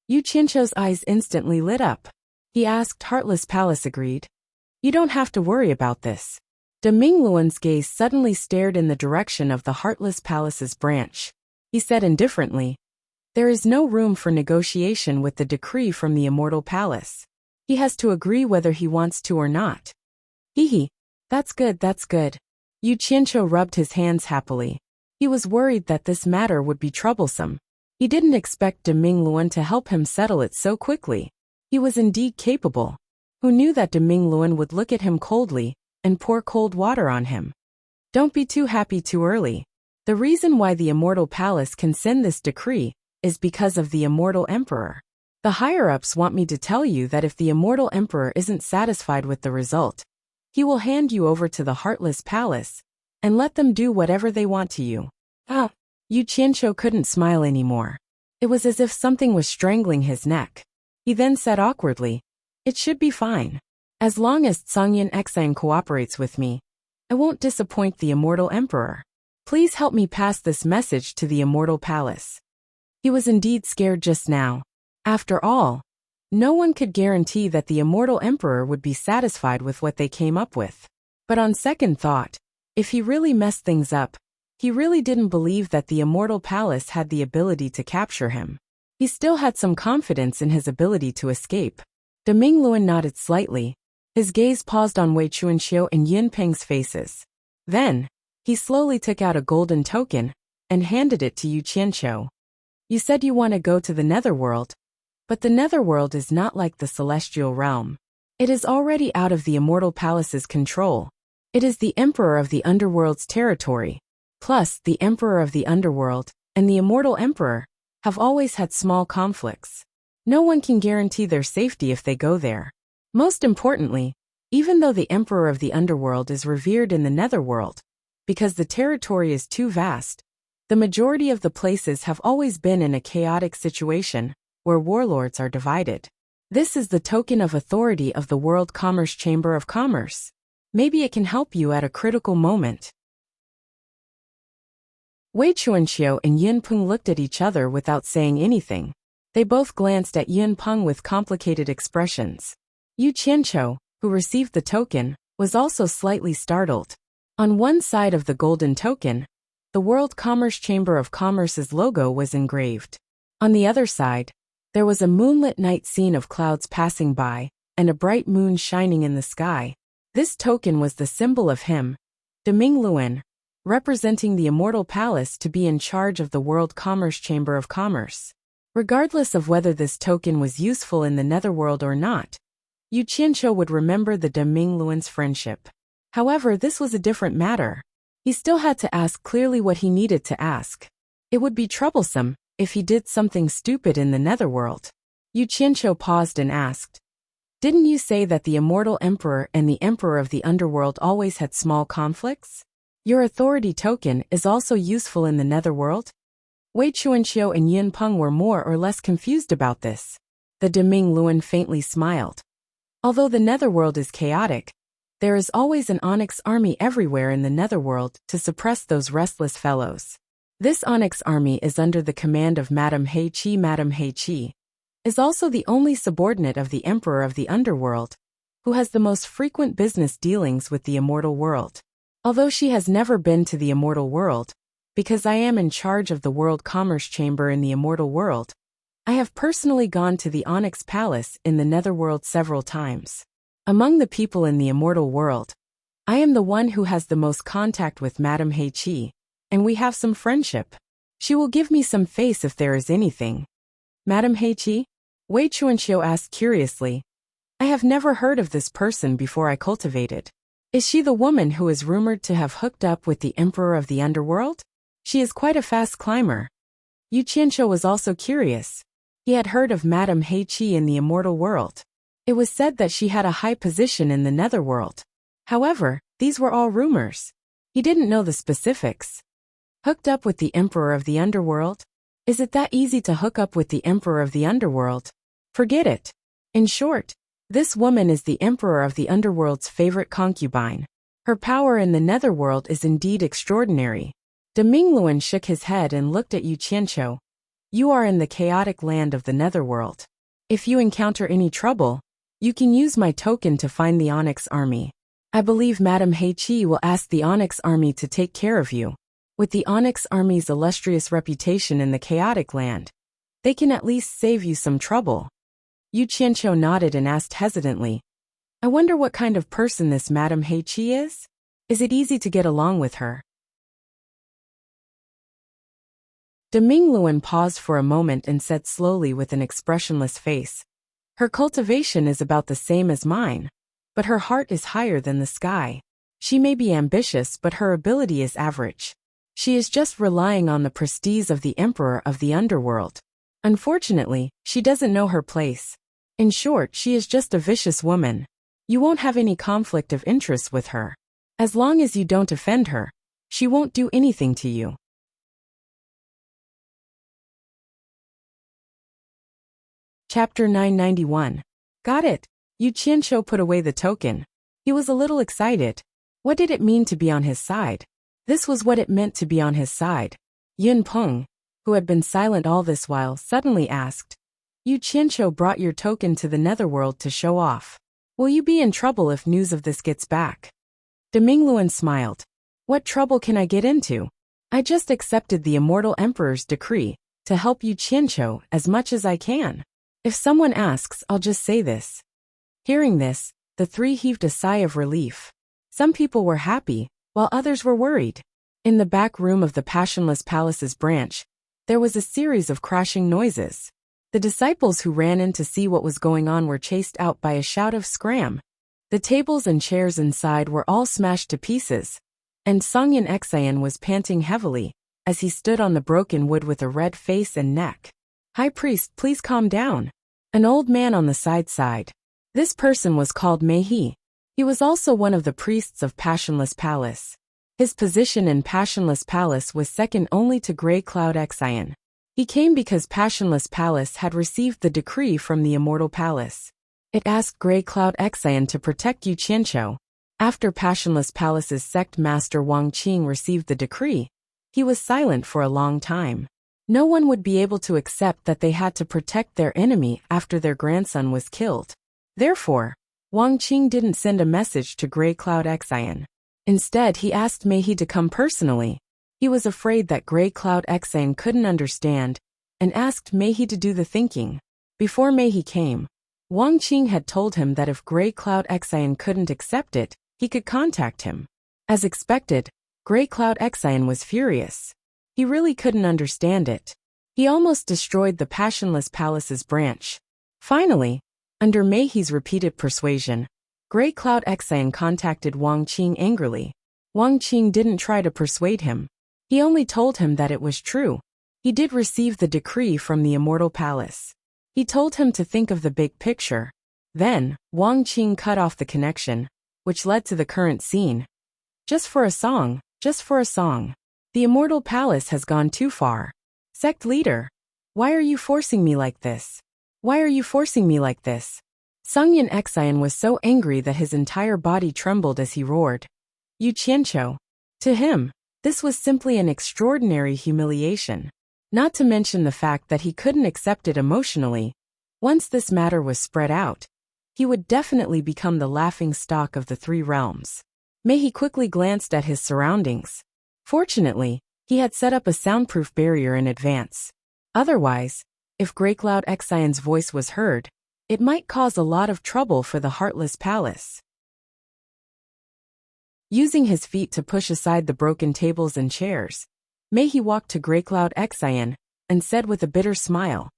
Yu Qianqiu's eyes instantly lit up. He asked. Heartless Palace agreed. You don't have to worry about this. De Mingluan's gaze suddenly stared in the direction of the Heartless Palace's branch. He said indifferently, there is no room for negotiation with the decree from the Immortal Palace. He has to agree whether he wants to or not. Hee. That's good, that's good. Yu Qianqiu rubbed his hands happily. He was worried that this matter would be troublesome. He didn't expect De Mingluan to help him settle it so quickly. He was indeed capable. Who knew that De Mingluan would look at him coldly and pour cold water on him? Don't be too happy too early. The reason why the Immortal Palace can send this decree is because of the Immortal Emperor. The higher-ups want me to tell you that if the Immortal Emperor isn't satisfied with the result, he will hand you over to the Heartless Palace and let them do whatever they want to you. Yu Qianqiu couldn't smile anymore. It was as if something was strangling his neck. He then said awkwardly, it should be fine. As long as Zhangyan Exang cooperates with me, I won't disappoint the Immortal Emperor. Please help me pass this message to the Immortal Palace. He was indeed scared just now. After all, no one could guarantee that the Immortal Emperor would be satisfied with what they came up with. But on second thought, if he really messed things up, he really didn't believe that the Immortal Palace had the ability to capture him. He still had some confidence in his ability to escape. De Mingluan nodded slightly. His gaze paused on Wei Chuanxiu and Yin Peng's faces. Then, he slowly took out a golden token and handed it to Yu Qianqiu. You said you want to go to the Netherworld, but the Netherworld is not like the Celestial Realm. It is already out of the Immortal Palace's control. It is the Emperor of the Underworld's territory. Plus, the Emperor of the Underworld and the Immortal Emperor have always had small conflicts. No one can guarantee their safety if they go there. Most importantly, even though the Emperor of the Underworld is revered in the Netherworld, because the territory is too vast, the majority of the places have always been in a chaotic situation where warlords are divided. This is the token of authority of the World Commerce Chamber of Commerce. Maybe it can help you at a critical moment. Wei Chuanxiu and Yin Peng looked at each other without saying anything. They both glanced at Yin Peng with complicated expressions. Yu Qianqiu, who received the token, was also slightly startled. On one side of the golden token, the World Commerce Chamber of Commerce's logo was engraved. On the other side, there was a moonlit night scene of clouds passing by and a bright moon shining in the sky. This token was the symbol of him, Deming Luan, representing the Immortal Palace to be in charge of the World Commerce Chamber of Commerce. Regardless of whether this token was useful in the Netherworld or not, Yu Qianqiu would remember the Deming Luan's friendship. However, this was a different matter. He still had to ask clearly what he needed to ask. It would be troublesome if he did something stupid in the Netherworld. Yu Qianqiu paused and asked, "Didn't you say that the Immortal Emperor and the Emperor of the Underworld always had small conflicts? Your authority token is also useful in the Netherworld?" Wei Chuanqiu and Yin Peng were more or less confused about this. The Deming Luan faintly smiled. Although the Netherworld is chaotic, there is always an Onyx army everywhere in the Netherworld to suppress those restless fellows. This Onyx army is under the command of Madame He Qi. Madame He Qi is also the only subordinate of the Emperor of the Underworld, who has the most frequent business dealings with the Immortal World. Although she has never been to the Immortal World, because I am in charge of the World Commerce Chamber in the Immortal World, I have personally gone to the Onyx Palace in the Netherworld several times. Among the people in the Immortal World, I am the one who has the most contact with Madame He Qi, and we have some friendship. She will give me some face if there is anything. Madame He Qi? Wei Chuanqiu asked curiously. I have never heard of this person before I cultivated. Is she the woman who is rumored to have hooked up with the Emperor of the Underworld? She is quite a fast climber. Yu Qianqiu was also curious. He had heard of Madame He Qi in the Immortal World. It was said that she had a high position in the Netherworld. However, these were all rumors. He didn't know the specifics. Hooked up with the Emperor of the Underworld? Is it that easy to hook up with the Emperor of the Underworld? Forget it. In short, this woman is the Emperor of the Underworld's favorite concubine. Her power in the Netherworld is indeed extraordinary. Deming Luan shook his head and looked at Yu Qianqiu. You are in the chaotic land of the Netherworld. If you encounter any trouble, you can use my token to find the Onyx army. I believe Madame He Qi will ask the Onyx army to take care of you. With the Onyx army's illustrious reputation in the chaotic land, they can at least save you some trouble. Yu Qianqiu nodded and asked hesitantly, I wonder what kind of person this Madame He Qi is? Is it easy to get along with her? Deming Luan paused for a moment and said slowly with an expressionless face, Her cultivation is about the same as mine, but her heart is higher than the sky. She may be ambitious, but her ability is average. She is just relying on the prestige of the Emperor of the Underworld. Unfortunately, she doesn't know her place. In short, she is just a vicious woman. You won't have any conflict of interest with her. As long as you don't offend her, she won't do anything to you. Chapter 991. Got it. Yu Qianqiu put away the token. He was a little excited. What did it mean to be on his side? This was what it meant to be on his side. Yin Peng, who had been silent all this while, suddenly asked, Yu Qianqiu brought your token to the Netherworld to show off. Will you be in trouble if news of this gets back? Deming Luan smiled. What trouble can I get into? I just accepted the Immortal Emperor's decree to help Yu Qianqiu as much as I can. If someone asks, I'll just say this. Hearing this, the three heaved a sigh of relief. Some people were happy, while others were worried. In the back room of the Passionless Palace's branch, there was a series of crashing noises. The disciples who ran in to see what was going on were chased out by a shout of scram. The tables and chairs inside were all smashed to pieces, and Songyan Exayan was panting heavily as he stood on the broken wood with a red face and neck. "High priest, please calm down." An old man on the side. This person was called Mei. He was also one of the priests of Passionless Palace. His position in Passionless Palace was second only to Grey Cloud Exayan. He came because Passionless Palace had received the decree from the Immortal Palace. It asked Grey Cloud Exayan to protect Yu Qianqiu. After Passionless Palace's sect master Wang Qing received the decree, he was silent for a long time. No one would be able to accept that they had to protect their enemy after their grandson was killed. Therefore, Wang Qing didn't send a message to Grey Cloud Exayan. Instead, he asked Mei to come personally. He was afraid that Grey Cloud Exayan couldn't understand, and asked Mei to do the thinking. Before Mei came, Wang Qing had told him that if Grey Cloud Exayan couldn't accept it, he could contact him. As expected, Grey Cloud Exayan was furious. He really couldn't understand it. He almost destroyed the Passionless Palace's branch. Finally, under Mei's repeated persuasion, Grey Cloud Exayan contacted Wang Qing angrily. Wang Qing didn't try to persuade him. He only told him that it was true. He did receive the decree from the Immortal Palace. He told him to think of the big picture. Then, Wang Qing cut off the connection, which led to the current scene. Just for a song. The Immortal Palace has gone too far. Sect leader, why are you forcing me like this? Songyan Exayan was so angry that his entire body trembled as he roared. Yu Qianqiu. To him, this was simply an extraordinary humiliation. Not to mention the fact that he couldn't accept it emotionally. Once this matter was spread out, he would definitely become the laughingstock of the three realms. Mei quickly glanced at his surroundings. Fortunately, he had set up a soundproof barrier in advance. Otherwise, if Grey Cloud Exayan's voice was heard, it might cause a lot of trouble for the Heartless Palace. Using his feet to push aside the broken tables and chairs, Mei walked to Grey Cloud Exayan and said with a bitter smile,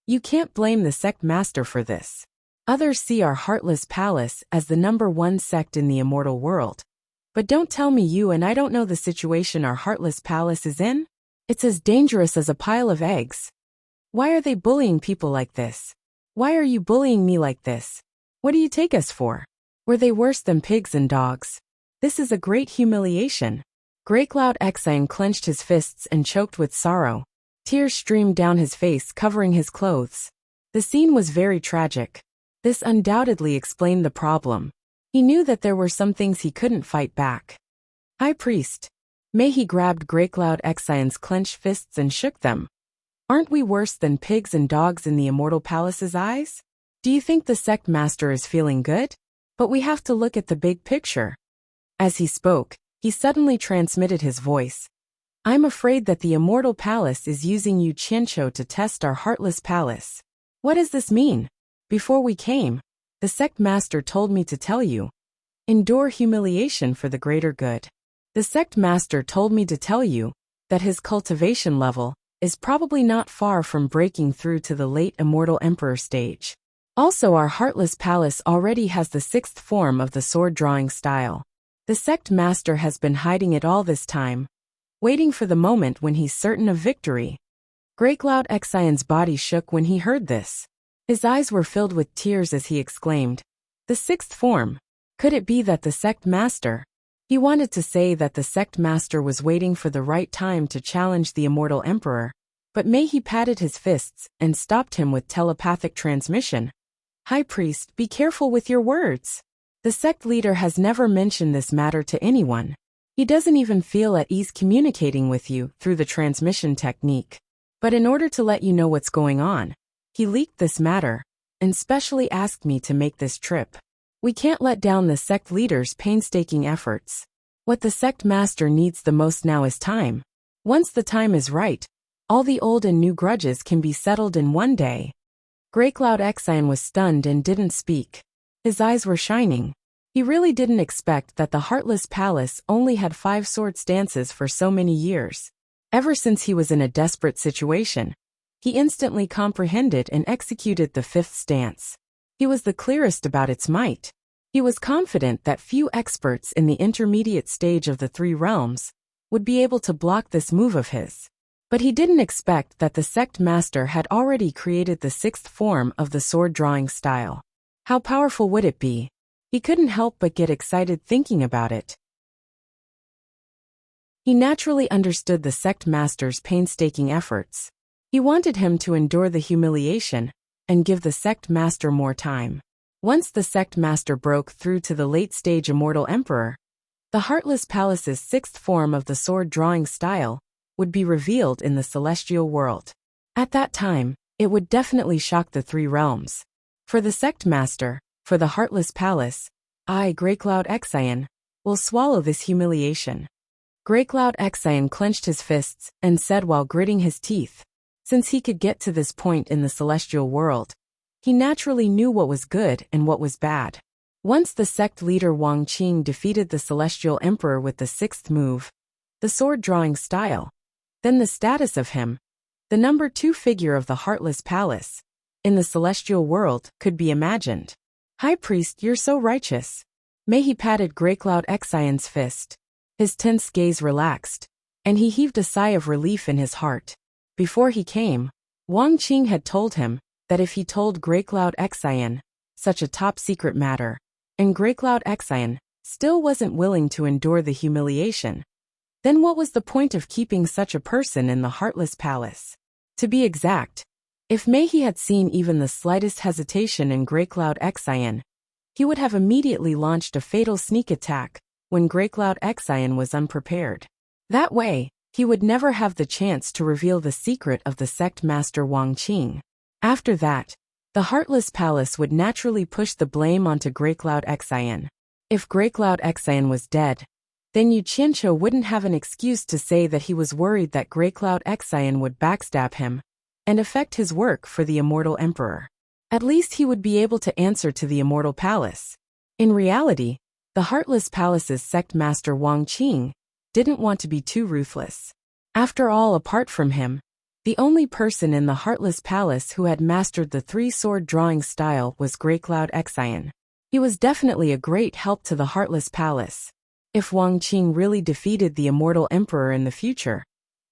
"You can't blame the sect master for this. Others see our Heartless Palace as the #1 sect in the immortal world. But don't tell me you and I don't know the situation our Heartless Palace is in? It's as dangerous as a pile of eggs. Why are they bullying people like this? Why are you bullying me like this? What do you take us for? Were they worse than pigs and dogs? This is a great humiliation." Grey Cloud Exayan clenched his fists and choked with sorrow. Tears streamed down his face, covering his clothes. The scene was very tragic. This undoubtedly explained the problem. He knew that there were some things he couldn't fight back. "High priest." Mei grabbed Grey Cloud Exayan's clenched fists and shook them. "Aren't we worse than pigs and dogs in the Immortal Palace's eyes? Do you think the sect master is feeling good? But we have to look at the big picture." As he spoke, he suddenly transmitted his voice. "I'm afraid that the Immortal Palace is using Yu Qianqiu to test our Heartless Palace. What does this mean? Before we came, the sect master told me to tell you. Endure humiliation for the greater good. The sect master told me to tell you that his cultivation level is probably not far from breaking through to the late Immortal Emperor stage. Also, our Heartless Palace already has the 6th form of the sword drawing style. The sect master has been hiding it all this time, waiting for the moment when he's certain of victory." Grey Cloud Exayan's body shook when he heard this. His eyes were filled with tears as he exclaimed, "The 6th form? Could it be that the sect master?" He wanted to say that the sect master was waiting for the right time to challenge the Immortal Emperor, but Mei patted his fists and stopped him with telepathic transmission. "High priest, be careful with your words. The sect leader has never mentioned this matter to anyone. He doesn't even feel at ease communicating with you through the transmission technique. But in order to let you know what's going on, he leaked this matter, and specially asked me to make this trip. We can't let down the sect leader's painstaking efforts. What the sect master needs the most now is time. Once the time is right, all the old and new grudges can be settled in one day." Grey Cloud Exayan was stunned and didn't speak. His eyes were shining. He really didn't expect that the Heartless Palace only had 5 sword stances for so many years. Ever since he was in a desperate situation, he instantly comprehended and executed the 5th stance. He was the clearest about its might. He was confident that few experts in the intermediate stage of the three realms would be able to block this move of his. But he didn't expect that the sect master had already created the sixth form of the sword drawing style. How powerful would it be? He couldn't help but get excited thinking about it. He naturally understood the sect master's painstaking efforts. He wanted him to endure the humiliation and give the sect master more time. Once the sect master broke through to the late-stage immortal emperor, the Heartless Palace's sixth form of the sword drawing style would be revealed in the celestial world. At that time, it would definitely shock the three realms. For the sect master, for the Heartless Palace, I, Greycloud Exion, will swallow this humiliation. Greycloud Exion clenched his fists and said while gritting his teeth. Since he could get to this point in the celestial world, he naturally knew what was good and what was bad. Once the sect leader Wang Qing defeated the celestial emperor with the sixth move, the sword drawing style, then the status of him, the number 2 figure of the Heartless Palace, in the celestial world could be imagined. High Priest, you're so righteous. He patted Greycloud Exion's fist. His tense gaze relaxed, and he heaved a sigh of relief in his heart. Before he came, Wang Qing had told him that if he told Greycloud Exion such a top-secret matter, and Greycloud Exion still wasn't willing to endure the humiliation, then what was the point of keeping such a person in the Heartless Palace? To be exact, if He had seen even the slightest hesitation in Greycloud Exion, he would have immediately launched a fatal sneak attack when Greycloud Exion was unprepared. That way, he would never have the chance to reveal the secret of the sect master Wang Qing. After that, the Heartless Palace would naturally push the blame onto Greycloud Exion. If Greycloud Exion was dead, then Yu Qianqiu wouldn't have an excuse to say that he was worried that Greycloud Exion would backstab him and affect his work for the Immortal Emperor. At least he would be able to answer to the Immortal Palace. In reality, the Heartless Palace's sect master Wang Qing didn't want to be too ruthless. After all, apart from him, the only person in the Heartless Palace who had mastered the three-sword drawing style was Greycloud Exion. He was definitely a great help to the Heartless Palace. If Wang Qing really defeated the Immortal Emperor in the future,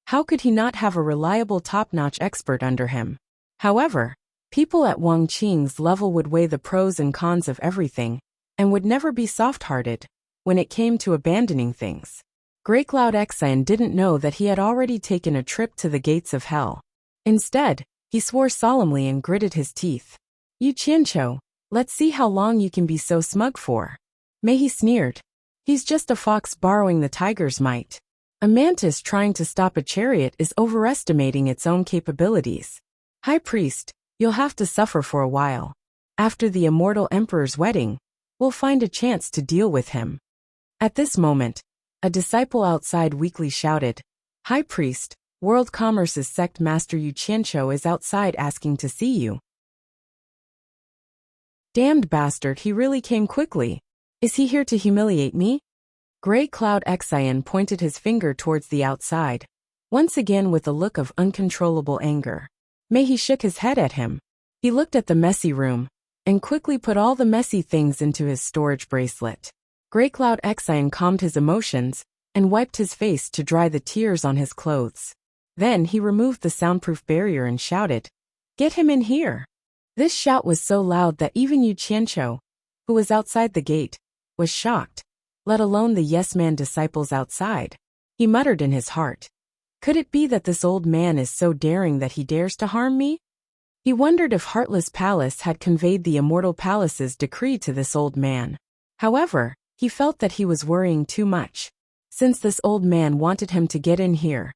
how could he not have a reliable top-notch expert under him? However, people at Wang Qing's level would weigh the pros and cons of everything, and would never be soft-hearted when it came to abandoning things. Greycloud Exion didn't know that he had already taken a trip to the gates of hell. Instead, he swore solemnly and gritted his teeth. Yu Qianqiu, let's see how long you can be so smug for. He sneered. He's just a fox borrowing the tiger's might. A mantis trying to stop a chariot is overestimating its own capabilities. High Priest, you'll have to suffer for a while. After the Immortal Emperor's wedding, we'll find a chance to deal with him. At this moment, a disciple outside weakly shouted, High Priest, World Commerce's sect master Yu Qianqiu is outside asking to see you. Damned bastard, he really came quickly. Is he here to humiliate me? Greycloud Exion pointed his finger towards the outside, once again with a look of uncontrollable anger. He shook his head at him. He looked at the messy room, and quickly put all the messy things into his storage bracelet. Greycloud Exion calmed his emotions, and wiped his face to dry the tears on his clothes. Then he removed the soundproof barrier and shouted, Get him in here! This shout was so loud that even Yu Qianqiu, who was outside the gate, was shocked, let alone the yes-man disciples outside. He muttered in his heart, Could it be that this old man is so daring that he dares to harm me? He wondered if Heartless Palace had conveyed the Immortal Palace's decree to this old man. However, he felt that he was worrying too much. Since this old man wanted him to get in here,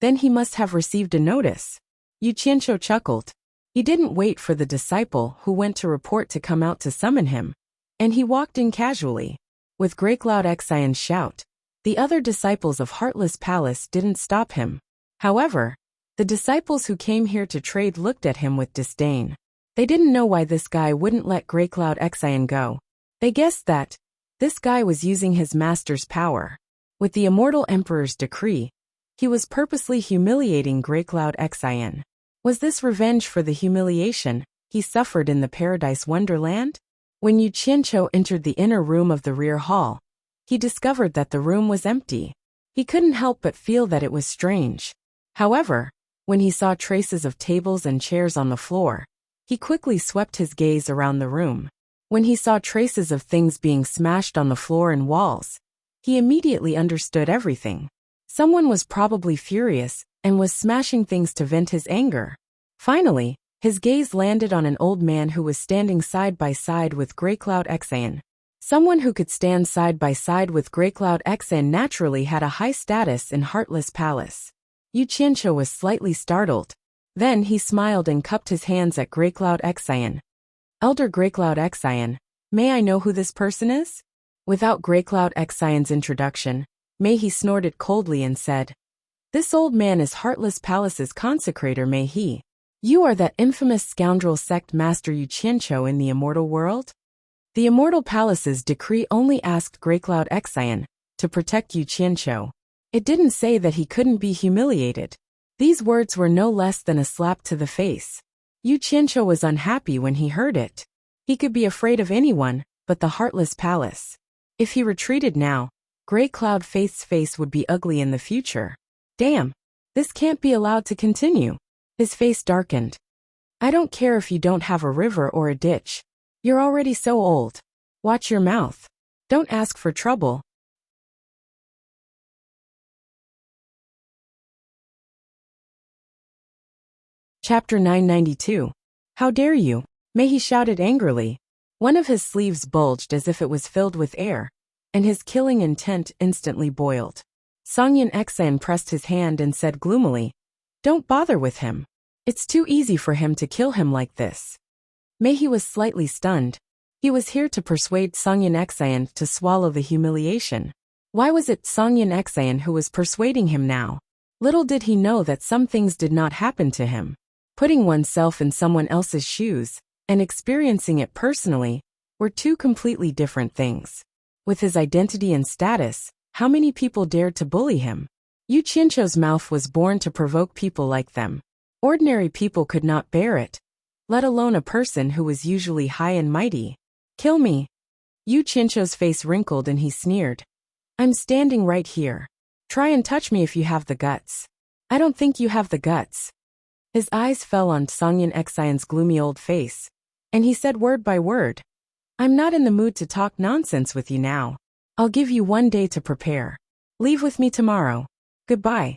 then he must have received a notice. Yu Qianqiu chuckled. He didn't wait for the disciple who went to report to come out to summon him, and he walked in casually. With Greycloud Exion's shout, the other disciples of Heartless Palace didn't stop him. However, the disciples who came here to trade looked at him with disdain. They didn't know why this guy wouldn't let Greycloud Exion go. They guessed that this guy was using his master's power. With the Immortal Emperor's decree, he was purposely humiliating Greycloud Exion. Was this revenge for the humiliation he suffered in the Paradise Wonderland? When Yu Qianqiu entered the inner room of the rear hall, he discovered that the room was empty. He couldn't help but feel that it was strange. However, when he saw traces of tables and chairs on the floor, he quickly swept his gaze around the room. When he saw traces of things being smashed on the floor and walls, he immediately understood everything. Someone was probably furious and was smashing things to vent his anger. Finally, his gaze landed on an old man who was standing side by side with Greycloud Exan. Someone who could stand side by side with Greycloud Exan naturally had a high status in Heartless Palace. Yu Qianqiu was slightly startled. Then he smiled and cupped his hands at Greycloud Exan. Elder Greycloud Exan, may I know who this person is? Without Greycloud Exan's introduction, Mei-He snorted coldly and said, This old man is Heartless Palace's consecrator Mei-He. You are that infamous scoundrel sect master Yu Qianqiu in the immortal world? The immortal palace's decree only asked Greycloud Exan to protect Yu Qianqiu. It didn't say that he couldn't be humiliated. These words were no less than a slap to the face. Yu Qianqiu was unhappy when he heard it. He could be afraid of anyone but the Heartless Palace. If he retreated now, Greycloud Faith's face would be ugly in the future. Damn, this can't be allowed to continue. His face darkened. I don't care if you don't have a river or a ditch. You're already so old. Watch your mouth. Don't ask for trouble. Chapter 992. How dare you? Mei-He shouted angrily. One of his sleeves bulged as if it was filled with air, and his killing intent instantly boiled. Songyan Exan pressed his hand and said gloomily, Don't bother with him. It's too easy for him to kill him like this. Mei-He was slightly stunned. He was here to persuade Songyan Exan to swallow the humiliation. Why was it Songyan Exan who was persuading him now? Little did he know that some things did not happen to him. Putting oneself in someone else's shoes and experiencing it personally were two completely different things. With his identity and status, how many people dared to bully him? Yu Qianqiu's mouth was born to provoke people like them. Ordinary people could not bear it, let alone a person who was usually high and mighty. Kill me. Yu Qianqiu's face wrinkled and he sneered. I'm standing right here. Try and touch me if you have the guts. I don't think you have the guts. His eyes fell on Songyan Exan's gloomy old face, and he said word by word, I'm not in the mood to talk nonsense with you now. I'll give you 1 day to prepare. Leave with me tomorrow. Goodbye.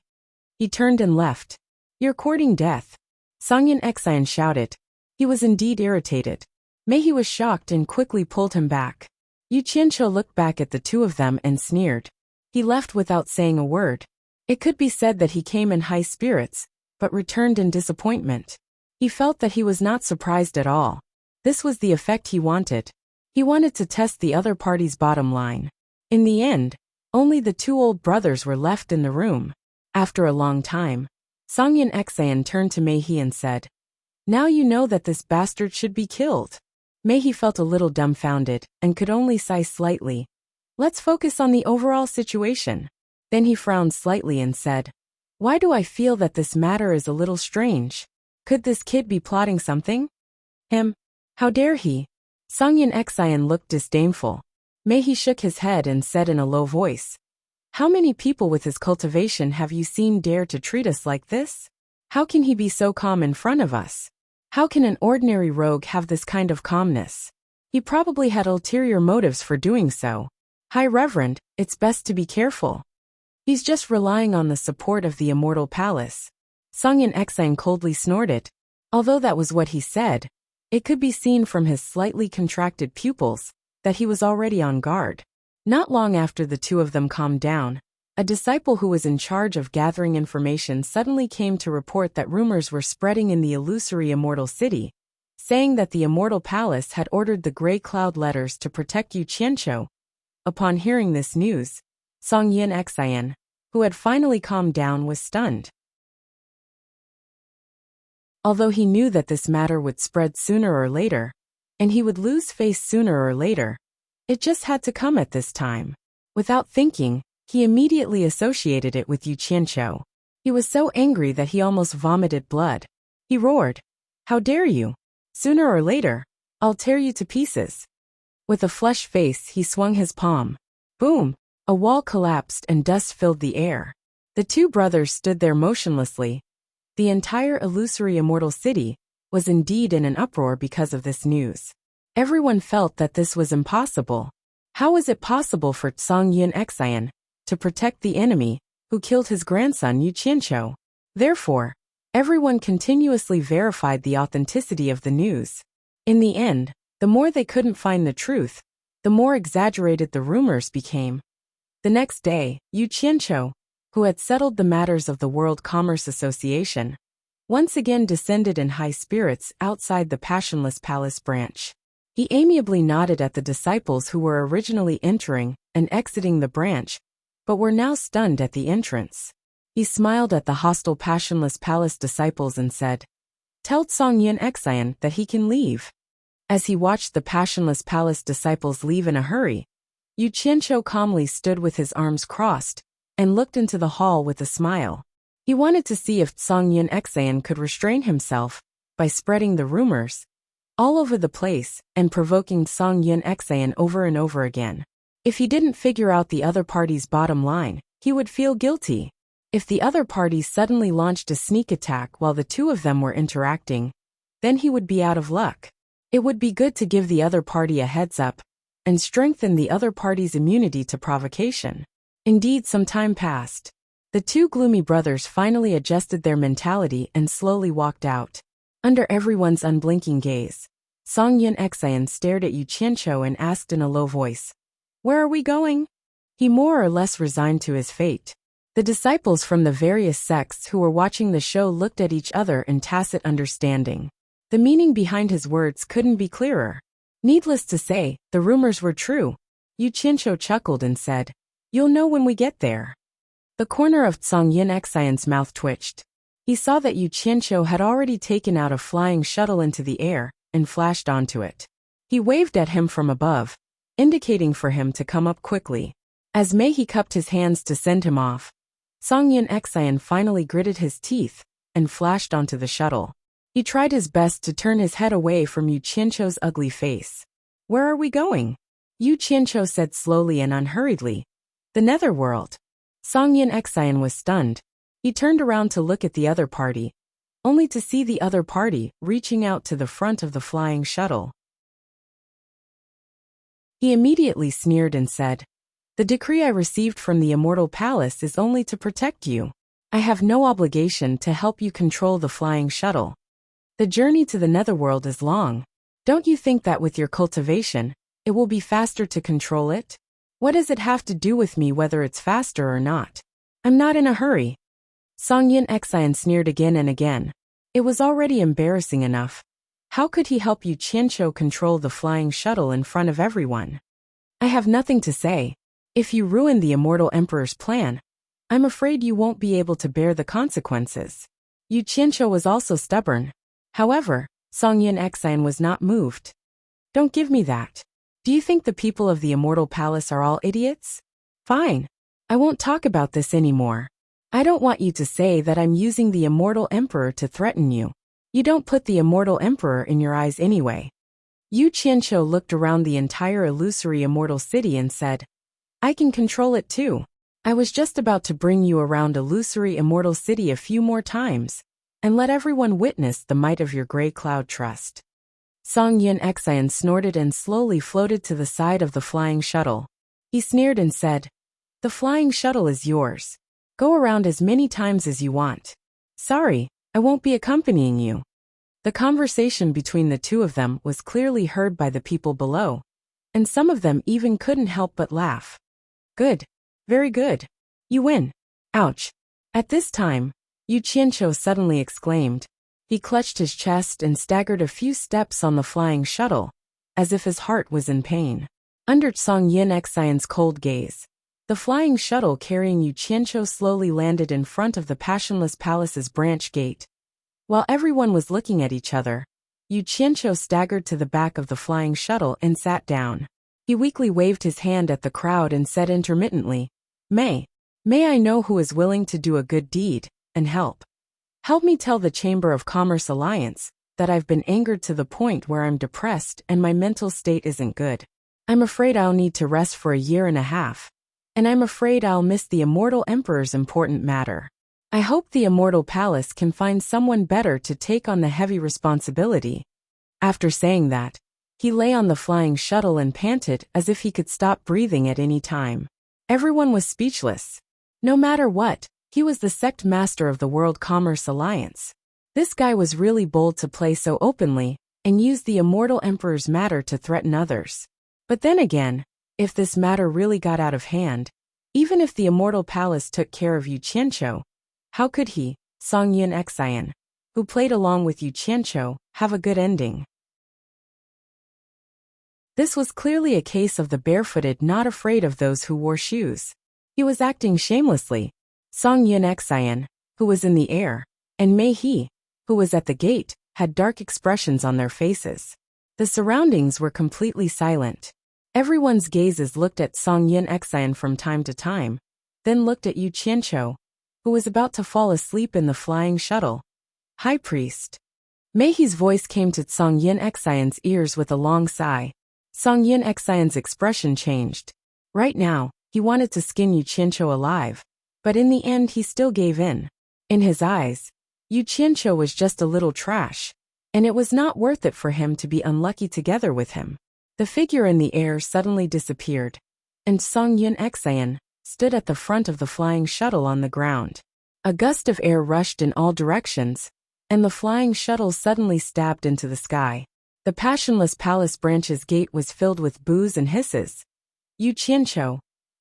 He turned and left. You're courting death. Songyan Exan shouted. He was indeed irritated. Mei-He was shocked and quickly pulled him back. Yu Qianqiu looked back at the two of them and sneered. He left without saying a word. It could be said that he came in high spirits, but returned in disappointment. He felt that he was not surprised at all. This was the effect he wanted. He wanted to test the other party's bottom line. In the end, only the two old brothers were left in the room. After a long time, Songyan Exan turned to Mei-He and said, Now you know that this bastard should be killed. Mei-He felt a little dumbfounded and could only sigh slightly. Let's focus on the overall situation. Then he frowned slightly and said, Why do I feel that this matter is a little strange? Could this kid be plotting something? Him? How dare he? Songyan Exan looked disdainful. Mei-He shook his head and said in a low voice, How many people with his cultivation have you seen dare to treat us like this? How can he be so calm in front of us? How can an ordinary rogue have this kind of calmness? He probably had ulterior motives for doing so. High Reverend, it's best to be careful. He's just relying on the support of the immortal palace. Songyan Exan coldly snorted. Although that was what he said, it could be seen from his slightly contracted pupils that he was already on guard. Not long after the two of them calmed down, a disciple who was in charge of gathering information suddenly came to report that rumors were spreading in the illusory immortal city, saying that the immortal palace had ordered the Grey Cloud letters to protect Yu Qianqiu. Upon hearing this news, Songyan Exan, who had finally calmed down, was stunned. Although he knew that this matter would spread sooner or later, and he would lose face sooner or later, it just had to come at this time. Without thinking, he immediately associated it with Yu Qianqiu. He was so angry that he almost vomited blood. He roared, How dare you? Sooner or later, I'll tear you to pieces. With a flushed face, he swung his palm. Boom! A wall collapsed and dust filled the air. The two brothers stood there motionlessly. The entire illusory immortal city was indeed in an uproar because of this news. Everyone felt that this was impossible. How was it possible for Song Yin Xian to protect the enemy who killed his grandson Yu Qianqiu? Therefore, everyone continuously verified the authenticity of the news. In the end, the more they couldn't find the truth, the more exaggerated the rumors became. The next day, Yu Qianqiu, who had settled the matters of the World Commerce Association, once again descended in high spirits outside the Passionless Palace branch. He amiably nodded at the disciples who were originally entering and exiting the branch, but were now stunned at the entrance. He smiled at the hostile Passionless Palace disciples and said, "Tell Song Yin Xian that he can leave." As he watched the Passionless Palace disciples leave in a hurry, Yu Qianqiu calmly stood with his arms crossed and looked into the hall with a smile. He wanted to see if Song Yin Xian could restrain himself by spreading the rumors all over the place and provoking Song Yin Xian over and over again. If he didn't figure out the other party's bottom line, he would feel guilty. If the other party suddenly launched a sneak attack while the two of them were interacting, then he would be out of luck. It would be good to give the other party a heads up and strengthen the other party's immunity to provocation. Indeed, some time passed. The two gloomy brothers finally adjusted their mentality and slowly walked out. Under everyone's unblinking gaze, Song Yin Xian stared at Yu Qianqiu and asked in a low voice, "Where are we going?" He more or less resigned to his fate. The disciples from the various sects who were watching the show looked at each other in tacit understanding. The meaning behind his words couldn't be clearer. Needless to say, the rumors were true. Yu Qianqiu chuckled and said, "You'll know when we get there." The corner of Song Yin Xian's mouth twitched. He saw that Yu Qianqiu had already taken out a flying shuttle into the air and flashed onto it. He waved at him from above, indicating for him to come up quickly. As he cupped his hands to send him off, Song Yin Xian finally gritted his teeth and flashed onto the shuttle. He tried his best to turn his head away from Yu Qianqiu's ugly face. "Where are we going?" Yu Qianqiu said slowly and unhurriedly. "The Netherworld." Song Yin Xian was stunned. He turned around to look at the other party, only to see the other party reaching out to the front of the flying shuttle. He immediately sneered and said, "The decree I received from the Immortal Palace is only to protect you. I have no obligation to help you control the flying shuttle. The journey to the Netherworld is long. Don't you think that with your cultivation, it will be faster to control it? What does it have to do with me whether it's faster or not? I'm not in a hurry." Song Yin Xian sneered again and again. It was already embarrassing enough. How could he help Yu Qianqiu control the flying shuttle in front of everyone? "I have nothing to say. If you ruin the Immortal Emperor's plan, I'm afraid you won't be able to bear the consequences." Yu Qianqiu was also stubborn. However, Song Yin Xian was not moved. "Don't give me that. Do you think the people of the Immortal Palace are all idiots? Fine. I won't talk about this anymore. I don't want you to say that I'm using the Immortal Emperor to threaten you. You don't put the Immortal Emperor in your eyes anyway." Yu Qianqiu looked around the entire illusory immortal city and said, "I can control it too. I was just about to bring you around illusory immortal city a few more times, and let everyone witness the might of your gray cloud trust." Song Yin Xian snorted and slowly floated to the side of the flying shuttle. He sneered and said, "The flying shuttle is yours. Go around as many times as you want. Sorry, I won't be accompanying you." The conversation between the two of them was clearly heard by the people below, and some of them even couldn't help but laugh. "Good. Very good. You win." Ouch. At this time, Yu Qianqiu suddenly exclaimed. He clutched his chest and staggered a few steps on the flying shuttle, as if his heart was in pain. Under Song Yin Xian's cold gaze, the flying shuttle carrying Yu Qianqiu slowly landed in front of the Passionless Palace's branch gate. While everyone was looking at each other, Yu Qianqiu staggered to the back of the flying shuttle and sat down. He weakly waved his hand at the crowd and said intermittently, May I know who is willing to do a good deed and help. Help me tell the Chamber of Commerce Alliance that I've been angered to the point where I'm depressed and my mental state isn't good. I'm afraid I'll need to rest for a year and a half. And I'm afraid I'll miss the immortal emperor's important matter. I hope the immortal palace can find someone better to take on the heavy responsibility. After saying that, he lay on the flying shuttle and panted as if he could stop breathing at any time. Everyone was speechless. No matter what, he was the sect master of the World Commerce Alliance. This guy was really bold to play so openly and use the immortal emperor's matter to threaten others. But then again, if this matter really got out of hand, even if the immortal palace took care of Yu Qianqiu, how could he, Song Yin Xian, who played along with Yu Qianqiu, have a good ending? This was clearly a case of the barefooted not afraid of those who wore shoes. He was acting shamelessly. Song Yin Xian, who was in the air, and Mei He, who was at the gate, had dark expressions on their faces. The surroundings were completely silent. Everyone's gazes looked at Song Yin Xian from time to time, then looked at Yu Qianqiu, who was about to fall asleep in the flying shuttle. High Priest. Mei He's voice came to Song Yin Xian's ears with a long sigh. Song Yin Xian's expression changed. Right now, he wanted to skin Yu Qianqiu alive, but in the end he still gave in. In his eyes, Yu Qianqiu was just a little trash, and it was not worth it for him to be unlucky together with him. The figure in the air suddenly disappeared, and Song Yin Xian stood at the front of the flying shuttle on the ground. A gust of air rushed in all directions, and the flying shuttle suddenly stabbed into the sky. The passionless palace branch's gate was filled with boos and hisses. Yu Qianqiu,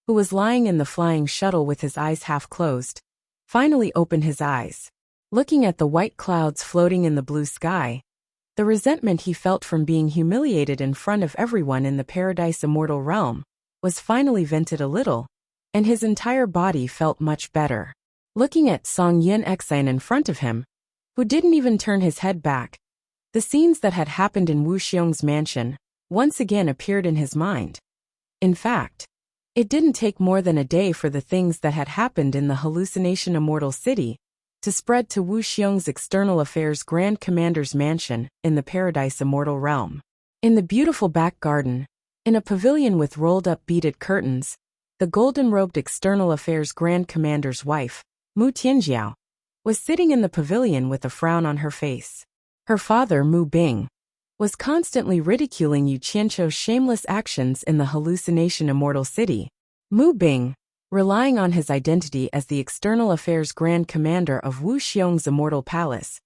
who was lying in the flying shuttle with his eyes half closed, finally opened his eyes. Looking at the white clouds floating in the blue sky, the resentment he felt from being humiliated in front of everyone in the Paradise Immortal realm was finally vented a little, and his entire body felt much better. Looking at Song Yin Xian in front of him, who didn't even turn his head back, the scenes that had happened in Wu Xiong's mansion once again appeared in his mind. In fact, it didn't take more than a day for the things that had happened in the Hallucination Immortal City to spread to Wu Xiong's External Affairs Grand Commander's mansion in the Paradise Immortal realm. In the beautiful back garden, in a pavilion with rolled-up beaded curtains, the golden-robed External Affairs Grand Commander's wife, Mu Tianjiao, was sitting in the pavilion with a frown on her face. Her father, Mu Bing, was constantly ridiculing Yu Qianqiu's shameless actions in the Hallucination Immortal City. Mu Bing, relying on his identity as the External Affairs Grand Commander of Wu Xiong's Immortal Palace,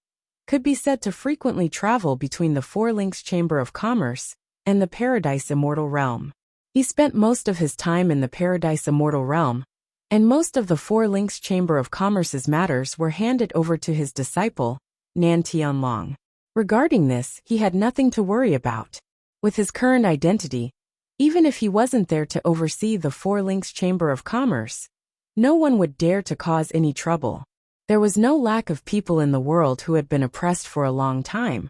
could be said to frequently travel between the Four Links Chamber of Commerce and the Paradise Immortal Realm. He spent most of his time in the Paradise Immortal Realm, and most of the Four Links Chamber of Commerce's matters were handed over to his disciple, Nan Tianlong. Regarding this, he had nothing to worry about. With his current identity, even if he wasn't there to oversee the Four Links Chamber of Commerce, no one would dare to cause any trouble. There was no lack of people in the world who had been oppressed for a long time,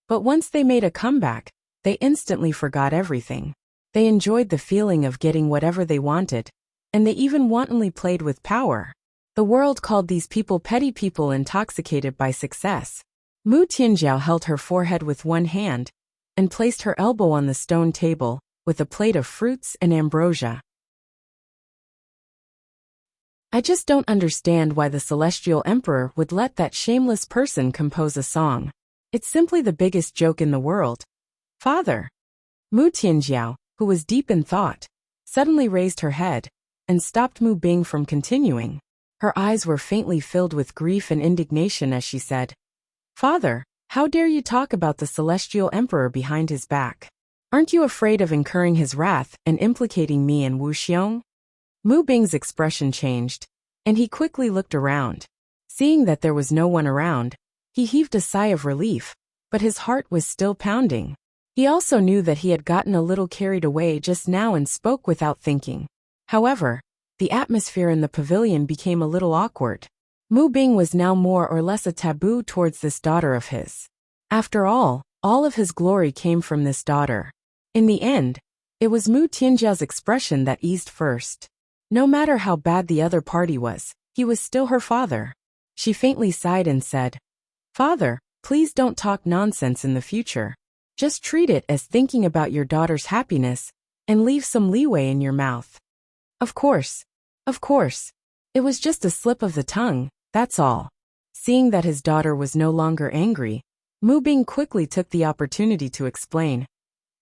but once they made a comeback, they instantly forgot everything. They enjoyed the feeling of getting whatever they wanted, and they even wantonly played with power. The world called these people petty people intoxicated by success. Mu Tianjiao held her forehead with one hand and placed her elbow on the stone table with a plate of fruits and ambrosia. I just don't understand why the Celestial Emperor would let that shameless person compose a song. It's simply the biggest joke in the world. Father. Mu Tianjiao, who was deep in thought, suddenly raised her head and stopped Mu Bing from continuing. Her eyes were faintly filled with grief and indignation as she said, "Father, how dare you talk about the Celestial Emperor behind his back? Aren't you afraid of incurring his wrath and implicating me and Wu Xiong?" Mu Bing's expression changed, and he quickly looked around. Seeing that there was no one around, he heaved a sigh of relief, but his heart was still pounding. He also knew that he had gotten a little carried away just now and spoke without thinking. However, the atmosphere in the pavilion became a little awkward. Mu Bing was now more or less a taboo towards this daughter of his. After all of his glory came from this daughter. In the end, it was Mu Tianjiao's expression that eased first. No matter how bad the other party was, he was still her father. She faintly sighed and said, "Father, please don't talk nonsense in the future. Just treat it as thinking about your daughter's happiness and leave some leeway in your mouth. Of course. Of course. It was just a slip of the tongue, that's all. Seeing that his daughter was no longer angry, Mu Bing quickly took the opportunity to explain.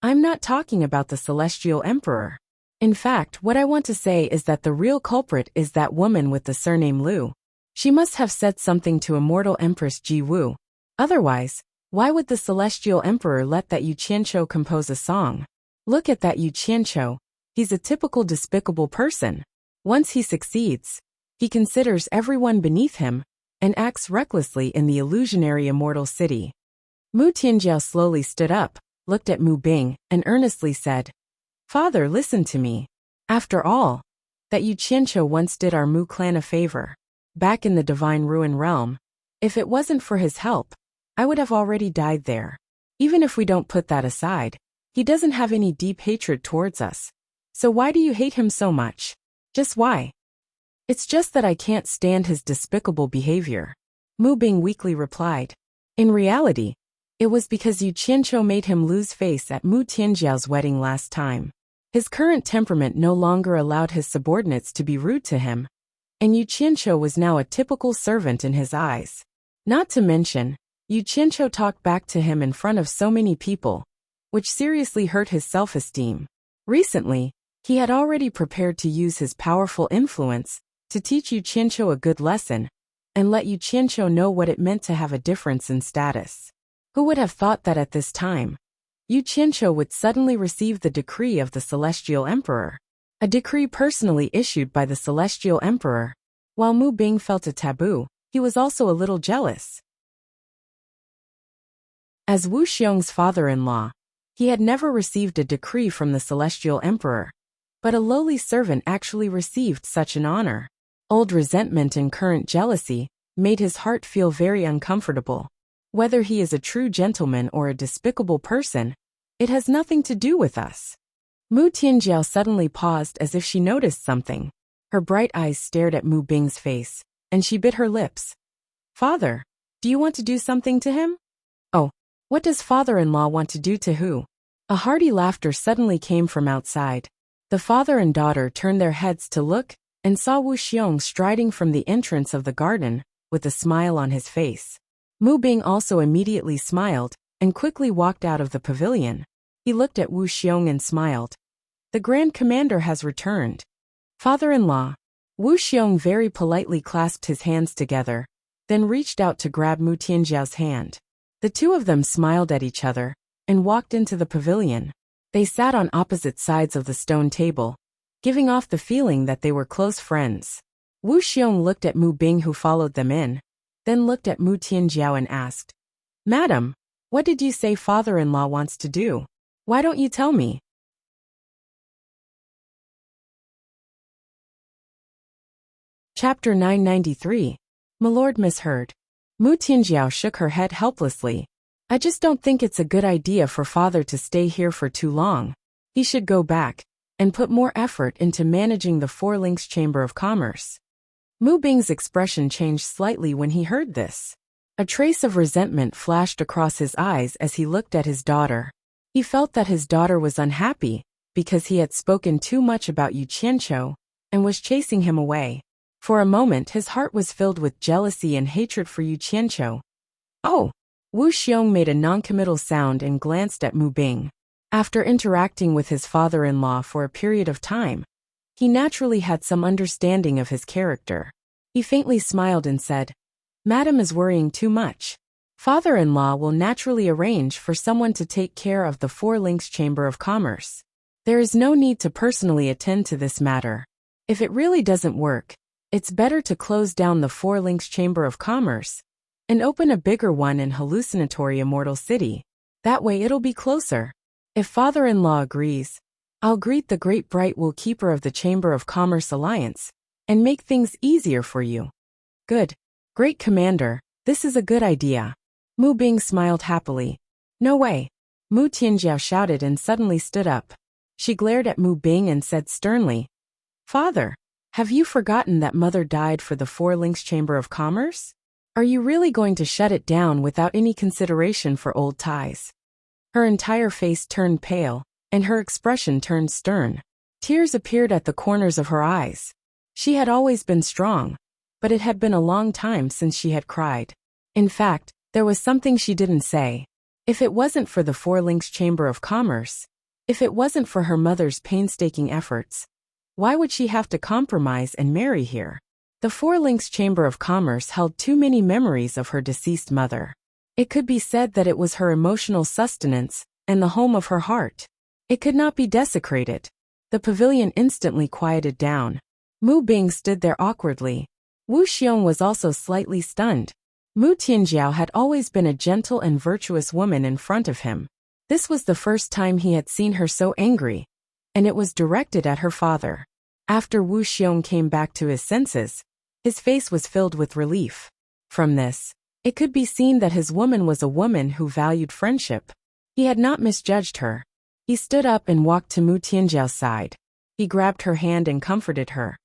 I'm not talking about the Celestial Emperor. In fact, what I want to say is that the real culprit is that woman with the surname Liu. She must have said something to immortal Empress Ji Wu. Otherwise, why would the Celestial Emperor let that Yu Qianqiu compose a song? Look at that Yu Qianqiu. He's a typical despicable person. Once he succeeds, he considers everyone beneath him and acts recklessly in the illusionary immortal city. Mu Tianjiao slowly stood up, looked at Mu Bing, and earnestly said, Father, listen to me. After all, that Yu Qianqiu once did our Mu clan a favor. Back in the Divine Ruin Realm, if it wasn't for his help, I would have already died there. Even if we don't put that aside, he doesn't have any deep hatred towards us. So why do you hate him so much? Just why? It's just that I can't stand his despicable behavior. Mu Bing weakly replied. In reality, it was because Yu Qianqiu made him lose face at Mu Tianjiao's wedding last time. His current temperament no longer allowed his subordinates to be rude to him, and Yu Qianqiu was now a typical servant in his eyes. Not to mention, Yu Qianqiu talked back to him in front of so many people, which seriously hurt his self-esteem. Recently, he had already prepared to use his powerful influence to teach Yu Qianqiu a good lesson and let Yu Qianqiu know what it meant to have a difference in status. Who would have thought that at this time, Yu Qianqiu would suddenly receive the decree of the Celestial Emperor, a decree personally issued by the Celestial Emperor? While Mu Bing felt a taboo, he was also a little jealous. As Wu Xiong's father-in-law, he had never received a decree from the Celestial Emperor, but a lowly servant actually received such an honor. Old resentment and current jealousy made his heart feel very uncomfortable. Whether he is a true gentleman or a despicable person, it has nothing to do with us. Mu Tianjiao suddenly paused as if she noticed something. Her bright eyes stared at Mu Bing's face, and she bit her lips. Father, do you want to do something to him? Oh, what does father-in-law want to do to who? A hearty laughter suddenly came from outside. The father and daughter turned their heads to look and saw Wu Xiong striding from the entrance of the garden with a smile on his face. Mu Bing also immediately smiled and quickly walked out of the pavilion. He looked at Wu Xiong and smiled. The Grand Commander has returned. Father-in-law. Wu Xiong very politely clasped his hands together, then reached out to grab Mu Tianjiao's hand. The two of them smiled at each other and walked into the pavilion. They sat on opposite sides of the stone table, giving off the feeling that they were close friends. Wu Xiong looked at Mu Bing, who followed them in, then looked at Mu Tianjiao and asked, Madam, what did you say father-in-law wants to do? Why don't you tell me? Chapter 993. Milord misheard. Mu Tianjiao shook her head helplessly. I just don't think it's a good idea for father to stay here for too long. He should go back and put more effort into managing the Four Links Chamber of Commerce. Mu Bing's expression changed slightly when he heard this. A trace of resentment flashed across his eyes as he looked at his daughter. He felt that his daughter was unhappy because he had spoken too much about Yu Qianqiu and was chasing him away. For a moment his heart was filled with jealousy and hatred for Yu Qianqiu. Oh! Wu Xiong made a noncommittal sound and glanced at Mu Bing. After interacting with his father-in-law for a period of time, he naturally had some understanding of his character. He faintly smiled and said, Madam is worrying too much. Father-in-law will naturally arrange for someone to take care of the Four Links Chamber of Commerce. There is no need to personally attend to this matter. If it really doesn't work, it's better to close down the Four Links Chamber of Commerce and open a bigger one in hallucinatory Immortal City. That way it'll be closer. If father-in-law agrees, I'll greet the great bright Will Keeper of the Chamber of Commerce Alliance and make things easier for you. Good. Great Commander, this is a good idea. Mu Bing smiled happily. No way. Mu Tianjiao shouted and suddenly stood up. She glared at Mu Bing and said sternly, Father, have you forgotten that mother died for the Four Links Chamber of Commerce? Are you really going to shut it down without any consideration for old ties? Her entire face turned pale, and her expression turned stern. Tears appeared at the corners of her eyes. She had always been strong, but it had been a long time since she had cried. In fact, there was something she didn't say. If it wasn't for the Four Links Chamber of Commerce, if it wasn't for her mother's painstaking efforts, why would she have to compromise and marry here? The Four Links Chamber of Commerce held too many memories of her deceased mother. It could be said that it was her emotional sustenance and the home of her heart. It could not be desecrated. The pavilion instantly quieted down. Mu Bing stood there awkwardly. Wu Xiong was also slightly stunned. Mu Tianjiao had always been a gentle and virtuous woman in front of him. This was the first time he had seen her so angry, and it was directed at her father. After Wu Xiong came back to his senses, his face was filled with relief. From this, it could be seen that his woman was a woman who valued friendship. He had not misjudged her. He stood up and walked to Mu Tianjiao's side. He grabbed her hand and comforted her.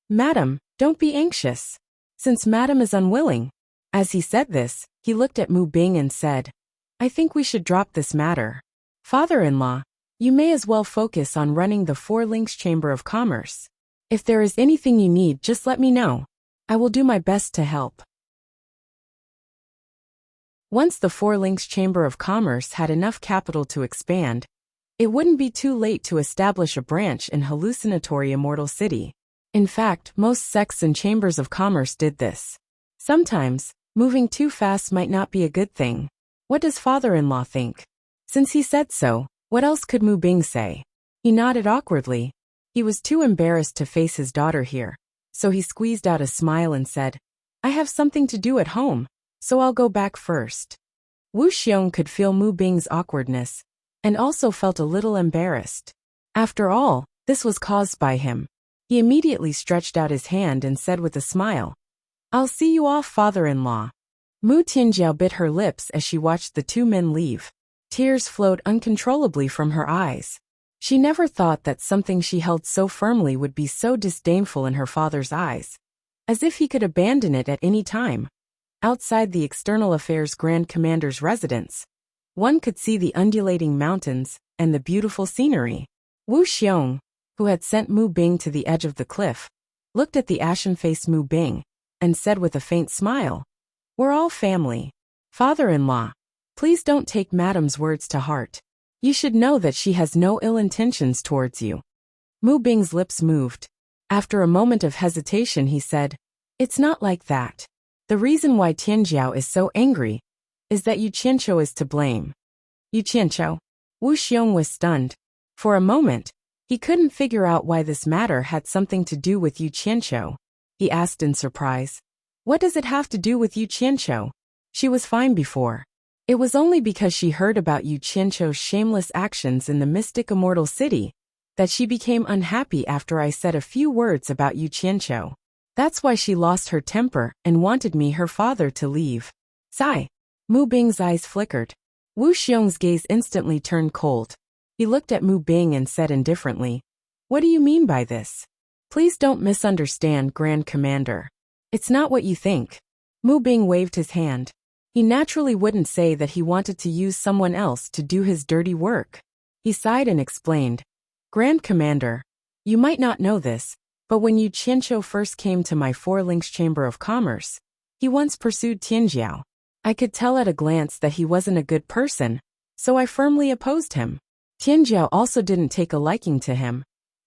"Madam, don't be anxious. Since Madam is unwilling." As he said this, he looked at Mu Bing and said, "I think we should drop this matter. Father-in-law, you may as well focus on running the Four Links Chamber of Commerce. If there is anything you need, just let me know. I will do my best to help." Once the Four Links Chamber of Commerce had enough capital to expand, it wouldn't be too late to establish a branch in hallucinatory Immortal City. In fact, most sects and chambers of commerce did this. Sometimes, moving too fast might not be a good thing. What does father-in-law think? Since he said so, what else could Mu Bing say? He nodded awkwardly. He was too embarrassed to face his daughter here, so he squeezed out a smile and said, "I have something to do at home, so I'll go back first." Wu Xiong could feel Mu Bing's awkwardness, and also felt a little embarrassed. After all, this was caused by him. He immediately stretched out his hand and said with a smile, "I'll see you off, father-in-law." Mu Tianjiao bit her lips as she watched the two men leave. Tears flowed uncontrollably from her eyes. She never thought that something she held so firmly would be so disdainful in her father's eyes. As if he could abandon it at any time. Outside the External Affairs Grand Commander's residence, one could see the undulating mountains and the beautiful scenery. Wu Xiong, who had sent Mu Bing to the edge of the cliff, looked at the ashen-faced Mu Bing and said with a faint smile, "We're all family. Father-in-law, please don't take Madam's words to heart. You should know that she has no ill intentions towards you." Mu Bing's lips moved. After a moment of hesitation he said, "It's not like that. The reason why Tianjiao is so angry is that Yu Qianqiu is to blame." Yu Qianqiu? Wu Xiong was stunned. For a moment, he couldn't figure out why this matter had something to do with Yu Qianqiu. He asked in surprise, "What does it have to do with Yu Qianqiu? She was fine before." It was only because she heard about Yu Qianqiu's shameless actions in the mystic Immortal City that she became unhappy after I said a few words about Yu Qianqiu. That's why she lost her temper and wanted me, her father, to leave. Sigh. Mu Bing's eyes flickered. Wu Xiong's gaze instantly turned cold. He looked at Mu Bing and said indifferently, "What do you mean by this? Please don't misunderstand, Grand Commander. It's not what you think." Mu Bing waved his hand. He naturally wouldn't say that he wanted to use someone else to do his dirty work. He sighed and explained, "Grand Commander, you might not know this, but when Yu Qianqiu first came to my Four Links Chamber of Commerce, he once pursued Tianjiao. I could tell at a glance that he wasn't a good person, so I firmly opposed him. Tianjiao also didn't take a liking to him,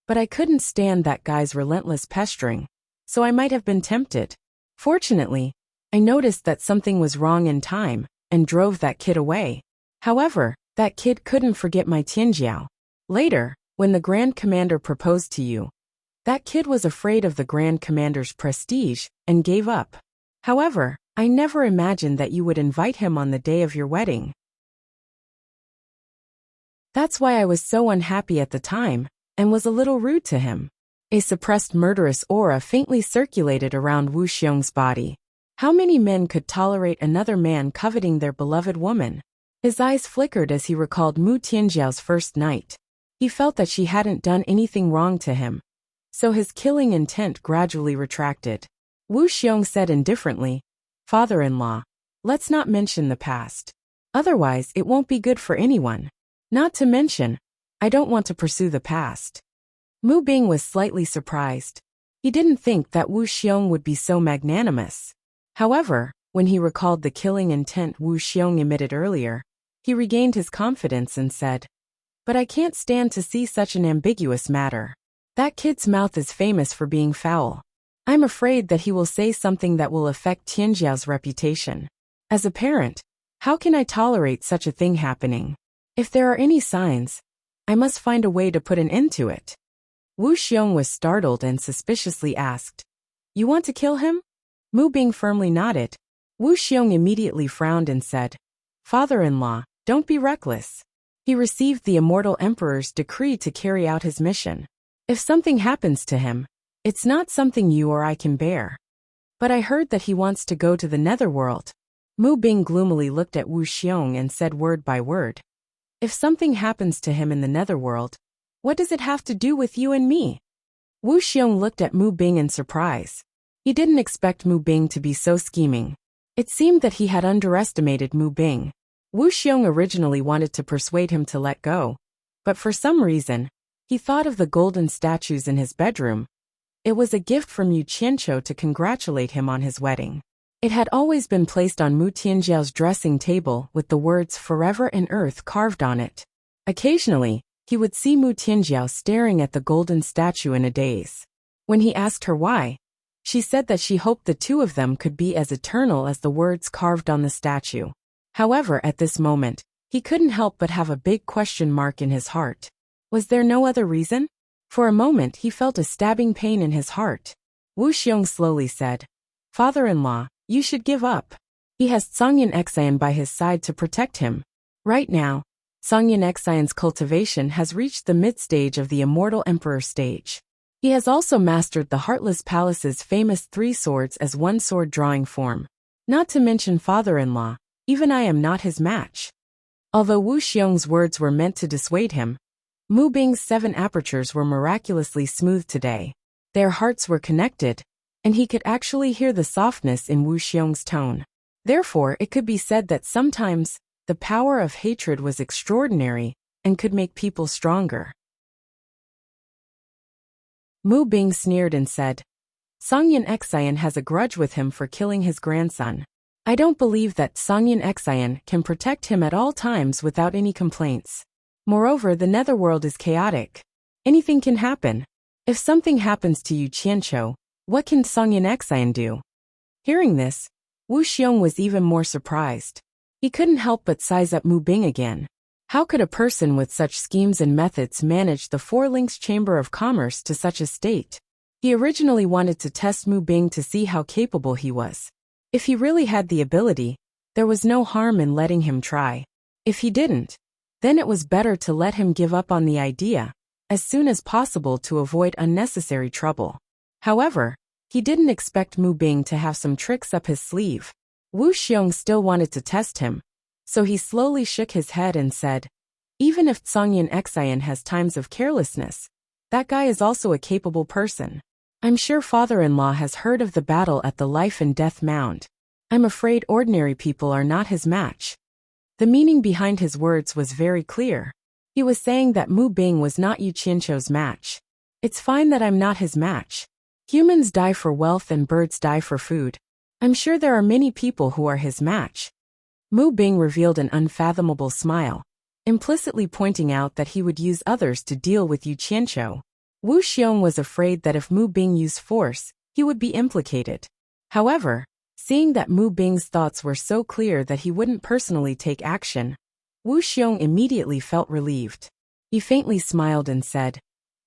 but I couldn't stand that guy's relentless pestering, so I might have been tempted. Fortunately, I noticed that something was wrong in time, and drove that kid away. However, that kid couldn't forget my Tianjiao. Later, when the Grand Commander proposed to you, that kid was afraid of the Grand Commander's prestige, and gave up. However, I never imagined that you would invite him on the day of your wedding. That's why I was so unhappy at the time, and was a little rude to him." A suppressed murderous aura faintly circulated around Wu Xiong's body. How many men could tolerate another man coveting their beloved woman? His eyes flickered as he recalled Mu Tianjiao's first night. He felt that she hadn't done anything wrong to him, so his killing intent gradually retracted. Wu Xiong said indifferently, "Father-in-law, let's not mention the past. Otherwise it won't be good for anyone. Not to mention, I don't want to pursue the past. Mu Bing was slightly surprised. He didn't think that Wu Xiong would be so magnanimous. However, when he recalled the killing intent Wu Xiong emitted earlier, he regained his confidence and said, "But I can't stand to see such an ambiguous matter. That kid's mouth is famous for being foul. I'm afraid that he will say something that will affect Tianjiao's reputation. As a parent, how can I tolerate such a thing happening? If there are any signs, I must find a way to put an end to it." Wu Xiong was startled and suspiciously asked, "You want to kill him?" Mu Bing firmly nodded. Wu Xiong immediately frowned and said, "Father-in-law, don't be reckless. He received the immortal emperor's decree to carry out his mission. If something happens to him, it's not something you or I can bear." "But I heard that he wants to go to the netherworld." Mu Bing gloomily looked at Wu Xiong and said word by word, "If something happens to him in the netherworld, what does it have to do with you and me?" Wu Xiong looked at Mu Bing in surprise. He didn't expect Mu Bing to be so scheming. It seemed that he had underestimated Mu Bing. Wu Xiong originally wanted to persuade him to let go, but for some reason, he thought of the golden statues in his bedroom. It was a gift from Yu Qianqiu to congratulate him on his wedding. It had always been placed on Mu Tianjiao's dressing table with the words "Forever and Earth" carved on it. Occasionally, he would see Mu Tianjiao staring at the golden statue in a daze. When he asked her why, she said that she hoped the two of them could be as eternal as the words carved on the statue. However, at this moment, he couldn't help but have a big question mark in his heart. Was there no other reason? For a moment he felt a stabbing pain in his heart. Wu Xiong slowly said, "Father-in-law, you should give up. He has Songyan Xian by his side to protect him. Right now, Songyan Xian's cultivation has reached the mid-stage of the immortal emperor stage. He has also mastered the Heartless Palace's famous 3 swords as one sword drawing form. Not to mention father-in-law, even I am not his match." Although Wu Xiong's words were meant to dissuade him, Mu Bing's 7 apertures were miraculously smooth today. Their hearts were connected, and he could actually hear the softness in Wu Xiong's tone. Therefore, it could be said that sometimes, the power of hatred was extraordinary, and could make people stronger. Mu Bing sneered and said, "Songyan Xian has a grudge with him for killing his grandson. I don't believe that Songyan Xian can protect him at all times without any complaints. Moreover, the netherworld is chaotic. Anything can happen. If something happens to Yu Qianqiu, what can Songyan Xian do?" Hearing this, Wu Xiong was even more surprised. He couldn't help but size up Mu Bing again. How could a person with such schemes and methods manage the 4 Links Chamber of Commerce to such a state? He originally wanted to test Mu Bing to see how capable he was. If he really had the ability, there was no harm in letting him try. If he didn't, then it was better to let him give up on the idea as soon as possible to avoid unnecessary trouble. However, he didn't expect Mu Bing to have some tricks up his sleeve. Wu Xiong still wanted to test him, so he slowly shook his head and said, "Even if Songyan Xian has times of carelessness, that guy is also a capable person. I'm sure father-in-law has heard of the battle at the Life and Death Mound. I'm afraid ordinary people are not his match." The meaning behind his words was very clear. He was saying that Mu Bing was not Yu Qianqiu's match. It's fine that I'm not his match. Humans die for wealth and birds die for food. I'm sure there are many people who are his match. Mu Bing revealed an unfathomable smile, implicitly pointing out that he would use others to deal with Yu Qianqiu. Wu Xiong was afraid that if Mu Bing used force, he would be implicated. However, seeing that Mu Bing's thoughts were so clear that he wouldn't personally take action, Wu Xiong immediately felt relieved. He faintly smiled and said,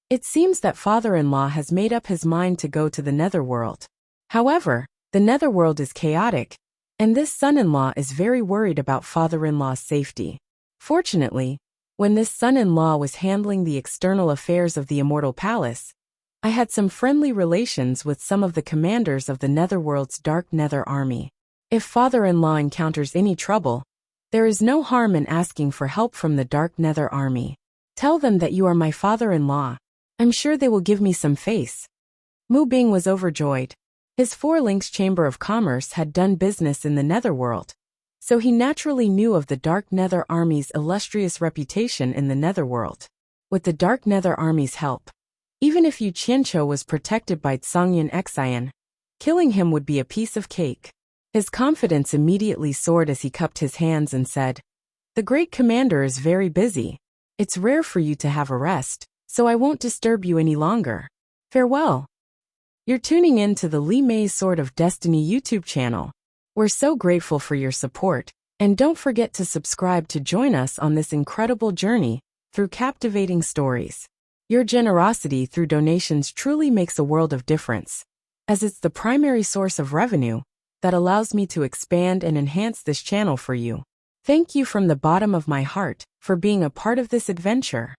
"It seems that father-in-law has made up his mind to go to the netherworld. However, the netherworld is chaotic, and this son-in-law is very worried about father-in-law's safety. Fortunately, when this son-in-law was handling the external affairs of the Immortal Palace, I had some friendly relations with some of the commanders of the netherworld's Dark Nether Army. If father-in-law encounters any trouble, there is no harm in asking for help from the Dark Nether Army. Tell them that you are my father-in-law. I'm sure they will give me some face." Mu Bing was overjoyed. His 4 Links Chamber of Commerce had done business in the netherworld, so he naturally knew of the Dark Nether Army's illustrious reputation in the netherworld. with the Dark Nether Army's help. Even if Yu Qianqiu was protected by Tsangyan Xian, killing him would be a piece of cake. His confidence immediately soared as he cupped his hands and said, "The great commander is very busy. It's rare for you to have a rest, so I won't disturb you any longer. Farewell." You're tuning in to the Li Mei's Sword of Destiny YouTube channel. We're so grateful for your support, and don't forget to subscribe to join us on this incredible journey through captivating stories. Your generosity through donations truly makes a world of difference, as it's the primary source of revenue that allows me to expand and enhance this channel for you. Thank you from the bottom of my heart for being a part of this adventure.